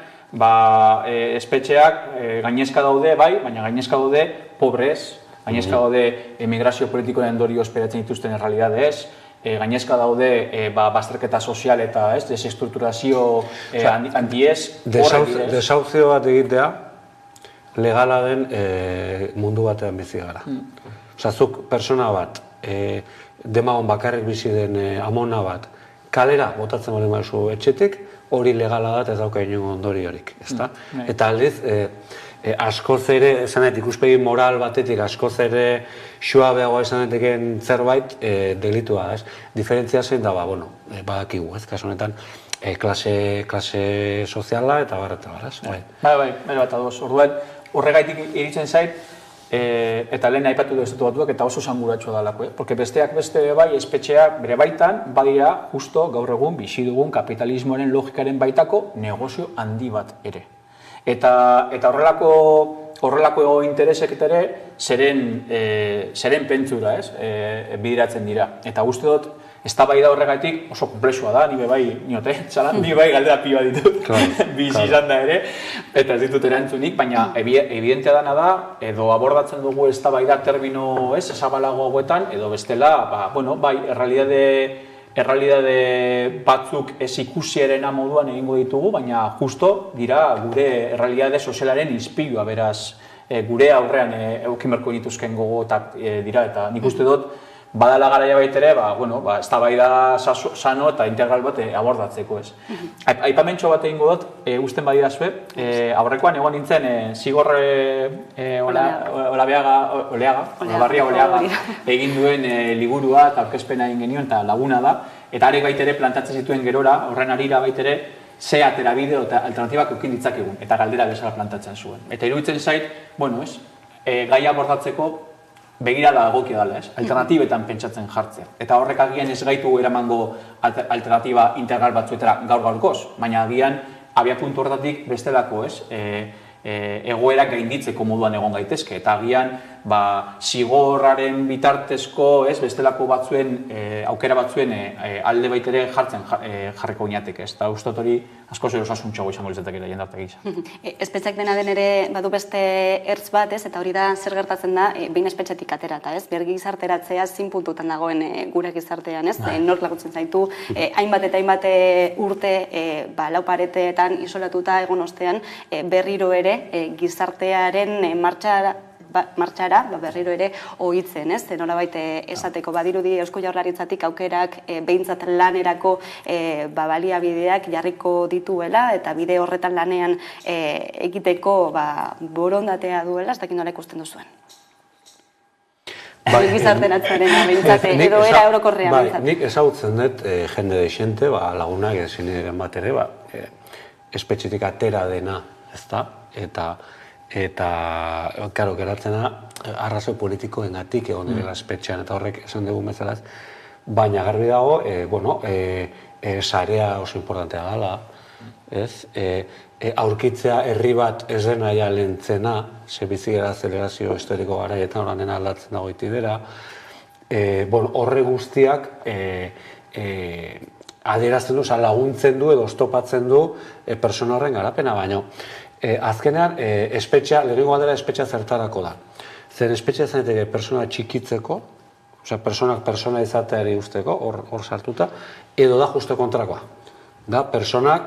espetxeak gainezka daude, baina gainezka daude pobrez, gainezka daude emigrazio politikoen ondorio esperatzen dituzten errealidadez, gainezka daude bazterketa sozial eta desestrukturazio handiez. Desauzio bat egitea legala den mundu batean bizi gara. Zuk persona bat, demagon bakarrik bizi den amona bat, kalera botatzen bali maizu etxetik, hori legala da ez dauka inongo ondoriorik, ezta? Eta aldiz, askoz ere, esanet, ikuspegi moral batetik, askoz ere suabeagoa esaneteken zerbait delitua, ez? Diferentzia zein da, badakigu, ez? Kasu honetan, klase soziala eta barreta, ez? Bai, bat adoz. Orduan, horregaitik iritzen zait, eta lehen aipatu du estatu batuak eta oso sanguratsua dalako, porque besteak beste bai espetxeak bere baitan badira justo gaur egun bizi dugun kapitalismoaren logikaren baitako negozio handi bat ere. Eta horrelako interesek ere zeren pentsura, ez, bideratzen dira. Eta uste dut eztabaida horregatik oso konplexua da, ni bai niote, ni bai galdera piba ditut, bizi izan da ere, eta ez ditut erantzunik, baina evidentea dana da, edo abordatzen dugu eztabaida termino zabalago hauetan, edo bestela, bai, errealidade batzuk ez ikusiarena moduan egingo ditugu, baina justo dira gure errealidade sozialaren inspilua, beraz, gure aurrean eukin berko dituzken gogotak dira, eta nik uste dut, badala garaia baitere, eztabaida sano eta integral bat abordatzeko ez. Aipamentxo bat egingo dut, usten badidazue, aurrekoan egon nintzen Zigor Olabarria egin duen liburua eta aurkezpena egin genion eta laguna da, eta arek baitere plantatzen zituen gerora, horren arira baitere, ze atera bideo eta alternatibak eukin ditzakegun, eta galdera bezala plantatzen zuen. Eta iruditzen zait, gaia abordatzeko begirada egokia dela, alternatibetan pentsatzen jartzea. Eta horrek agian ez gaitu eramango alternatiba integral batzuetara gaur-gaurkoz, baina agian abiapuntu horretatik bestelako, egoerak gainditzeko moduan egon gaitezke, eta agian zigorraren bitartezko bestelako batzuen, aukera batzuen alde baitere jarriko gineatek, eta uste hori asko zer osasuntxago izango lizatekera jendartek gisa. Espetxeak dena den ere badu beste ertz bat, eta hori da zer gertatzen da behin espetxetik aterata, bergi gizarteratzea zin puntutan dagoen gure gizartean, nork laguntzen zaitu, hainbat eta hainbat urte lau pareteetan isolatuta egon ostean berriro ere gizartearen martxara berriro ere ohitzen, nolabait esateko badirudi Eusko Jaurlaritzatik aukerak behintzat lanerako baliabideak jarriko dituela eta bide horretan lanean egiteko borondatea duela, ez dakit nola ikusten duzuen. Gizarteratzaren behintzat, edo era orokorrean behintzat. Nik ezagutzen dut jende deixente, lagunak ezin bat ere, espetxetik atera dena, ezta? Eta, karo, geratzen da, arrazoi politikoengatik egon dira espetxean, eta horrek esan dugu bezalaz, baina garbi dago, sarea oso importantea dela, aurkitzea herri bat ez dena ja lehentzena, ze bizi gara azelerazio historiko garaietan oranen aldatzen dago itidera, horre guztiak adierazten du, laguntzen du edo oztopatzen du persona horren garapena, baino, azkenean, lehenengo galdera espetxea zertarako da. Zer espetxea zaineteke persona txikitzeko, personak persona izateari usteko, hor sartuta, edo da justo kontrakoa. Da, personak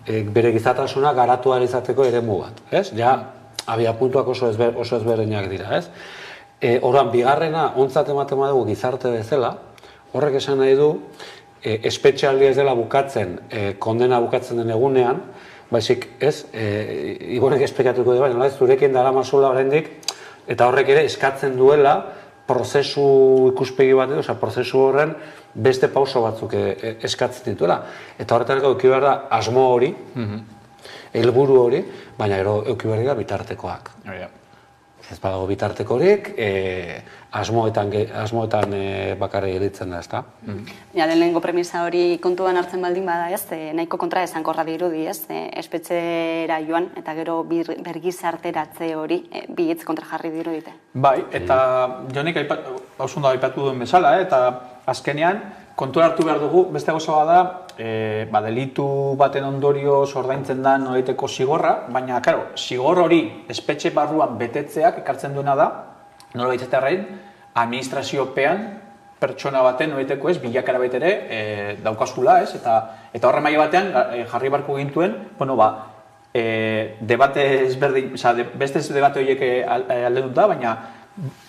bere gizatasuna garatu ahal izateko eremu bat. Ja, abiapuntuak oso ezberdinak dira. Orduan, bigarrena, ontzat ematen badugu gizarte bezala, horrek esan nahi du, espetxealdia ez dela bukatzen, kondena bukatzen den egunean, baizik, Igonek esplikatuko du, baina zurekin dara mazula oraindik, eta horrek ere eskatzen duela prozesu ikuspegi bat edo, prozesu horren beste pauso batzuk eskatzen dituela. Eta horretarako euki behar da asmo hori, helburu hori, baina gero euki behar dira bitartekoak. Ez badago bitarteko horiek, asmoetan bakarrik gelditzen da, ezta? Lehenengo premisa hori kontuan hartzen baldin bada, nahiko kontra esankorra dirudi, espetxera joan, eta gero bergizarteratze hori bihitz kontra jarri dirudite. Bai, eta Jonik hausundu aipatu duen bezala, eta azkenean kontuan hartu behar dugu, beste gauza bada, delitu baten ondorioz ordaintzen da nolaiteko zigorra, baina, karo, zigor hori espetxe barruan betetzeak ekartzen duena da, nola baitzetarrain, administraziopean pertsona baten nolaiteko bilakara baitere daukazula, eta horre maila batean jarri barko gintuen, debate ezberdin, beste debate horiek alde dut da, baina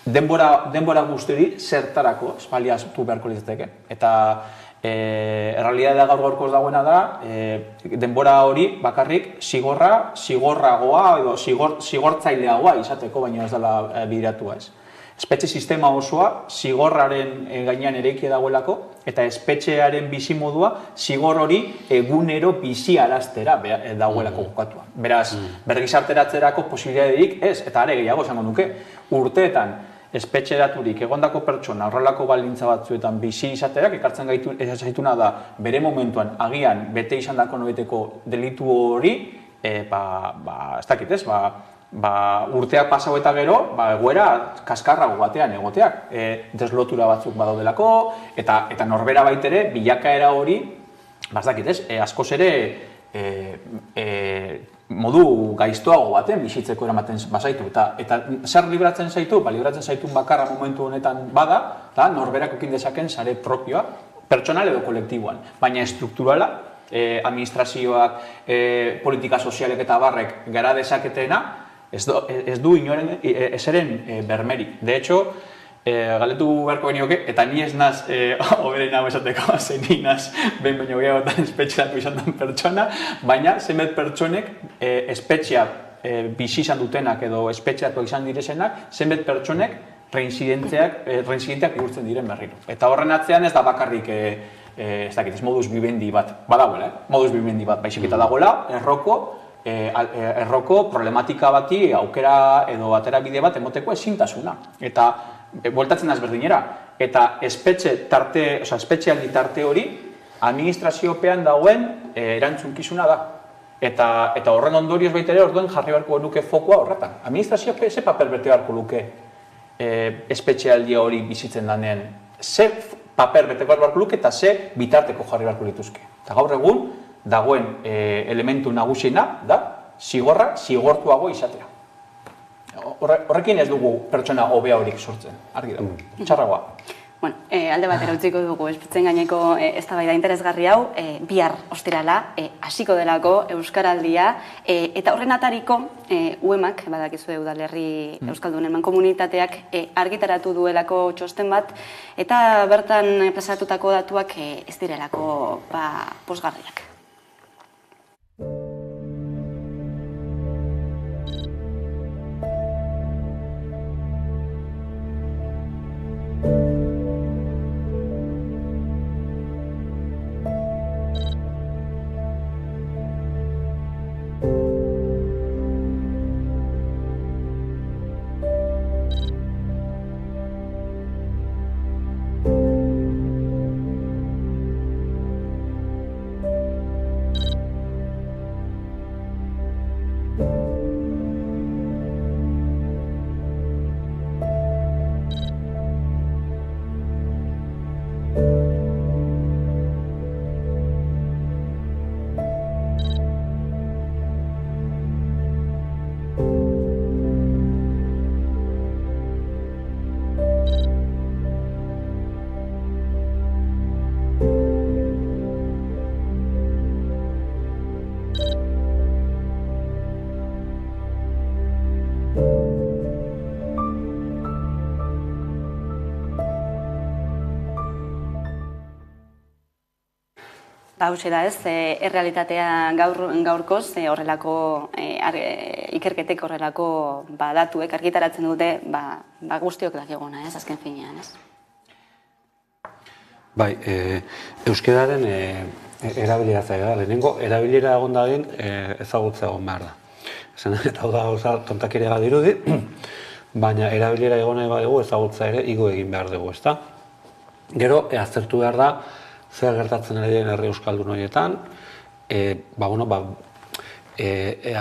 denbora guzti zertarako baliatu beharko litzateke. Eta errealitatea gaur-gaurkoz dagoena da, denbora hori bakarrik zigorragoa edo zigortzaileagoa izateko, baina ez dela bideratua ez. Espetxe sistema osoa zigorraren gainean ereikia dagoelako, eta espetxearen bizimodua zigor hori egunero biziaraztera dagoelako kokatua. Beraz, bergizarteratzerako posibilitaterik ez, eta are gehiago esango nuke, urteetan espetxeraturik egondako pertsona horrelako baldintza batzuetan bizi izaterak ekartzen gaituna da bere momentuan agian bete izan dako nobeteko delitu hori, ez dakit ez, urteak pasau eta gero, egoera kaskarrago batean egoteak, deslotura batzuk badaudelako, eta norbera baitere bilakaera hori, ez dakit ez, askoz ere modu gaiztoago baten bizitzeko eramaten bazaitu. Eta zer libratzen zaitu? Libratzen zaitun bakarra momentu honetan bada, norberak ekin dezaken sare propioa, pertsonal edo kolektiboan. Baina estrukturala, administrazioak, politika sozialek eta barrek gara dezaketena, ez du inoren eseren bermerik. De hecho, Galetu beharko genioke, eta ni ez naz oberen hau esateko, zein ni naz behin baino gehiagotan espetxeatu izan den pertsona, baina zenbait pertsonek espetxea bizi izan dutenak edo espetxeatu izan direzenak, zenbait pertsonek reinzidenteak bihurtzen diren berriro. Eta horren atzean ez da bakarrik ez dakit, ez modus vivendi bat, badagoela, modus vivendi bat, baizik eta dagoela, erroko problematika bati aukera edo aterabide bat emoteko ezintasuna. Eta bueltatzen da ezberdinera. Eta espetxealdi tarte hori administraziopean dagoen erantzunkizuna da. Eta horren ondorioz baita ere orduan jarri beharko nuke fokua horretan. Administrazioak ze paper bete beharko luke espetxealdia hori bizitzen danean. Ze paper bete beharko luke eta ze bitarteko jarri beharko lituzke. Eta gaur egun dagoen elementu nagusiena da zigortuago izatea. Horrekin ez dugu pertsona hobea horik sortzen, argi dago, txarragoa. Alde batera utziko dugu espetzen gaineko eztabaida interesgarri hau, bihar ostirala, hasiko delako Euskaraldia, eta horren atariko UEMak, badakizue udalerri Euskaldunen mankomunitateak argitaratu duelako txosten bat, eta bertan plazatutako datuak ez direlako pozgarriak. Hauxe da ez, errealitatea gaurkoz, horrelako ikerketek horrelako datuek argitaratzen dute guztiok dakiguna, ez, azken finean, ez? Bai, euskararen erabilira zaila, lehenengo erabilera egon dadin ezagutza egon behar da. Eta hau da gauza tontakeria dirudi, baina erabilera egon nahi badugu ezagutza ere igo egin behar dugu, ezta? Gero, aztertu behar da, zer gertatzen ari den herri euskaldun horietan,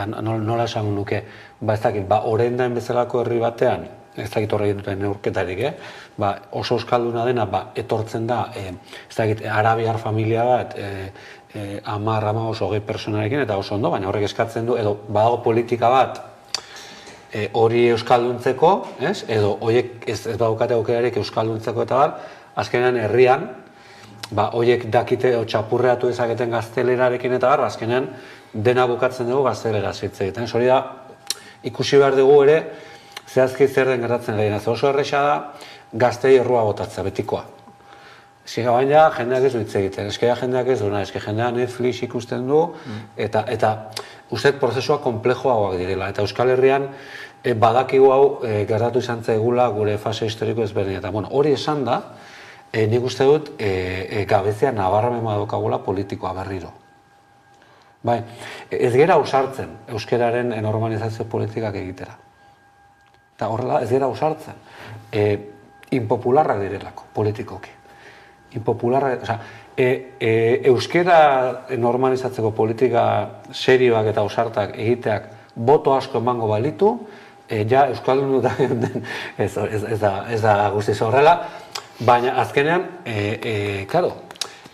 nola esan nuke, ez dakit, orain daen bezalako herri batean, ez dakit horrein duten neurketarik, oso euskalduna dena, etortzen da, ez dakit, arabiar familia bat, 10-20 personarekin, eta oso ondo, baina horrek eskatzen du, edo badago politika bat, hori euskalduntzeko, edo horiek ez badukate aukerarik euskalduntzeko eta bat, azkenean herrian, horiek dakite txapurreatu ezaketen gaztelerarekin eta gara, azkenean dena bukatzen dugu gaztelera hitz egiten. Hori da, ikusi behar dugu ere, zehazki zer den gertatzen lehena. Oso erresa da, gaztei errua botatzea, betikoa. Eske baina jendeak ez du hitz egiten, eske jendeak ez du nahi, eske jendeak Netflix ikusten du, eta uste prozesua konplejoagoak direla. Eta Euskal Herrian badakigu hau gertatu izan zaigula gure fase historiko ezberdin. Eta hori esan da, nik uste dut gabezea nabarramen badokagula politikoa berriro. Bai, ez gera ausartzen euskararen normalizazio politikak egitera. Eta horrela ez gera ausartzen. Impopularrak direlako politikoki. Impopularrak, euskara normalizatzeko politika serioak eta ausartak egiteak boto asko emango balitu, ja euskaldun dut ez da guztiz horrela, baina azkenean, klaro,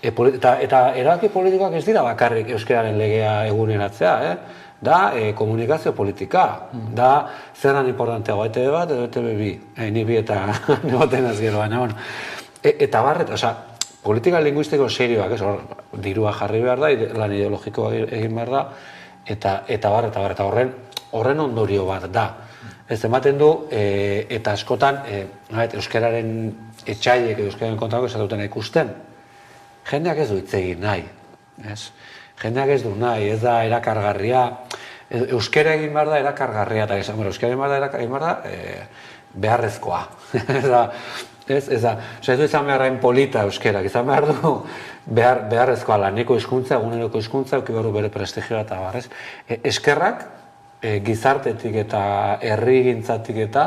eta erabaki politikoak ez dira bakarrik euskararen legea eguneratzea, da komunikazio politika, da zerran importanteago, ETV bat edo ETV bi, ni bi eta negoten az gero, baina, eta barret, politika linguistiko serioak, dirua jarri behar da, lan ideologikoa egin behar da, eta horren ondorio bat da. Ez ematen du, eta askotan, euskararen etxaiek edo euskararen kontrako esatuten ikusten. Jendeak ez du hitz egin nahi. Jendeak ez du nahi, ez da erakargarria. Euskara egin behar da erakargarria, eta euskara egin behar da beharrezkoa. Ez du izan beharrain polita euskerak, izan behar du beharrezkoa laneko hizkuntza, eguneroko hizkuntza, euki behar du bere prestigioa eta barrez. Eskerrak, gizartetik eta herrigintzatik eta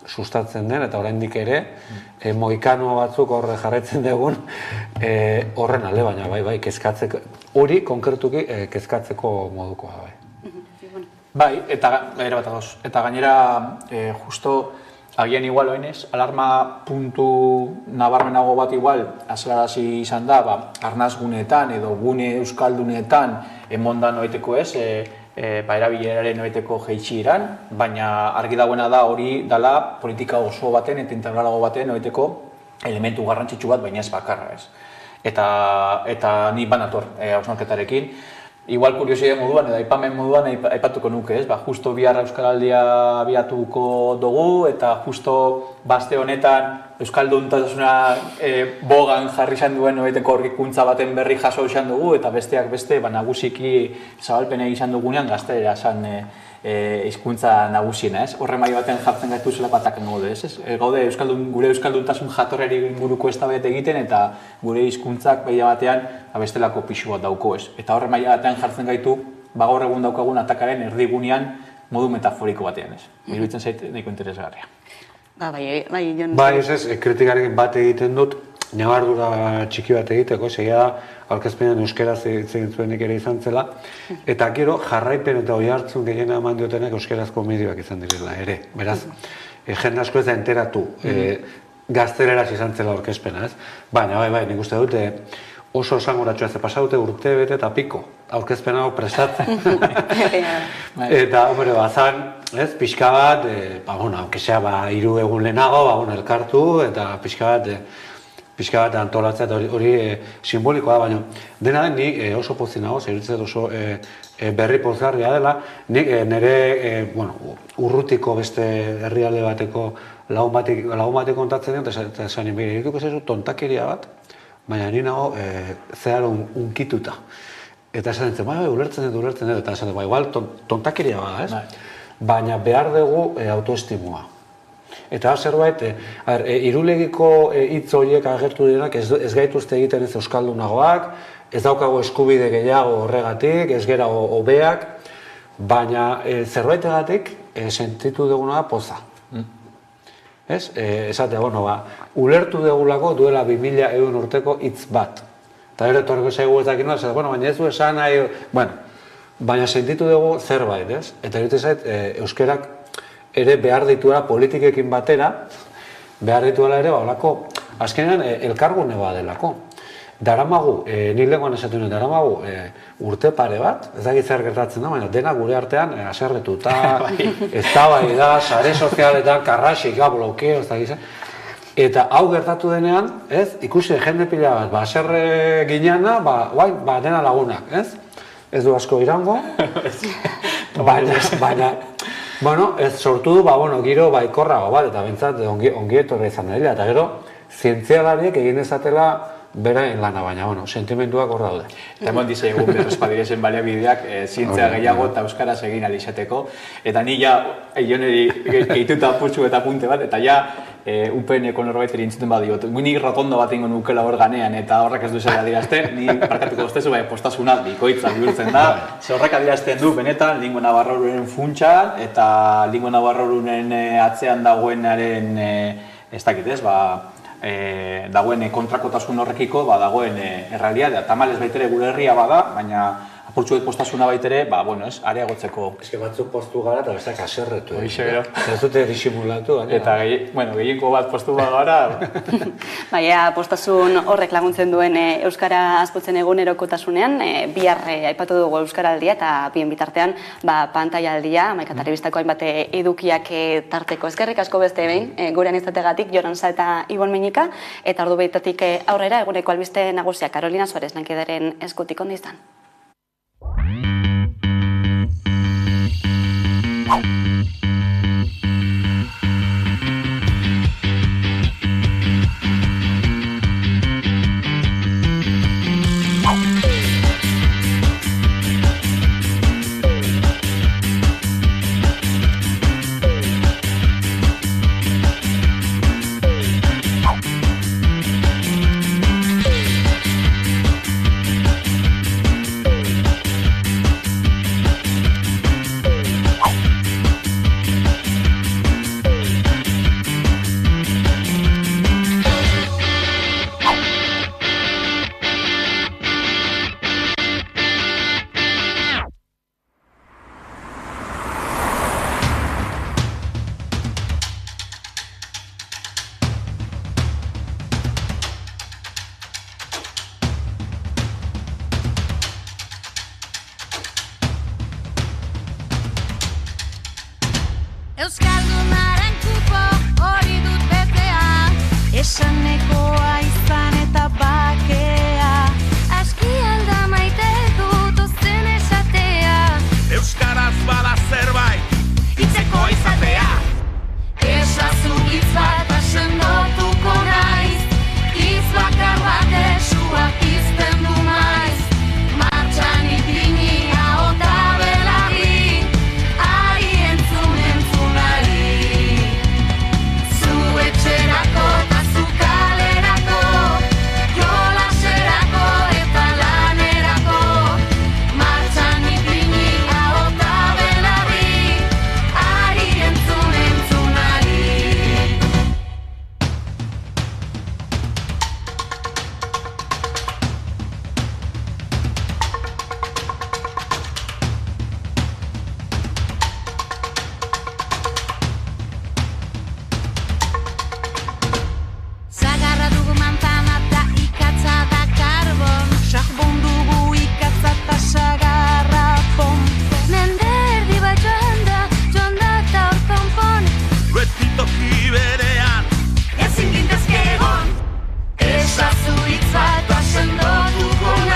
sustatzen den, eta oraindik ere, moikano batzuk horre jarraitzen dugun, horren alde, baina bai, kezkatzeko, hori konkretuki kezkatzeko modukoa bai. Bai, eta gainera, justo, agian igual oinez, alarma puntu nabarmenago bat igual, azalarazi izan da, arnaz guneetan edo gune euskalduneetan emondan oiteko ez, erabileraren oiteko jeitxiran, baina argi dagoena da hori dala politika oso baten eta integralago baten oiteko elementu garrantzitsu bat, baina ez bakarra ez. Eta ni banator hausnarketarekin. Igual kuriosia moduan, edo aipamen moduan aipatuko nuke, ez? Justo bihar Euskaraldia abiatuko dugu, eta justo baste honetan Euskalduntasuna bogan jarri izan duen noeteko horrikuntza baten berri jaso izan dugu, eta besteak beste, nagusiki zabalpene izan dugunean gaztelera esan hizkuntza nagusiena, ez? Horre maila baten jartzen gaitu zela pataken gaude, ez? Gaude gure euskalduntasun jatorreri inguruko eztabaida egiten eta gure hizkuntzak maila batean bestelako pisu bat dauko, ez? Eta horre maila batean jartzen gaitu gaur egun daukagun atakaren erdigunean modu metaforiko batean, ez? Iruditzen zait nahiko interesgarria. Bai, ez, kritikarekin bat egiten dut, nabardura txiki bat egiteko, segia da, aurkezpenean euskaraz egin zuenik ere izan zela, eta gero jarraipen eta oi hartzun gehiena eman diotenak euskarazko medioak izan direla ere. Beraz, jende asko ez da enteratu gazteleraz izan zela aurkezpena, ez? Baina, bai, nik uste dute oso esangoratxoa ze pasaute urte bete eta piko aurkezpena hau prestatzen. Eta, hombre, bazan, ez, pixka bat, aukesea, 3 egun lehenago, elkartu, eta pixka bat antolatzea, eta hori simbolikoa da, baina dena den ni oso pozin nago, zeritzet oso berri pozgarria dela, nik nire urrutiko beste herrialde bateko lagun batek kontatzen dut, eta esan nire irituko zezu tontakeria bat, baina ni nago zeharo unkituta. Eta esan dintzen, ulertzen dut, eta esan dut, igual tontakeria bada, ez? Baina behar dugu autoestimua. Eta zerbait, irulegiko hitz horiek agertu direnak ez gaituzte egiten ez euskaldunagoak, ez daukago eskubide gehiago horregatik, ez gera hobeak, baina zerbaitegatik sentitu duguna poza. Ez? Esatea, ulertu dugulako duela 2000 urteko hitz bat. Eta gero etorreko zaigu ez dakit nola, baina ez du esan nahi, baina sentitu dugu zerbait, ez? Eta egitea zait, euskerak ere behar dituela politikekin batera, behar dituela ere, azkenean elkargune bat delako. Daramagu, nik lehenkoan esatu nuen, daramagu urte pare bat, ez dakit zer gertatzen da, baina dena gure artean aserretuta, eztabaida, sare sozialetan, karraxik, blokeo, ez dakit zer. Eta hau gertatu denean, ez, ikusi jende pila bat, aserre gineana, dena lagunak, ez? Ez du asko irango, baina, ez sortu du, giro baikorrago bat, eta bentsat ongi etorri izan dela, eta gero, zientzialariek egin ezatela berain lana, baina, sentimenduak hor daude. Eta emon dizaigun berrespadirezen baliabideak zientzia gehiago eta euskaraz egin alizateko, eta ni ja, eioneri gehituta putxu eta punte bat, eta ja, UPN-eko norbait erintzuten badiot. Ni rotondo bat ingo nukela hor ganean, eta horrek ez du zer adirazten, ni parkatuko goztezu, postasuna bikoitza bihurtzen da. Ze horrek adirazten du, benetan, Lingo Navarrorunen funtsa, eta Lingo Navarrorunen atzean dagoenaren, ez dakit ez, dagoen kontrakotasun horrekiko, dagoen errealitatea. Tamalez baitere gure herria bada, baina apurtxuet postasuna baitere, areagotzeko. Ez que batzuk postu gara eta bestak aserretu. Ez dute disimulatu. Eta gehienko bat postu gara. Baina, postasun horrek laguntzen duen Euskara azpotzen egunerokotasunean, bihar aipatu dugu Euskaraldia eta bien bitartean pantailaldia, Telebistako hainbat edukiak tarteko. Eskerrik asko beste behin, gurean izategatik, Joransa eta Ibon Meñika, eta ordu behitatik aurrera, eguneko albiste nagusia Carolina Suarez lankideren eskutik ondo izan.